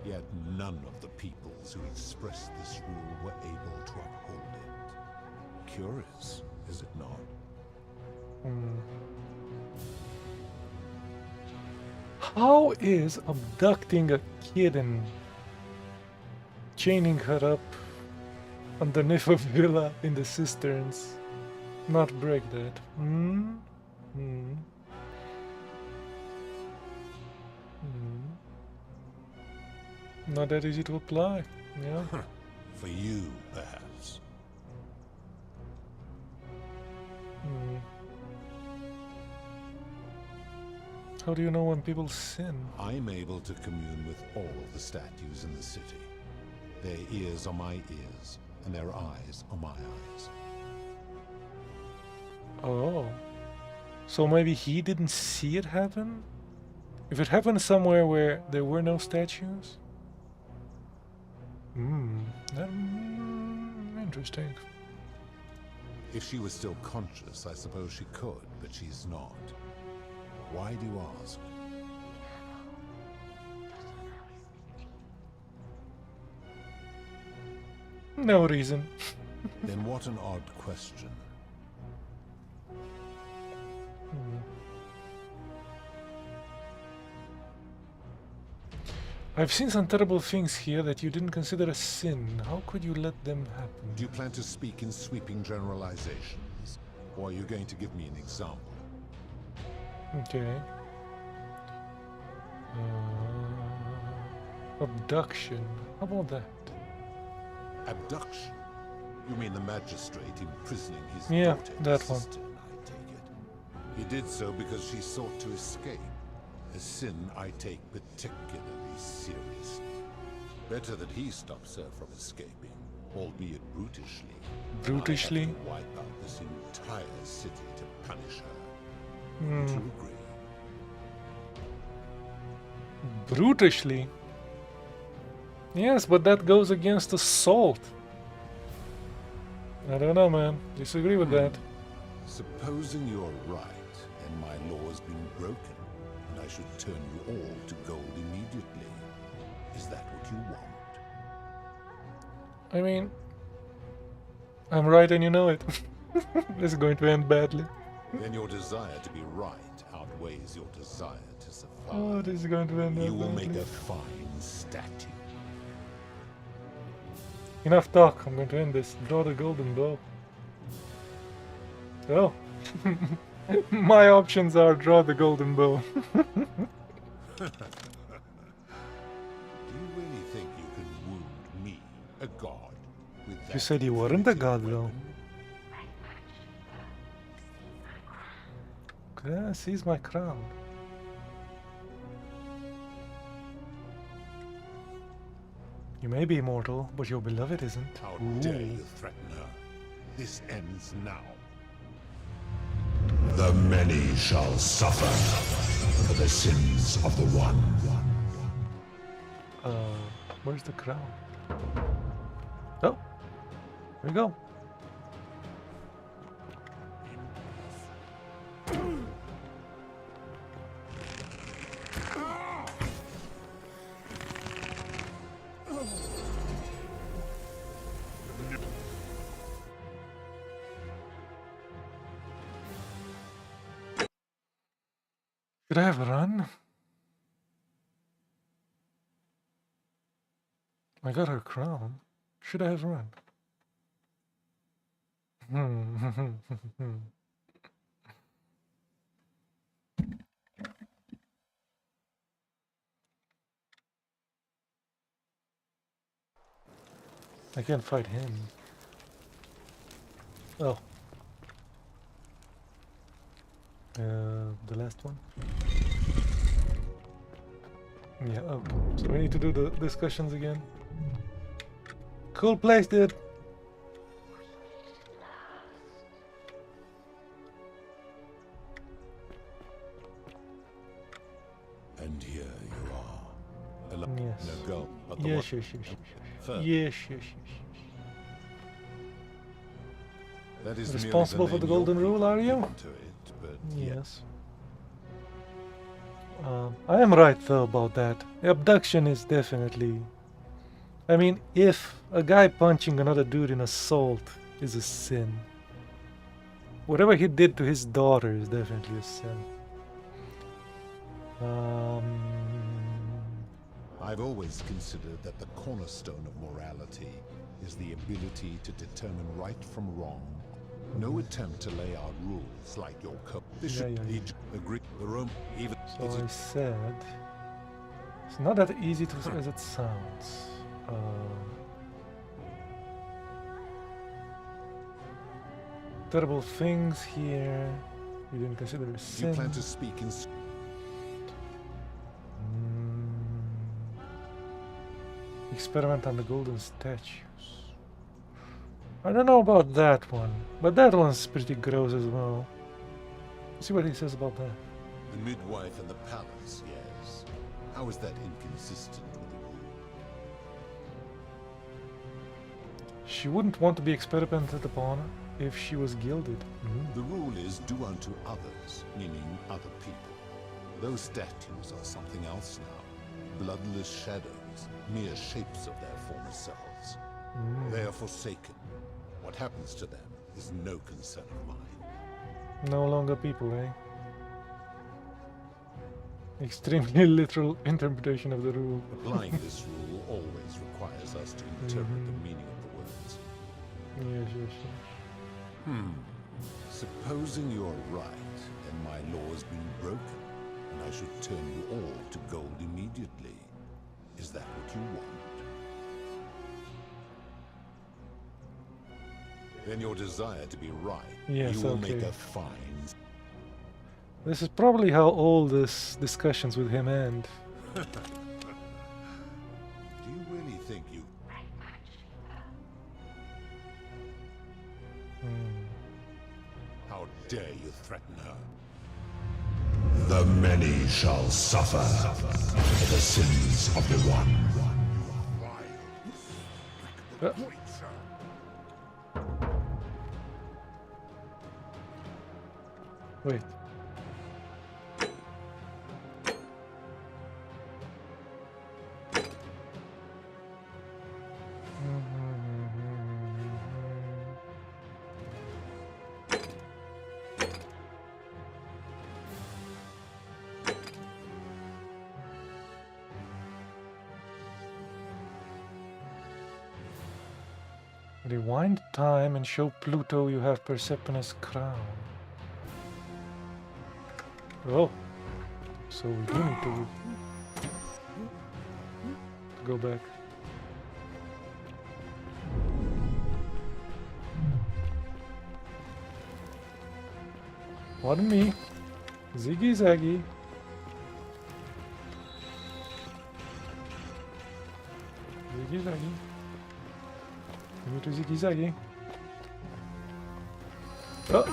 Yet none of the peoples who expressed this rule were able to uphold it. Curious, is it not? How is abducting a kid and chaining her up underneath a villa in the cisterns not break that? Not that easy to apply, yeah. For you, perhaps. How do you know when people sin? I'm able to commune with all of the statues in the city. Their ears are my ears, and their eyes are my eyes. Oh. So maybe he didn't see it happen? If it happened somewhere where there were no statues? Interesting. If she was still conscious, I suppose she could, but she's not. Why do you ask? No reason. Then what an odd question. I've seen some terrible things here that you didn't consider a sin. How could you let them happen? Do you plan to speak in sweeping generalizations? Or are you going to give me an example? Okay. Abduction. How about that? Abduction? You mean the magistrate imprisoning his Yeah, daughter, that his one. sister, I take it. He did so because she sought to escape. A sin I take particularly seriously. Better that he stops her from escaping, albeit brutishly. Brutishly? I have to wipe out this entire city to punish her. Would you agree? Brutishly? Yes, but that goes against assault. I don't know, man. Disagree with that. Supposing you're right, and my law has been broken, and I should turn you all to gold immediately. Is that what you want? I mean, I'm right and you know it. This is going to end badly. Then your desire to be right outweighs your desire to survive. Oh, this is going to end badly. You will make a fine statue. Enough talk, I'm going to end this. Draw the golden bow. Oh. My options are draw the golden bow. Do you really think you can wound me, a god, with that? You said you weren't a god, though. Yeah, seize my crown. You may be immortal, but your beloved isn't. How dare you threaten her? This ends now. The many shall suffer for the sins of the one. Where's the crown? Oh, here we go. Should I have run? I got her crown. Should I have run? I can't fight him. Oh. The last one? Yeah, okay. So we need to do the discussions again. Cool place, dude. And here you are. Yes. No go. Yes. Yes. That is responsible for the golden rule, are you? Yes. I am right though about that. Abduction is definitely... I mean, if a guy punching another dude in assault is a sin, whatever he did to his daughter is definitely a sin. I've always considered that the cornerstone of morality is the ability to determine right from wrong. No attempt to lay out rules like your code. This should agree. The Rome even. So I said it's not that easy to as it sounds. Terrible things here. You didn't consider a sin. You plan to speak in. Experiment on the golden statues. I don't know about that one, but that one's pretty gross as well. Let's see what he says about that. The midwife and the palace, yes. How is that inconsistent with the rule? She wouldn't want to be experimented upon if she was gilded. The rule is do unto others, meaning other people. Those statues are something else now. Bloodless shadows, mere shapes of their former selves. They are forsaken. What happens to them is no concern of mine. No longer people, eh? Extremely literal interpretation of the rule. Applying this rule always requires us to interpret the meaning of the words. Yes. Supposing you're right, and my law has been broken, and I should turn you all to gold immediately. Is that what you want? Then your desire to be right, yes, you will make a fine. This is probably how all these discussions with him end. Do you really think you... How dare you threaten her? The many shall suffer for the sins of the one. Wait. Rewind time and show Pluto you have Persephone's crown. Oh, so we do need to go back. Pardon me, Ziggy Zaggy. Ziggy Zaggy. Me to Ziggy Zaggy. Oh.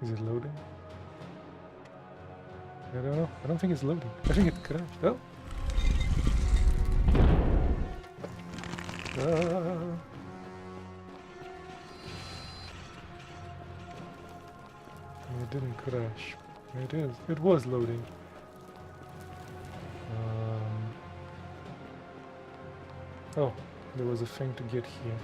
Is it loading? I don't know. I don't think it's loading. I think it crashed. Oh. It didn't crash. It is. It was loading. Oh, there was a thing to get here.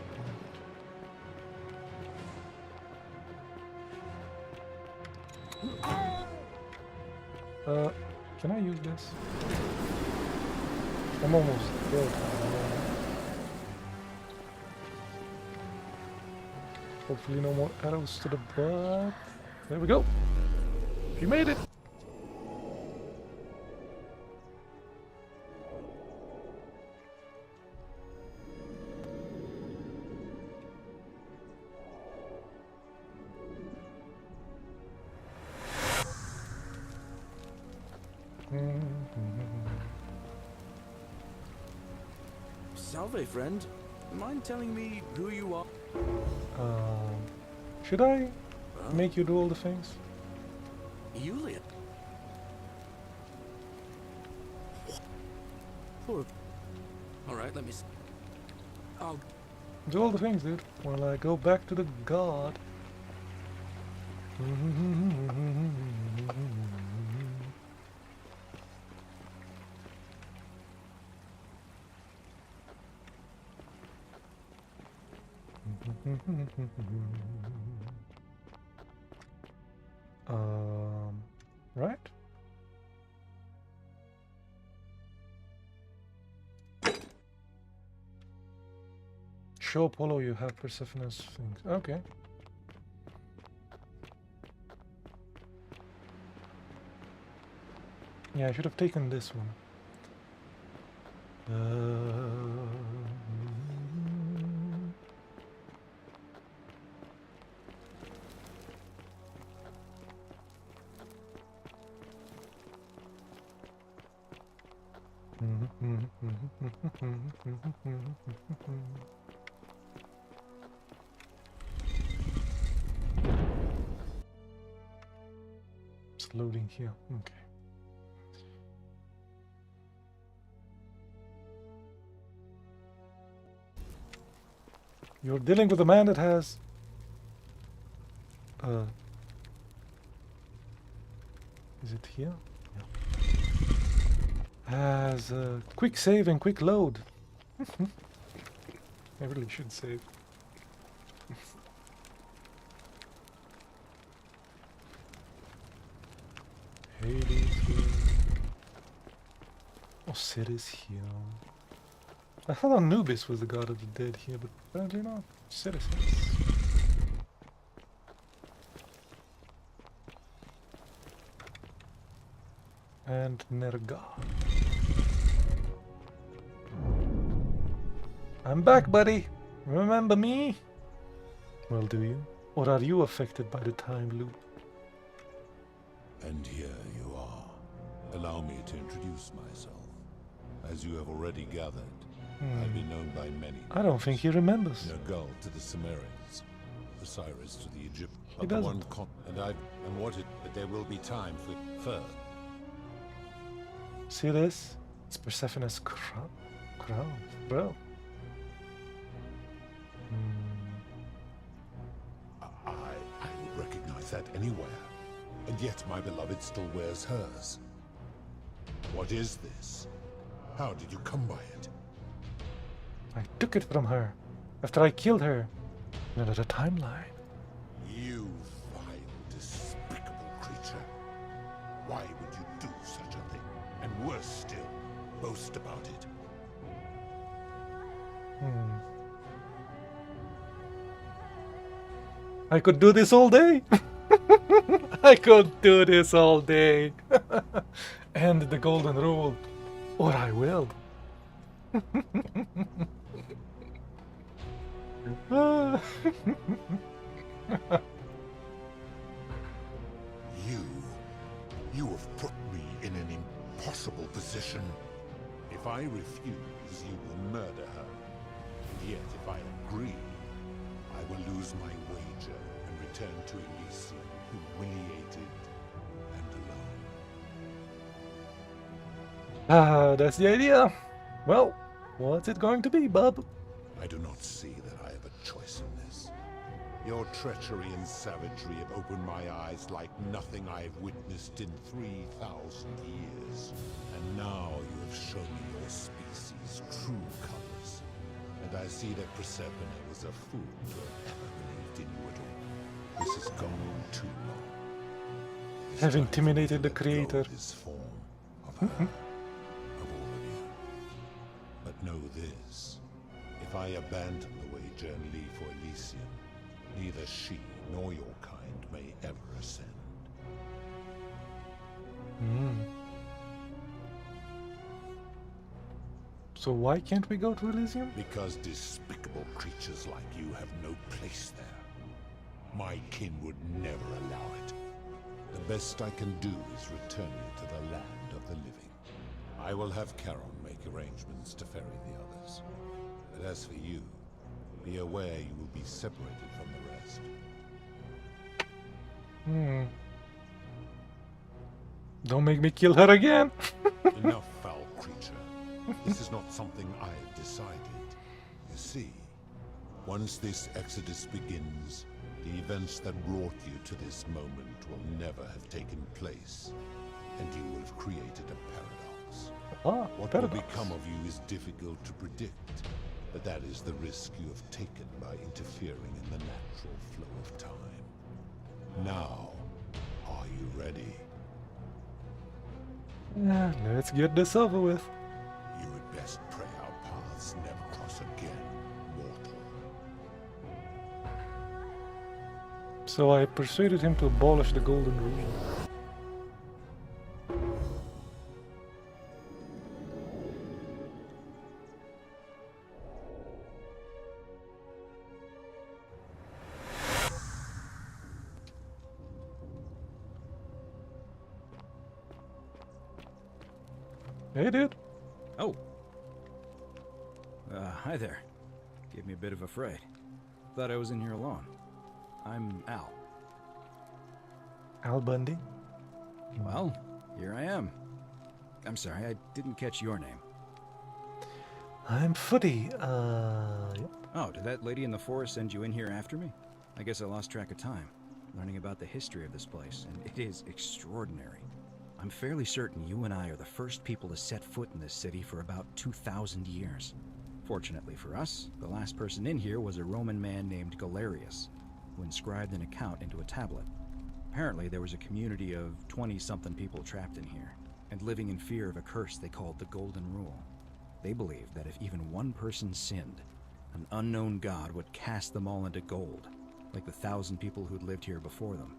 Can I use this? I'm almost dead. Hopefully no more arrows to the butt. There we go. You made it. Salve, friend. Mind telling me who you are? Should I make you do all the things? Yulia. Alright, let me see. I'll do all the things, dude. While I go back to the god. Right? Show Apollo you have Persephone's things. Okay. Yeah, I should have taken this one. It's loading here. Okay. You're dealing with a man that has is it here? Yeah. Has quick save and quick load. I really should save. Hades here. Osiris here. I thought Anubis was the god of the dead here, but apparently not. Osiris is. And Nergal. I'm back, buddy. Remember me? Well, do you? Or are you affected by the time loop? And here you are. Allow me to introduce myself. As you have already gathered, I've been known by many. I don't think he remembers. Nergal to the Sumerians, Osiris to the Egyptians. He doesn't. And what it, but there will be time for first. See this? It's Persephone's crown, bro. set anywhere, and yet my beloved still wears hers. What is this? How did you come by it? I took it from her after I killed her in another timeline. You vile, despicable creature. Why would you do such a thing? And worse still, boast about it. I could do this all day. I could do this all day. And the golden rule. Or I will. You have put me in an impossible position. If I refuse, you will murder her. And yet, if I agree, I will lose my wager and return to Elysium, humiliated and alone. That's the idea. Well, what's it going to be, bub? I do not see that I have a choice in this. Your treachery and savagery have opened my eyes like nothing I have witnessed in 3,000 years. And now you have shown me your species' true colors. And I see that Proserpina was a fool to have ever believed in you at all. This has gone on too long. Have intimidated the creator. This form of her, of all of you. But know this. If I abandon the wager and leave for Elysium, neither she nor your kind may ever ascend. So why can't we go to Elysium? Because despicable creatures like you have no place there. My kin would never allow it. The best I can do is return you to the land of the living. I will have Charon make arrangements to ferry the others. But as for you, be aware you will be separated from the rest. Don't make me kill her again. Enough, foul creature. This is not something I have decided. You see, once this exodus begins, the events that brought you to this moment will never have taken place, and you will have created a paradox. What will become of you is difficult to predict, but that is the risk you have taken by interfering in the natural flow of time. Now, are you ready? Let's get this over with. You had best pray our paths never cross again, mortal. So I persuaded him to abolish the golden rule. Hey, dude. Oh. Hi there. Gave me a bit of a fright. Thought I was in here alone. I'm Al. Al Bundy? Well, here I am. I'm sorry, I didn't catch your name. I'm Footy. Yep. Oh, did that lady in the forest send you in here after me? I guess I lost track of time, learning about the history of this place, and it is extraordinary. I'm fairly certain you and I are the first people to set foot in this city for about 2,000 years. Fortunately for us, the last person in here was a Roman man named Galerius, who inscribed an account into a tablet. Apparently, there was a community of 20-something people trapped in here, and living in fear of a curse they called the Golden Rule. They believed that if even one person sinned, an unknown god would cast them all into gold, like the 1,000 people who'd lived here before them.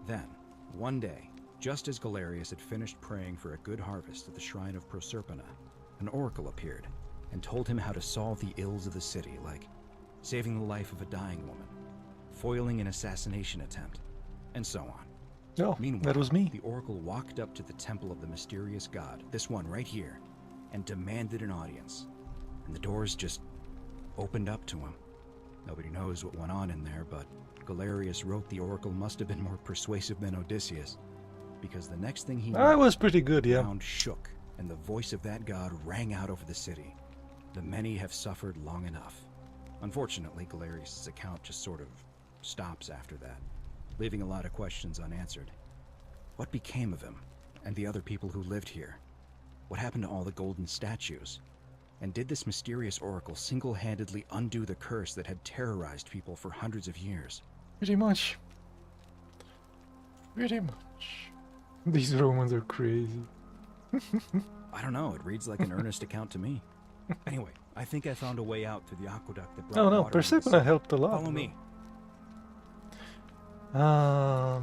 Then, one day, just as Galerius had finished praying for a good harvest at the shrine of Proserpina, an oracle appeared and told him how to solve the ills of the city, like saving the life of a dying woman, foiling an assassination attempt, and so on. No, Meanwhile, that was me. The oracle walked up to the temple of the mysterious god, this one right here, and demanded an audience. And the doors just opened up to him. Nobody knows what went on in there, but Galerius wrote the oracle must have been more persuasive than Odysseus, because the next thing he knew, I was pretty good, the yeah. ground shook, and the voice of that god rang out over the city. The many have suffered long enough. Unfortunately, Galerius' account just sort of stops after that. leaving a lot of questions unanswered. What became of him, and the other people who lived here? What happened to all the golden statues? And did this mysterious oracle single-handedly undo the curse that had terrorized people for hundreds of years? Pretty much. Pretty much. These Romans are crazy. I don't know, it reads like an earnest account to me. Anyway, I think I found a way out through the aqueduct that brought Oh no, water into the Persephone city. helped a lot. Follow me. I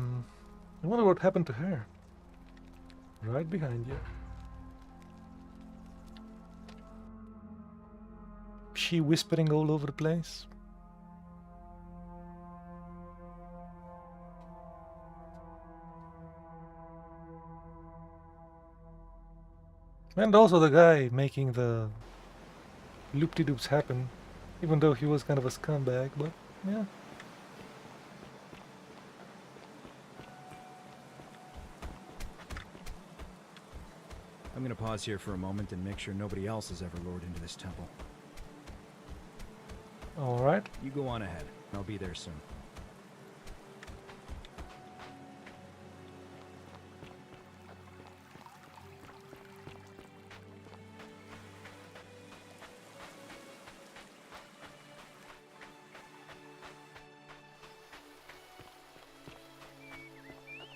wonder what happened to her. Right behind you. She whispering all over the place. And also the guy making the loop-de-doops happen, even though he was kind of a scumbag, but yeah. I'm gonna pause here for a moment and make sure nobody else has ever lured into this temple. Alright. You go on ahead. I'll be there soon.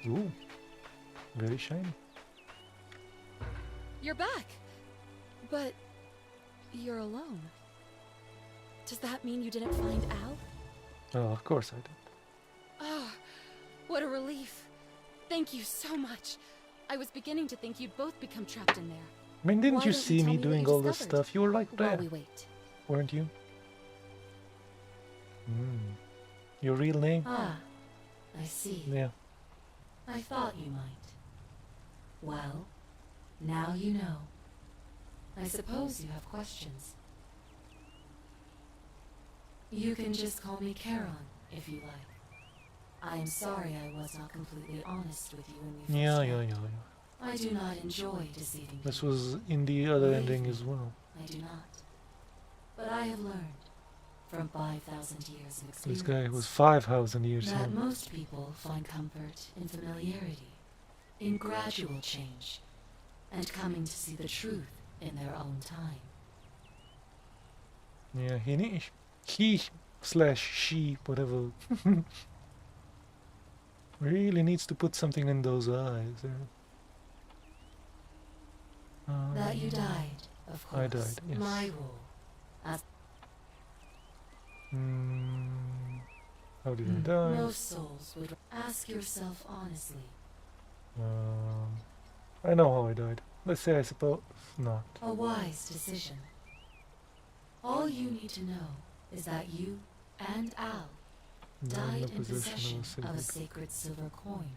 Ooh. Very shiny. You're back! But you're alone. Does that mean you didn't find Al? Oh, of course I did. Oh, what a relief. Thank you so much. I was beginning to think you'd both become trapped in there. I mean, didn't Why you don't see tell me what doing you all this discovered stuff? You were like while there, we wait. weren't you? Your real name? Ah, I see. Yeah. I thought you might. Well, now you know. I suppose you have questions. You can just call me Charon, if you like. I am sorry I was not completely honest with you when we first met. I do not enjoy deceiving This people. was in the other Believe ending me, as well. I do not. But I have learned, from 5,000 years of This experience, guy was 5,000 years that old. most people find comfort in familiarity, in gradual change, and coming to see the truth in their own time. Yeah, he/she, whatever, really needs to put something in those eyes. That you died, of course. I died, yes. My rule. As How did I die? most souls would ask yourself honestly. I know how I died. Let's say I suppose not. A wise decision. All you need to know is that you and Al died in possession of a sacred silver coin.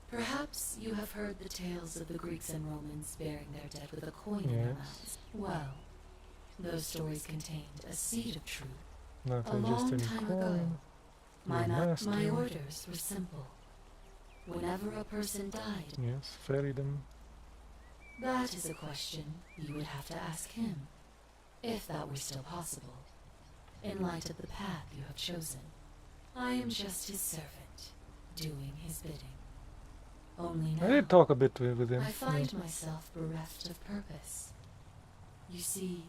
Perhaps you have heard the tales of the Greeks and Romans burying their dead with a coin in their Yes. mouths. Well, those stories contained a seed of truth. Not a just long any time ago, coin. my Master. orders were simple. Whenever a person died, Yes, ferry them. that is a question you would have to ask him, if that were still possible, in light of the path you have chosen. I am just his servant, doing his bidding. Only now, I did talk a bit with him. I find yeah. myself bereft of purpose. You see,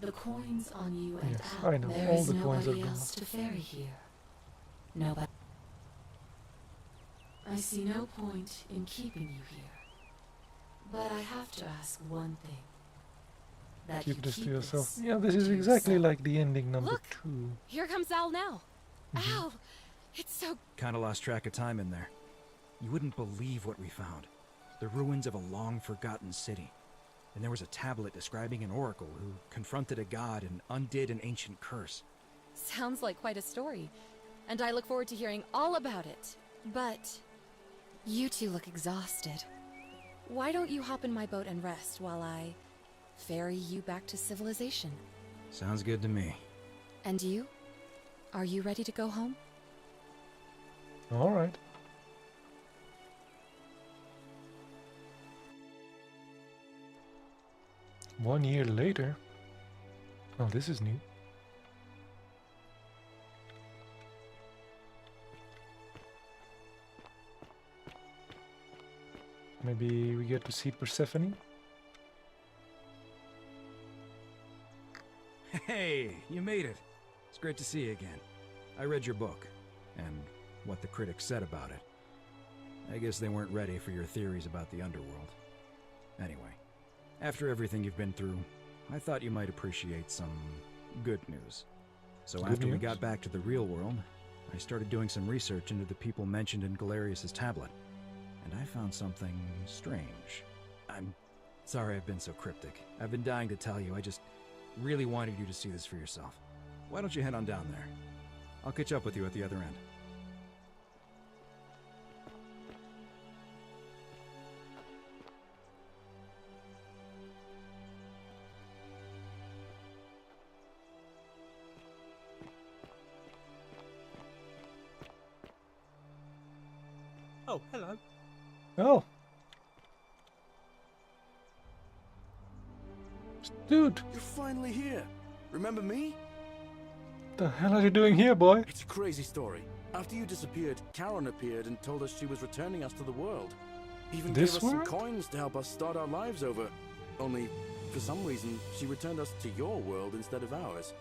the coins on you and Yes, Al, I know, there all is the coins are nobody gone. else to ferry here. Nobody. I see no point in keeping you here. But I have to ask one thing. That Keep you this to keep yourself. this Yeah, this is to exactly yourself. like the ending number Look. 2. Here comes Al now. Al! It's so... Kinda lost track of time in there. You wouldn't believe what we found. The ruins of a long-forgotten city. And there was a tablet describing an oracle who confronted a god and undid an ancient curse. Sounds like quite a story. And I look forward to hearing all about it. But... you two look exhausted. Why don't you hop in my boat and rest while I... ferry you back to civilization? Sounds good to me. And you? Are you ready to go home? Alright. One year later. Oh, this is new. Maybe we get to see Persephone? Hey, you made it. It's great to see you again. I read your book, and what the critics said about it. I guess they weren't ready for your theories about the underworld. Anyway, after everything you've been through, I thought you might appreciate some good news. So after we got back to the real world, I started doing some research into the people mentioned in Galerius' tablet, and I found something strange. I'm sorry I've been so cryptic. I've been dying to tell you, I just really wanted you to see this for yourself. Why don't you head on down there? I'll catch up with you at the other end. Oh, hello. Oh. Dude. You're finally here. Remember me? The hell are you doing here, boy? It's a crazy story. After you disappeared, Charon appeared and told us she was returning us to the world. Even gave us some coins to help us start our lives over. Only, for some reason, she returned us to your world instead of ours.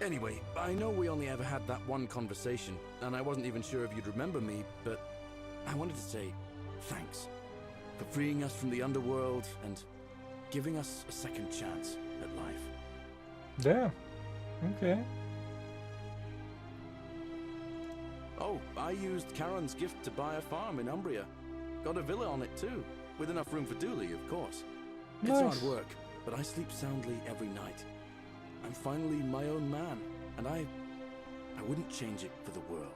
Anyway, I know we only ever had that one conversation, and I wasn't even sure if you'd remember me, but I wanted to say thanks for freeing us from the underworld and giving us a second chance at life. Yeah. Okay. Oh, I used Charon's gift to buy a farm in Umbria. Got a villa on it too, with enough room for Dooley, of course. It's hard work, but I sleep soundly every night. I'm finally my own man, and I wouldn't change it for the world.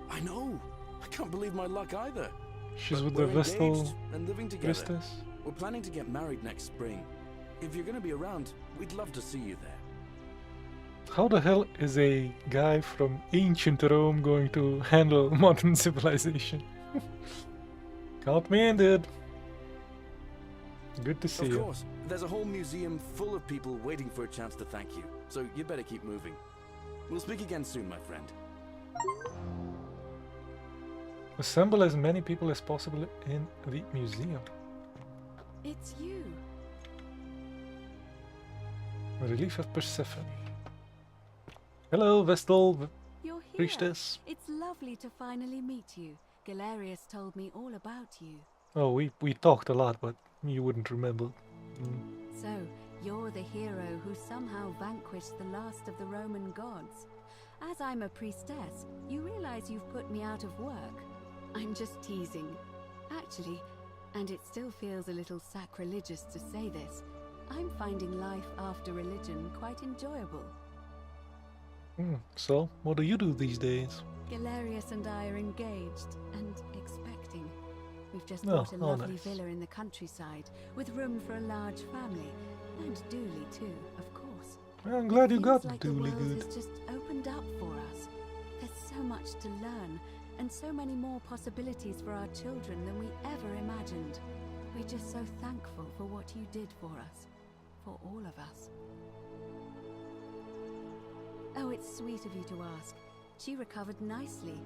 I know! I can't believe my luck either. She's But with the we're Vestal engaged and living together. Priestess. We're planning to get married next spring. If you're going to be around, we'd love to see you there. How the hell is a guy from ancient Rome going to handle modern civilization? Count me in, dude. Good to see you. Of course. There's a whole museum full of people waiting for a chance to thank you. So you better keep moving. We'll speak again soon, my friend. Assemble as many people as possible in the museum. It's you. A relief of Persephone. Hello, Vestal You're here. Priestess. It's lovely to finally meet you. Galerius told me all about you. Oh, we talked a lot, but you wouldn't remember. So, you're the hero who somehow vanquished the last of the Roman gods. As I'm a priestess, you realize you've put me out of work. I'm just teasing. Actually, and it still feels a little sacrilegious to say this, I'm finding life after religion quite enjoyable. So, what do you do these days? Galerius and I are engaged and expecting. We've just bought a lovely villa in the countryside with room for a large family, and Dooley too, of course. Well, I'm glad you got like Dooley the world good. has just opened up for us. There's so much to learn, and so many more possibilities for our children than we ever imagined. We're just so thankful for what you did for us, for all of us. Oh, it's sweet of you to ask. She recovered nicely.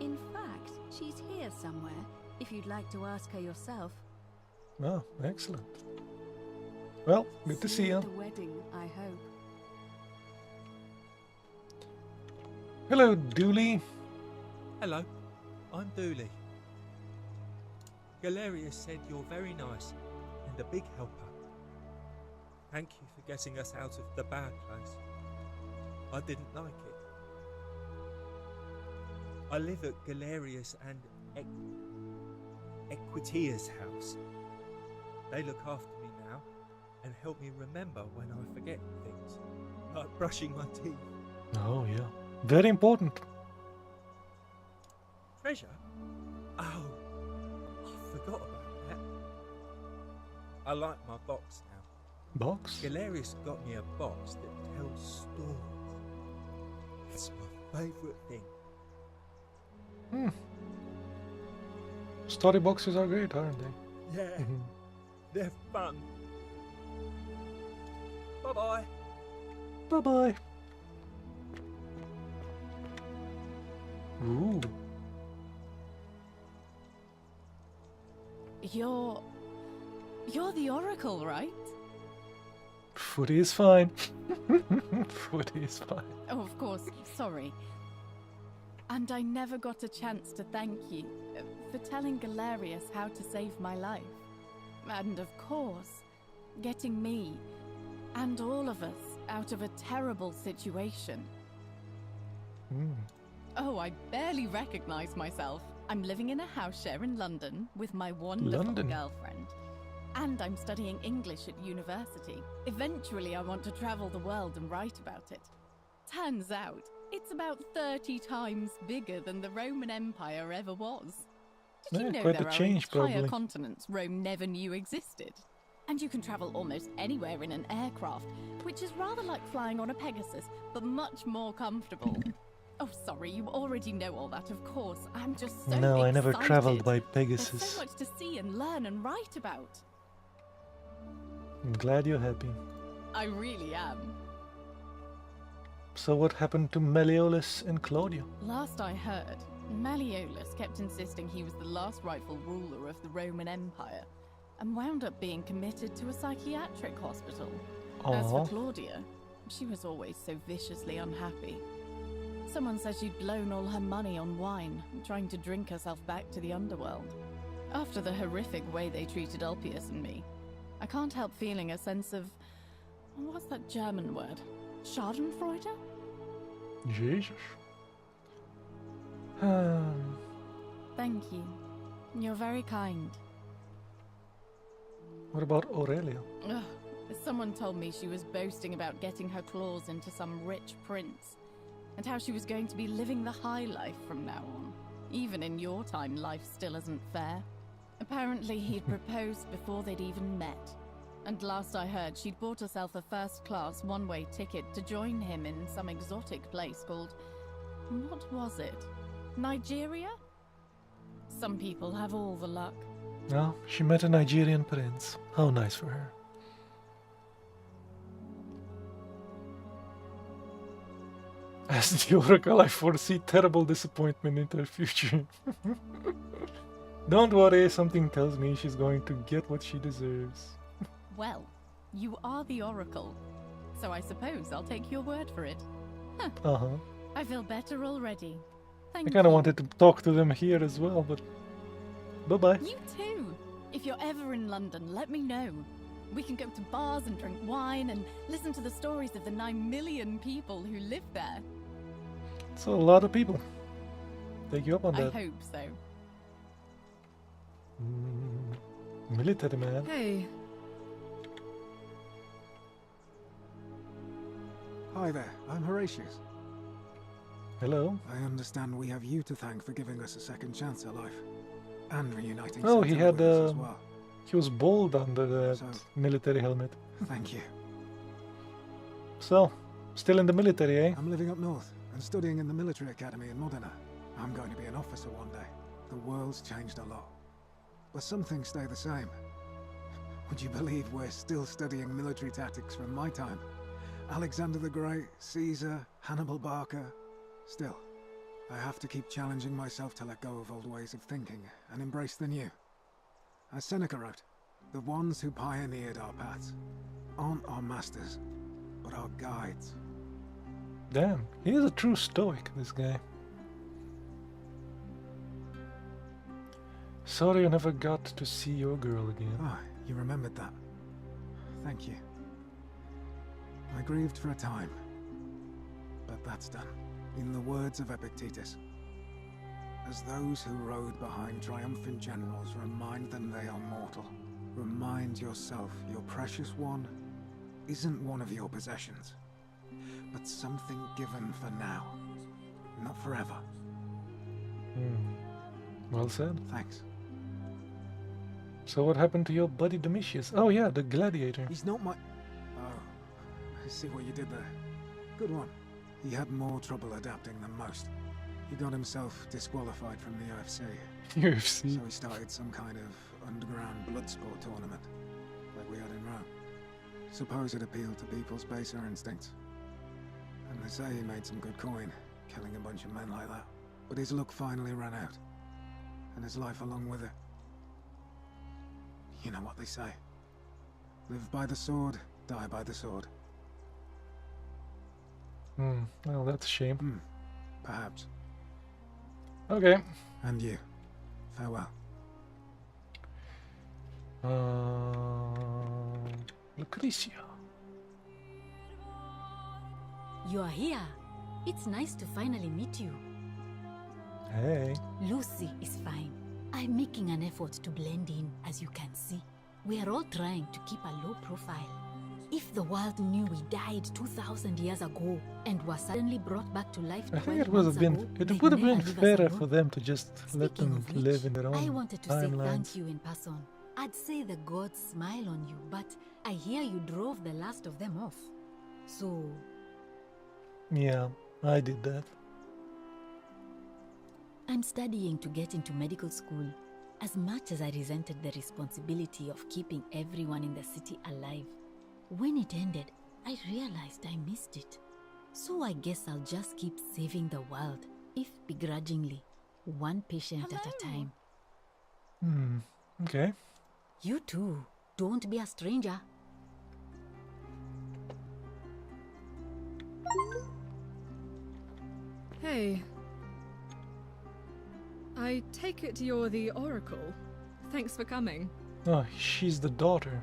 In fact, she's here somewhere, if you'd like to ask her yourself. Oh, excellent. Well, good to see you. At the wedding, I hope. Hello, Dooley. Hello, I'm Dooley. Galerius said you're very nice and a big helper. Thank you for getting us out of the bad place. I didn't like it. I live at Galerius and Equitia's house. They look after me now and help me remember when I forget things, like brushing my teeth. Oh, yeah. Very important. Treasure? Oh, I forgot about that. I like my box now. Box? Galerius got me a box that tells stories. It's my favourite thing. Story boxes are great, aren't they? Yeah, they're fun. Bye-bye. Bye-bye. Ooh. You're the Oracle, right? Footy is fine. Footy is fine. Oh, of course, sorry. And I never got a chance to thank you for telling Galerius how to save my life. And of course, getting me and all of us out of a terrible situation. Oh, I barely recognize myself. I'm living in a house share in London with my wonderful girlfriend. And I'm studying English at university. Eventually, I want to travel the world and write about it. Turns out, it's about 30 times bigger than the Roman Empire ever was. Did you know quite there a are change, entire probably. continents Rome never knew existed? And you can travel almost anywhere in an aircraft, which is rather like flying on a Pegasus, but much more comfortable. Oh, sorry, you already know all that, of course. I'm just so No, I never excited. traveled by There's Pegasus. so much to see and learn and write about. I'm glad you're happy. I really am. So what happened to Malleolus and Claudia? Last I heard, Malleolus kept insisting he was the last rightful ruler of the Roman Empire, and wound up being committed to a psychiatric hospital. As for Aw. Claudia, she was always so viciously unhappy. Someone says she'd blown all her money on wine, trying to drink herself back to the underworld. After the horrific way they treated Ulpius and me, I can't help feeling a sense of... what's that German word? Schadenfreude? Jesus. Thank you. You're very kind. What about Aurelia? Ugh. Someone told me she was boasting about getting her claws into some rich prince, and how she was going to be living the high life from now on. Even in your time, life still isn't fair. Apparently, he'd proposed before they'd even met. And last I heard, she'd bought herself a first-class one-way ticket to join him in some exotic place called... what was it? Nigeria? Some people have all the luck. Well, she met a Nigerian prince. How nice for her. As the Oracle, I foresee terrible disappointment in her future. Don't worry, something tells me she's going to get what she deserves. Well, you are the Oracle, so I suppose I'll take your word for it. Huh. Uh-huh. I feel better already. Thank I kind of you. wanted to talk to them here as well, but... Bye-bye. You too! If you're ever in London, let me know. We can go to bars and drink wine and listen to the stories of the 9 million people who live there. It's a lot of people. Take you up on I that. hope so. Military man. Hey. Hi there, I'm Horatius. Hello. I understand we have you to thank for giving us a second chance at life. And reuniting Oh, he Santa had with us as well. he was bald under that military helmet. Thank you. So, still in the military, eh? I'm living up north and studying in the military academy in Modena. I'm going to be an officer one day. The world's changed a lot. But some things stay the same. Would you believe we're still studying military tactics from my time? Alexander the Great, Caesar, Hannibal Barca. Still, I have to keep challenging myself to let go of old ways of thinking and embrace the new. As Seneca wrote, the ones who pioneered our paths aren't our masters, but our guides. Damn, he is a true stoic, this guy. Sorry I never got to see your girl again. Ah, you remembered that. Thank you. I grieved for a time, but that's done. In the words of Epictetus, as those who rode behind triumphant generals remind them they are mortal, remind yourself your precious one isn't one of your possessions, but something given for now, not forever. Well said. Thanks. So what happened to your buddy Domitius? Oh yeah, the gladiator. He's not my... Oh, I see what you did there. Good one. He had more trouble adapting than most. He got himself disqualified from the UFC. UFC? So he started some kind of underground blood sport tournament, like we had in Rome. Suppose it appealed to people's baser instincts. And they say he made some good coin, killing a bunch of men like that. But his luck finally ran out. And his life along with it. You know what they say. Live by the sword, die by the sword. Well, that's a shame. Perhaps. Okay. And you. Farewell. Lucretia. You are here. It's nice to finally meet you. Hey. Lucy is fine. I'm making an effort to blend in, as you can see. We are all trying to keep a low profile. If the world knew we died 2,000 years ago and were suddenly brought back to life, I think it would have been fairer for them to just let them live in their own I wanted to say timelines. thank you in person. I'd say the gods smile on you, but I hear you drove the last of them off. So, Yeah, I did that. I'm studying to get into medical school. As much as I resented the responsibility of keeping everyone in the city alive, when it ended, I realized I missed it. So I guess I'll just keep saving the world, if begrudgingly, one patient at a time. Okay. You too. Don't be a stranger. Hey. I take it you're the Oracle. Thanks for coming. Oh, she's the daughter.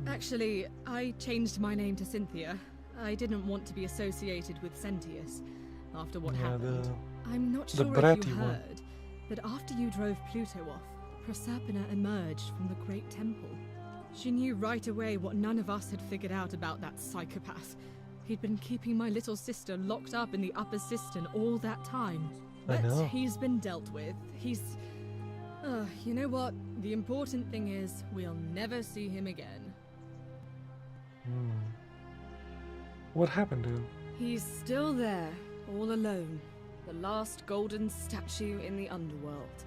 Actually, I changed my name to Cynthia. I didn't want to be associated with Sentius after what happened. I'm not the sure if bratty you one. heard, but after you drove Pluto off, Proserpina emerged from the Great Temple. She knew right away what none of us had figured out about that psychopath. He'd been keeping my little sister locked up in the upper cistern all that time. I But know. he's been dealt with. He's... you know what? The important thing is we'll never see him again. What happened to him? He's still there, all alone. The last golden statue in the underworld.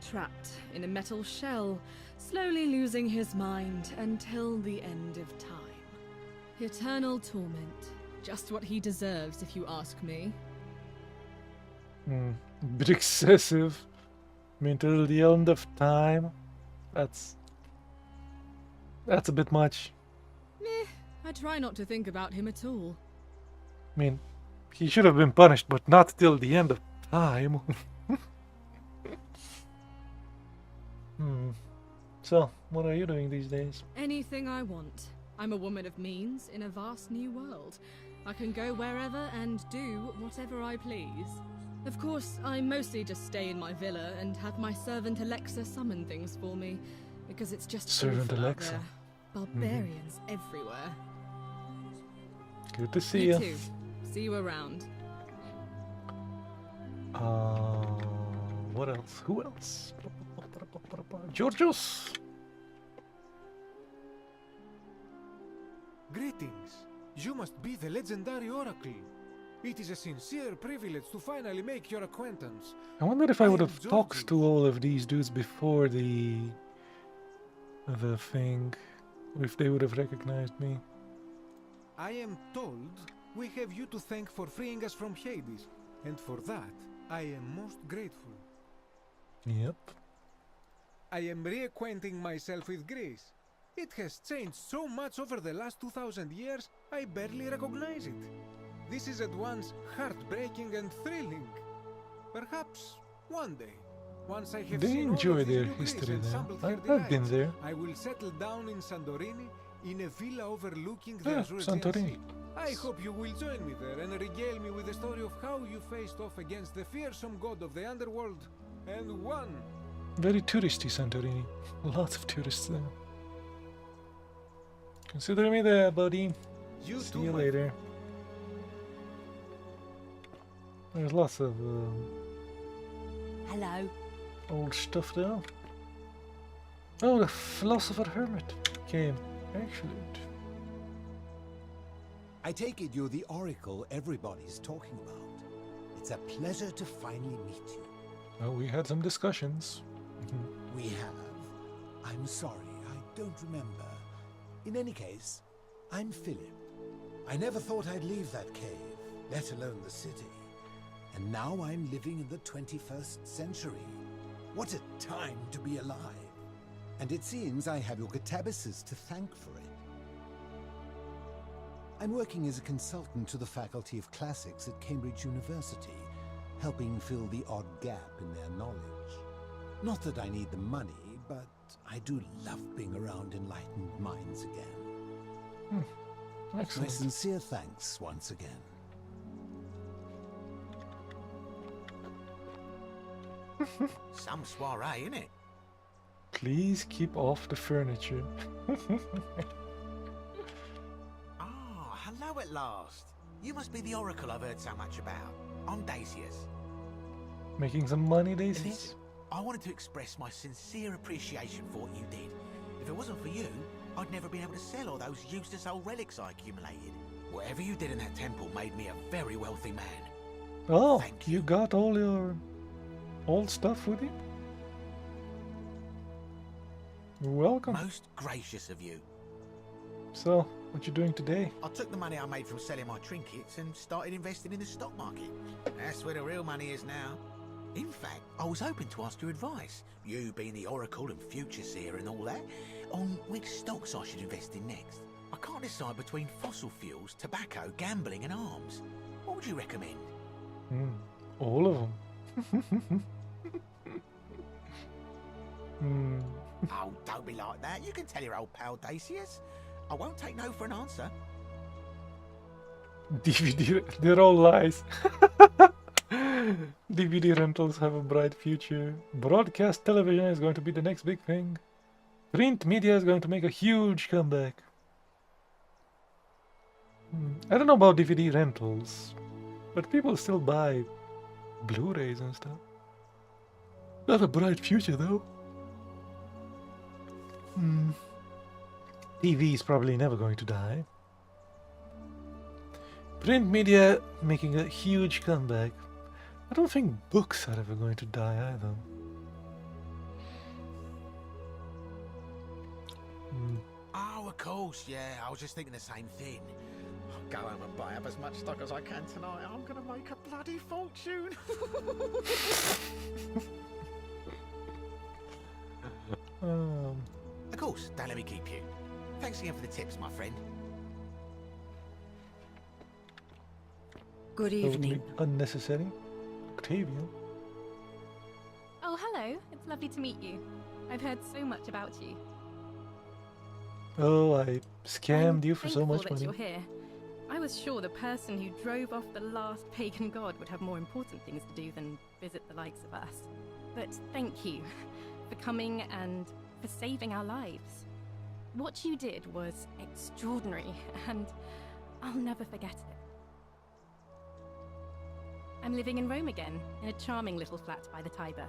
Trapped in a metal shell, slowly losing his mind until the end of time. Eternal torment. Just what he deserves, if you ask me. Bit excessive. I mean, till the end of time. That's a bit much. Meh, I try not to think about him at all. I mean, he should have been punished, but not till the end of time. So, what are you doing these days? Anything I want. I'm a woman of means in a vast new world. I can go wherever and do whatever I please. Of course, I mostly just stay in my villa and have my servant Alexa summon things for me, because it's just Servant awful out Alexa. there. Barbarians everywhere. Good to see Me you. too. See you around. What else? Who else? Georgios! Greetings. You must be the legendary Oracle. It is a sincere privilege to finally make your acquaintance. I wonder if I would am have talked to all of these dudes before the thing, if they would have recognized me. I am told we have you to thank for freeing us from Hades, and for that I am most grateful. Yep. I am reacquainting myself with Greece. It has changed so much over the last 2,000 years, I barely recognize it. This is at once heartbreaking and thrilling. Perhaps one day, once I have They seen enjoy all of this their new Greece history and there. sampled her I've been delights, there. I will settle down in Santorini in a villa overlooking the Ah, Azure Santorini. Sea. I hope you will join me there and regale me with the story of how you faced off against the fearsome god of the underworld and won. Very touristy Santorini. Lots of tourists there. Consider me there, buddy. You See too, you my later. There's lots of Hello. old stuff there. Oh, the Philosopher Hermit came. Excellent. I take it you're the Oracle everybody's talking about. It's a pleasure to finally meet you. Oh, we had some discussions. We have. I'm sorry, I don't remember. In any case, I'm Philip. I never thought I'd leave that cave, let alone the city. And now I'm living in the 21st century. What a time to be alive. And it seems I have your Catabuses to thank for it. I'm working as a consultant to the Faculty of Classics at Cambridge University, helping fill the odd gap in their knowledge. Not that I need the money, but I do love being around enlightened minds again. Excellent. My sincere thanks once again. Some soiree, innit? Please keep off the furniture. Ah, hello at last. You must be the oracle I've heard so much about. I'm Dacius. Making some money, Daisy. Listen, I wanted to express my sincere appreciation for what you did. If it wasn't for you, I'd never been able to sell all those useless old relics I accumulated. Whatever you did in that temple made me a very wealthy man. Oh, you got all your old stuff with you? You're welcome. Most gracious of you. So, what you doing today? I took the money I made from selling my trinkets and started investing in the stock market. That's where the real money is now. In fact, I was hoping to ask your advice, you being the oracle and future seer and all that, on which stocks I should invest in next. I can't decide between fossil fuels, tobacco, gambling and arms. What would you recommend? All of them. Oh, don't be like that. You can tell your old pal Dacius. I won't take no for an answer. DVD, they're all lies. DVD rentals have a bright future. Broadcast television is going to be the next big thing. Print media is going to make a huge comeback. I don't know about DVD rentals, but people still buy Blu-rays and stuff. Not a bright future though. TV is probably never going to die. Print media making a huge comeback. I don't think books are ever going to die either. Oh, of course, yeah. I was just thinking the same thing. I'll go home and buy up as much stock as I can tonight. I'm going to make a bloody fortune. Of course, don't let me keep you. Thanks again for the tips, my friend. Good Totally evening. unnecessary. Octavia. Oh, hello. It's lovely to meet you. I've heard so much about you. Oh, I scammed you for so Thankful much that money. you're here. I was sure the person who drove off the last pagan god would have more important things to do than visit the likes of us. But thank you for coming and for saving our lives. What you did was extraordinary, and I'll never forget it. I'm living in Rome again, in a charming little flat by the Tiber.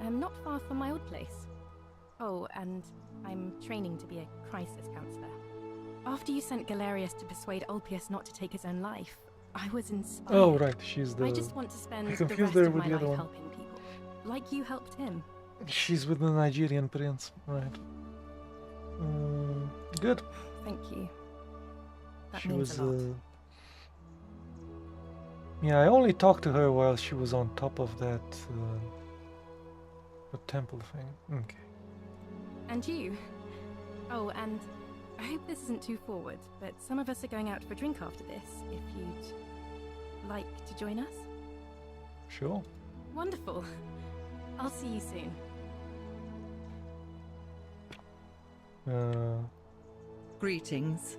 Not far from my old place. Oh, and I'm training to be a crisis counselor. After you sent Galerius to persuade Ulpius not to take his own life, I was inspired. Oh, right, she's the... I just want to spend I the confused rest her of with my the life other one. helping people, like you helped him. She's with the Nigerian prince, right. Good. Thank you. That She means was, a lot. Yeah, I only talked to her while she was on top of that, the temple thing. Okay. And you. Oh, and I hope this isn't too forward, but some of us are going out for a drink after this, if you'd like to join us. Sure. Wonderful. I'll see you soon. Greetings.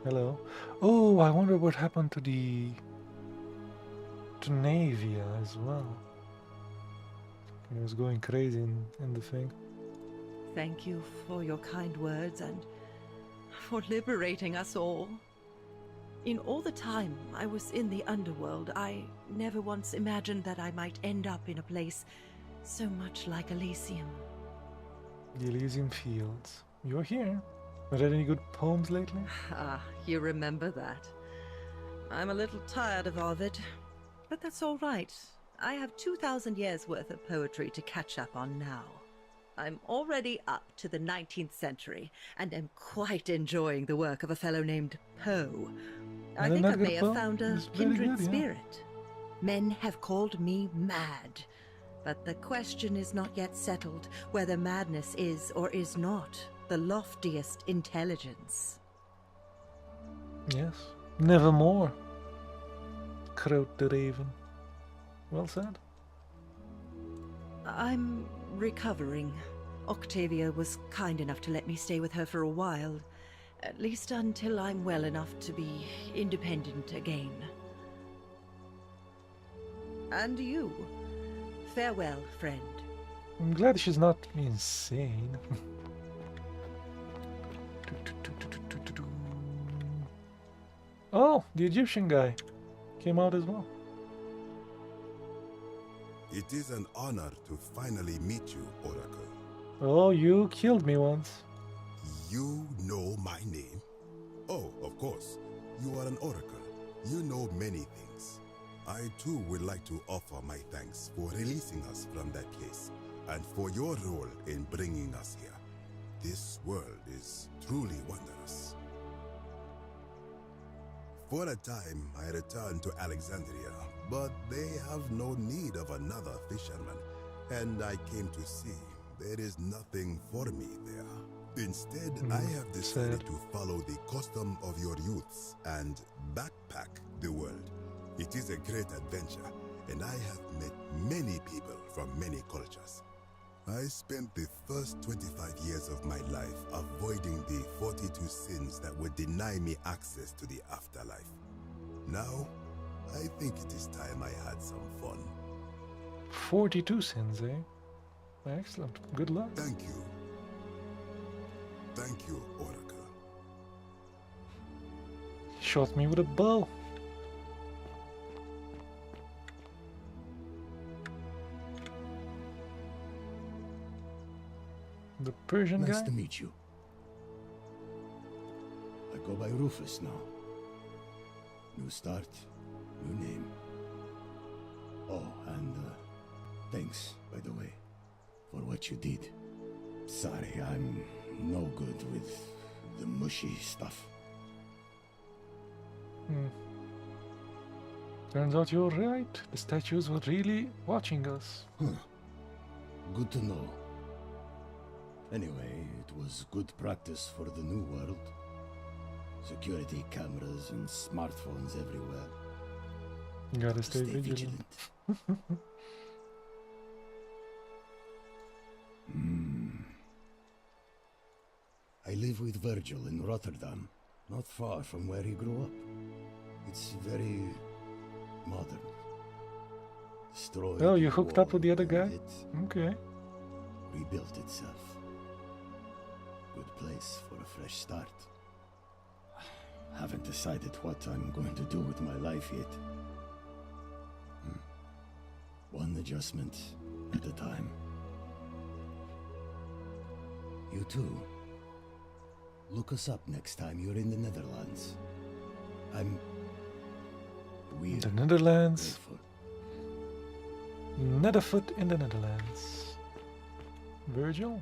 Hello. Oh, I wonder what happened to the... to Navia as well. It was going crazy in the thing. Thank you for your kind words and for liberating us all. In all the time I was in the underworld, I never once imagined that I might end up in a place so much like Elysium. The Elysian Fields. You're here. Read any good poems lately? Ah, you remember that. I'm a little tired of Ovid, but that's all right. I have 2,000 years worth of poetry to catch up on now. I'm already up to the 19th century, and am quite enjoying the work of a fellow named Poe. I think I may have found a kindred spirit. Men have called me mad, But the question is not yet settled whether madness is or is not the loftiest intelligence. Yes, nevermore, crowed the raven. Well said. I'm recovering. Octavia was kind enough to let me stay with her for a while. At least until I'm well enough to be independent again. And you. Farewell, friend. I'm glad she's not insane. Oh, the Egyptian guy came out as well. It is an honor to finally meet you, Oracle. Oh, you killed me once. You know my name? Oh, of course. You are an Oracle. You know many things. I too would like to offer my thanks for releasing us from that place, and for your role in bringing us here. This world is truly wondrous. For a time, I returned to Alexandria, but they have no need of another fisherman, and I came to see there is nothing for me there. Instead, I have decided to follow the custom of your youths and backpack the world. It is a great adventure, and I have met many people from many cultures. I spent the first 25 years of my life avoiding the 42 sins that would deny me access to the afterlife. Now, I think it is time I had some fun. 42 sins, eh? Excellent. Good luck. Thank you. Thank you, Oracle. He shot me with a bow. The Persian guy? Nice to meet you. I go by Rufus now. New start, new name. Oh, and thanks, by the way, for what you did. Sorry, I'm no good with the mushy stuff. Turns out you're right. The statues were really watching us. Good to know. Anyway, it was good practice for the new world. Security cameras and smartphones everywhere. You gotta stay vigilant. I live with Virgil in Rotterdam, not far from where he grew up. It's very modern. Destroyed. Oh, you hooked up with the other guy? It Okay. rebuilt itself. Good place for a fresh start. Haven't decided what I'm going to do with my life yet. One adjustment at a time. You too. Look us up next time you're in the Netherlands. I'm weird. The Netherlands. Netherfoot in the Netherlands. Virgil?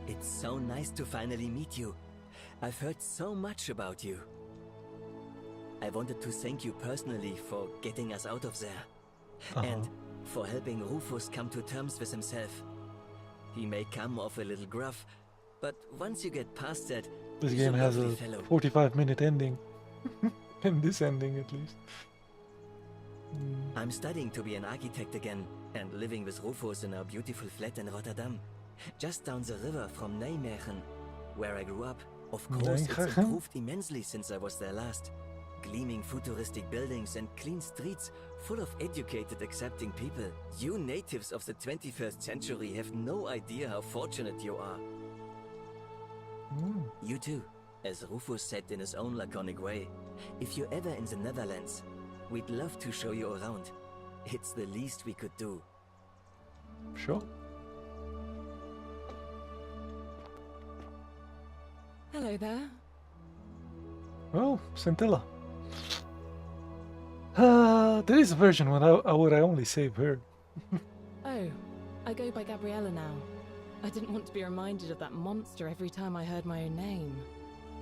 It's so nice to finally meet you. I've heard so much about you. I wanted to thank you personally for getting us out of there. And for helping Rufus come to terms with himself. He may come off a little gruff, but once you get past that, This he's game has a lovely fellow. 45-minute ending. In this ending, at least. I'm studying to be an architect again, and living with Rufus in our beautiful flat in Rotterdam. Just down the river from Nijmegen, where I grew up. Of course, it's Nijmegen? improved immensely since I was there last. Gleaming futuristic buildings and clean streets, full of educated, accepting people. You natives of the 21st century have no idea how fortunate you are. You too, as Rufus said in his own laconic way. If you're ever in the Netherlands, we'd love to show you around. It's the least we could do. Sure. Hello there. Oh, Scintilla. There is a version where I would only save her. Oh, I go by Gabriella now. I didn't want to be reminded of that monster every time I heard my own name.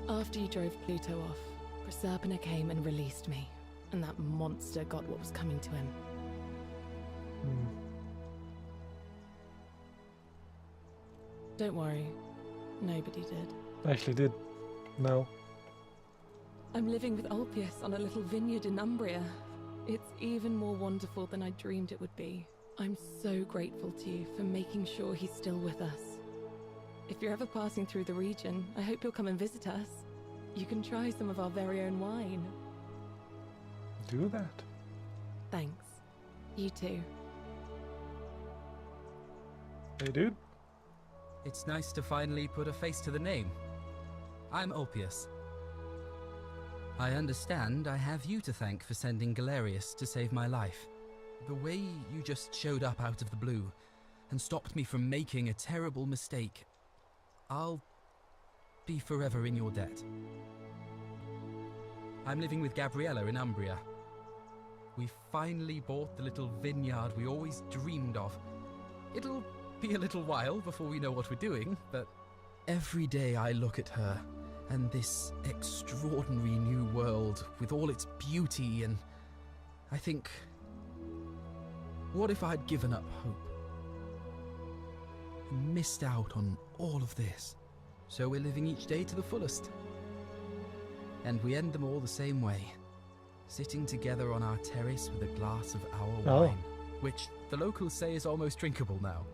After you drove Pluto off, Proserpina came and released me, and that monster got what was coming to him. Don't worry, nobody did. Actually did. No. I'm living with Ulpius on a little vineyard in Umbria. It's even more wonderful than I dreamed it would be. I'm so grateful to you for making sure he's still with us. If you're ever passing through the region, I hope you'll come and visit us. You can try some of our very own wine. Do that. Thanks. You too. Hey, dude. It's nice to finally put a face to the name. I'm Ulpius. I understand I have you to thank for sending Galerius to save my life. The way you just showed up out of the blue and stopped me from making a terrible mistake, I'll be forever in your debt. I'm living with Gabriella in Umbria. We finally bought the little vineyard we always dreamed of. It'll be a little while before we know what we're doing, but every day I look at her and this extraordinary new world with all its beauty, and I think, what if I'd given up hope? And missed out on all of this. So we're living each day to the fullest. And we end them all the same way. Sitting together on our terrace with a glass of our wine, which the locals say is almost drinkable now.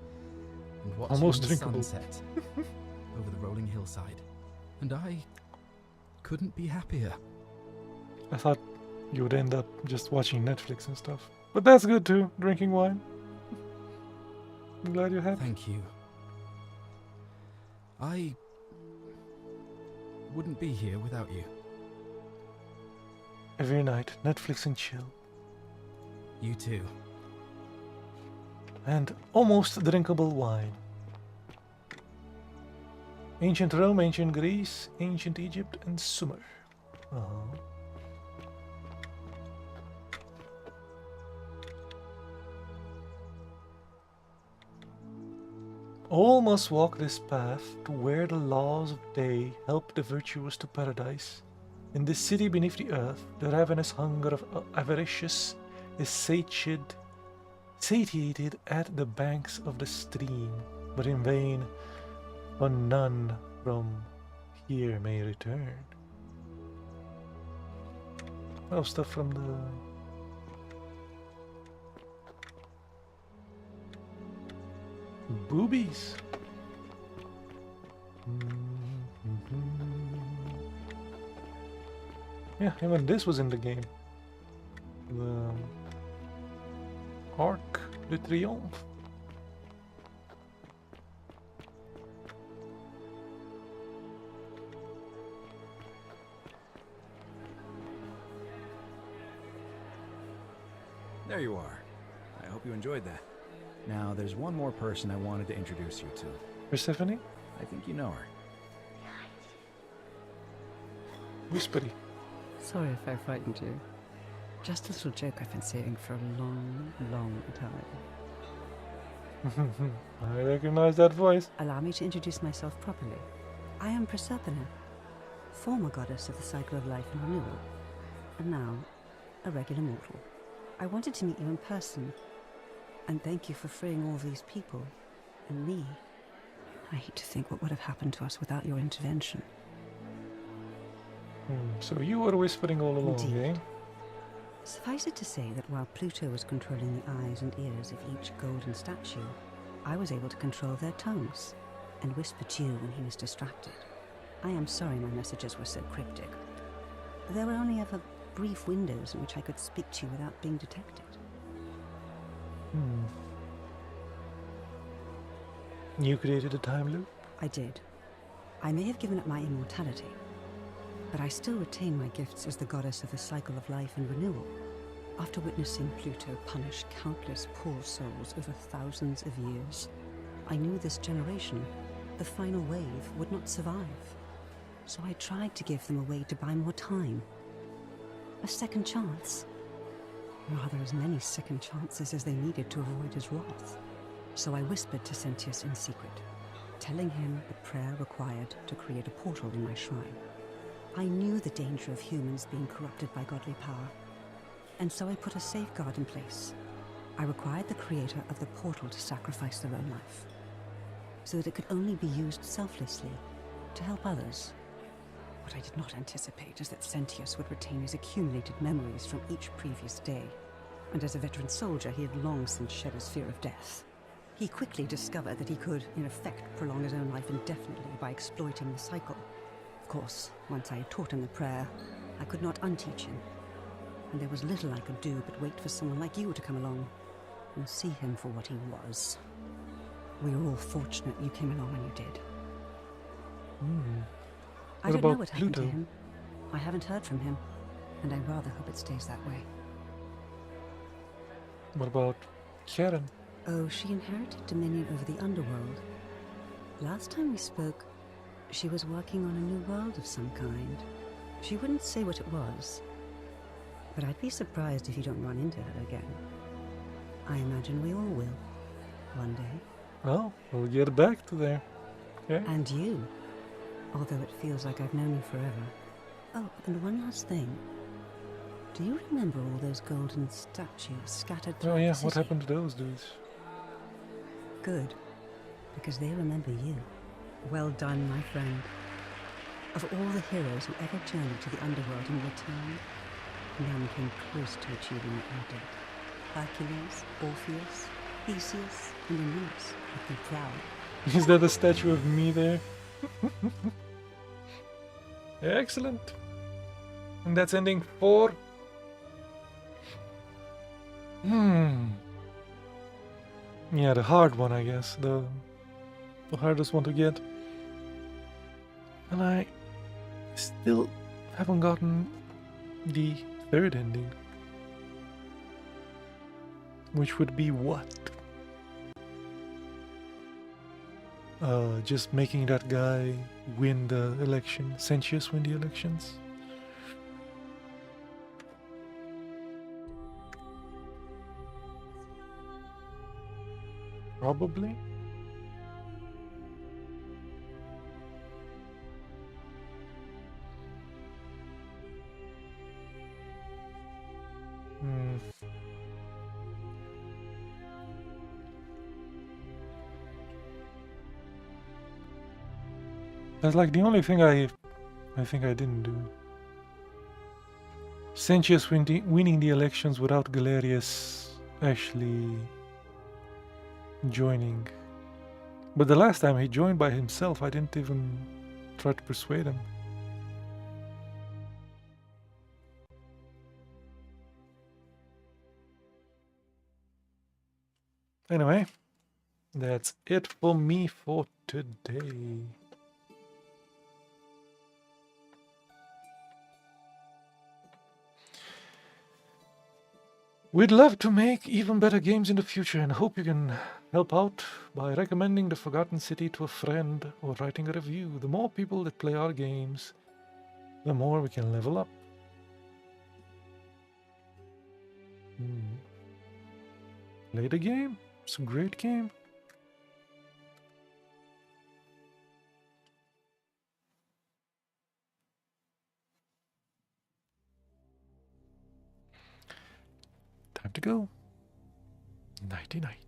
And watching Almost the drinkable. sunset over the rolling hillside. And I couldn't be happier. I thought you would end up just watching Netflix and stuff. But that's good too, drinking wine. I'm glad you're happy. Thank you. I wouldn't be here without you. Every night, Netflix and chill. You too. And almost drinkable wine. Ancient Rome, ancient Greece, ancient Egypt, and Sumer. All must walk this path to where the laws of day help the virtuous to paradise. In this city beneath the earth, the ravenous hunger of avaricious is satiated at the banks of the stream, but in vain, for none from here may return. Oh, stuff from the... boobies. Yeah, even this was in the game. The Arc de Triomphe. There you are. I hope you enjoyed that. Now, there's one more person I wanted to introduce you to. Persephone? I think you know her. Whispery. Sorry if I frightened you. Just a little joke I've been saying for a long, long time. I recognize that voice. Allow me to introduce myself properly. I am Persephone, former goddess of the cycle of life and renewal, and now a regular mortal. I wanted to meet you in person, and thank you for freeing all these people, and me. I hate to think what would have happened to us without your intervention. So you were whispering all along, Indeed. eh? Suffice it to say that while Pluto was controlling the eyes and ears of each golden statue, I was able to control their tongues, and whisper to you when he was distracted. I am sorry my messages were so cryptic. There were only ever brief windows in which I could speak to you without being detected. You created a time loop? I did. I may have given up my immortality, but I still retain my gifts as the goddess of the cycle of life and renewal. After witnessing Pluto punish countless poor souls over thousands of years, I knew this generation, the final wave, would not survive. So I tried to give them a way to buy more time. A second chance. Rather, as many second chances as they needed to avoid his wrath. So I whispered to Sentius in secret, telling him the prayer required to create a portal in my shrine. I knew the danger of humans being corrupted by godly power, and so I put a safeguard in place. I required the creator of the portal to sacrifice their own life, so that it could only be used selflessly to help others. What I did not anticipate is that Sentius would retain his accumulated memories from each previous day, and as a veteran soldier, he had long since shed his fear of death. He quickly discovered that he could, in effect, prolong his own life indefinitely by exploiting the cycle. Of course, once I had taught him the prayer, I could not unteach him, and there was little I could do but wait for someone like you to come along and see him for what he was. We were all fortunate you came along when you did. I don't know what happened to him. I haven't heard from him, and I rather hope it stays that way. What about Karen? Oh, she inherited dominion over the underworld. Last time we spoke, she was working on a new world of some kind. She wouldn't say what it was, but I'd be surprised if you don't run into her again. I imagine we all will, one day. Well, we'll get back to there. Okay. And you, although it feels like I've known you forever. Oh, and one last thing. Do you remember all those golden statues scattered throughout Oh yeah, the city? what happened to those dudes? Good, because they remember you. Well done, my friend. Of all the heroes who ever journeyed to the underworld in your time, none came close to achieving what you did. Hercules, Orpheus, Theseus, and Aeneas would be proud. Is that a statue of me there? Excellent. And that's ending 4. Yeah, the hard one, I guess. The hardest one to get. And I still haven't gotten the 3rd ending. Which would be what? Just making that guy win the election. Sentius win the elections. Probably. That's like the only thing I think I didn't do. Sentius winning the elections without Galerius actually joining. But the last time he joined by himself, I didn't even try to persuade him. Anyway, that's it for me for today. We'd love to make even better games in the future and hope you can help out by recommending The Forgotten City to a friend or writing a review. The more people that play our games, the more we can level up. Play the game. It's a great game. Time to go. Nighty night.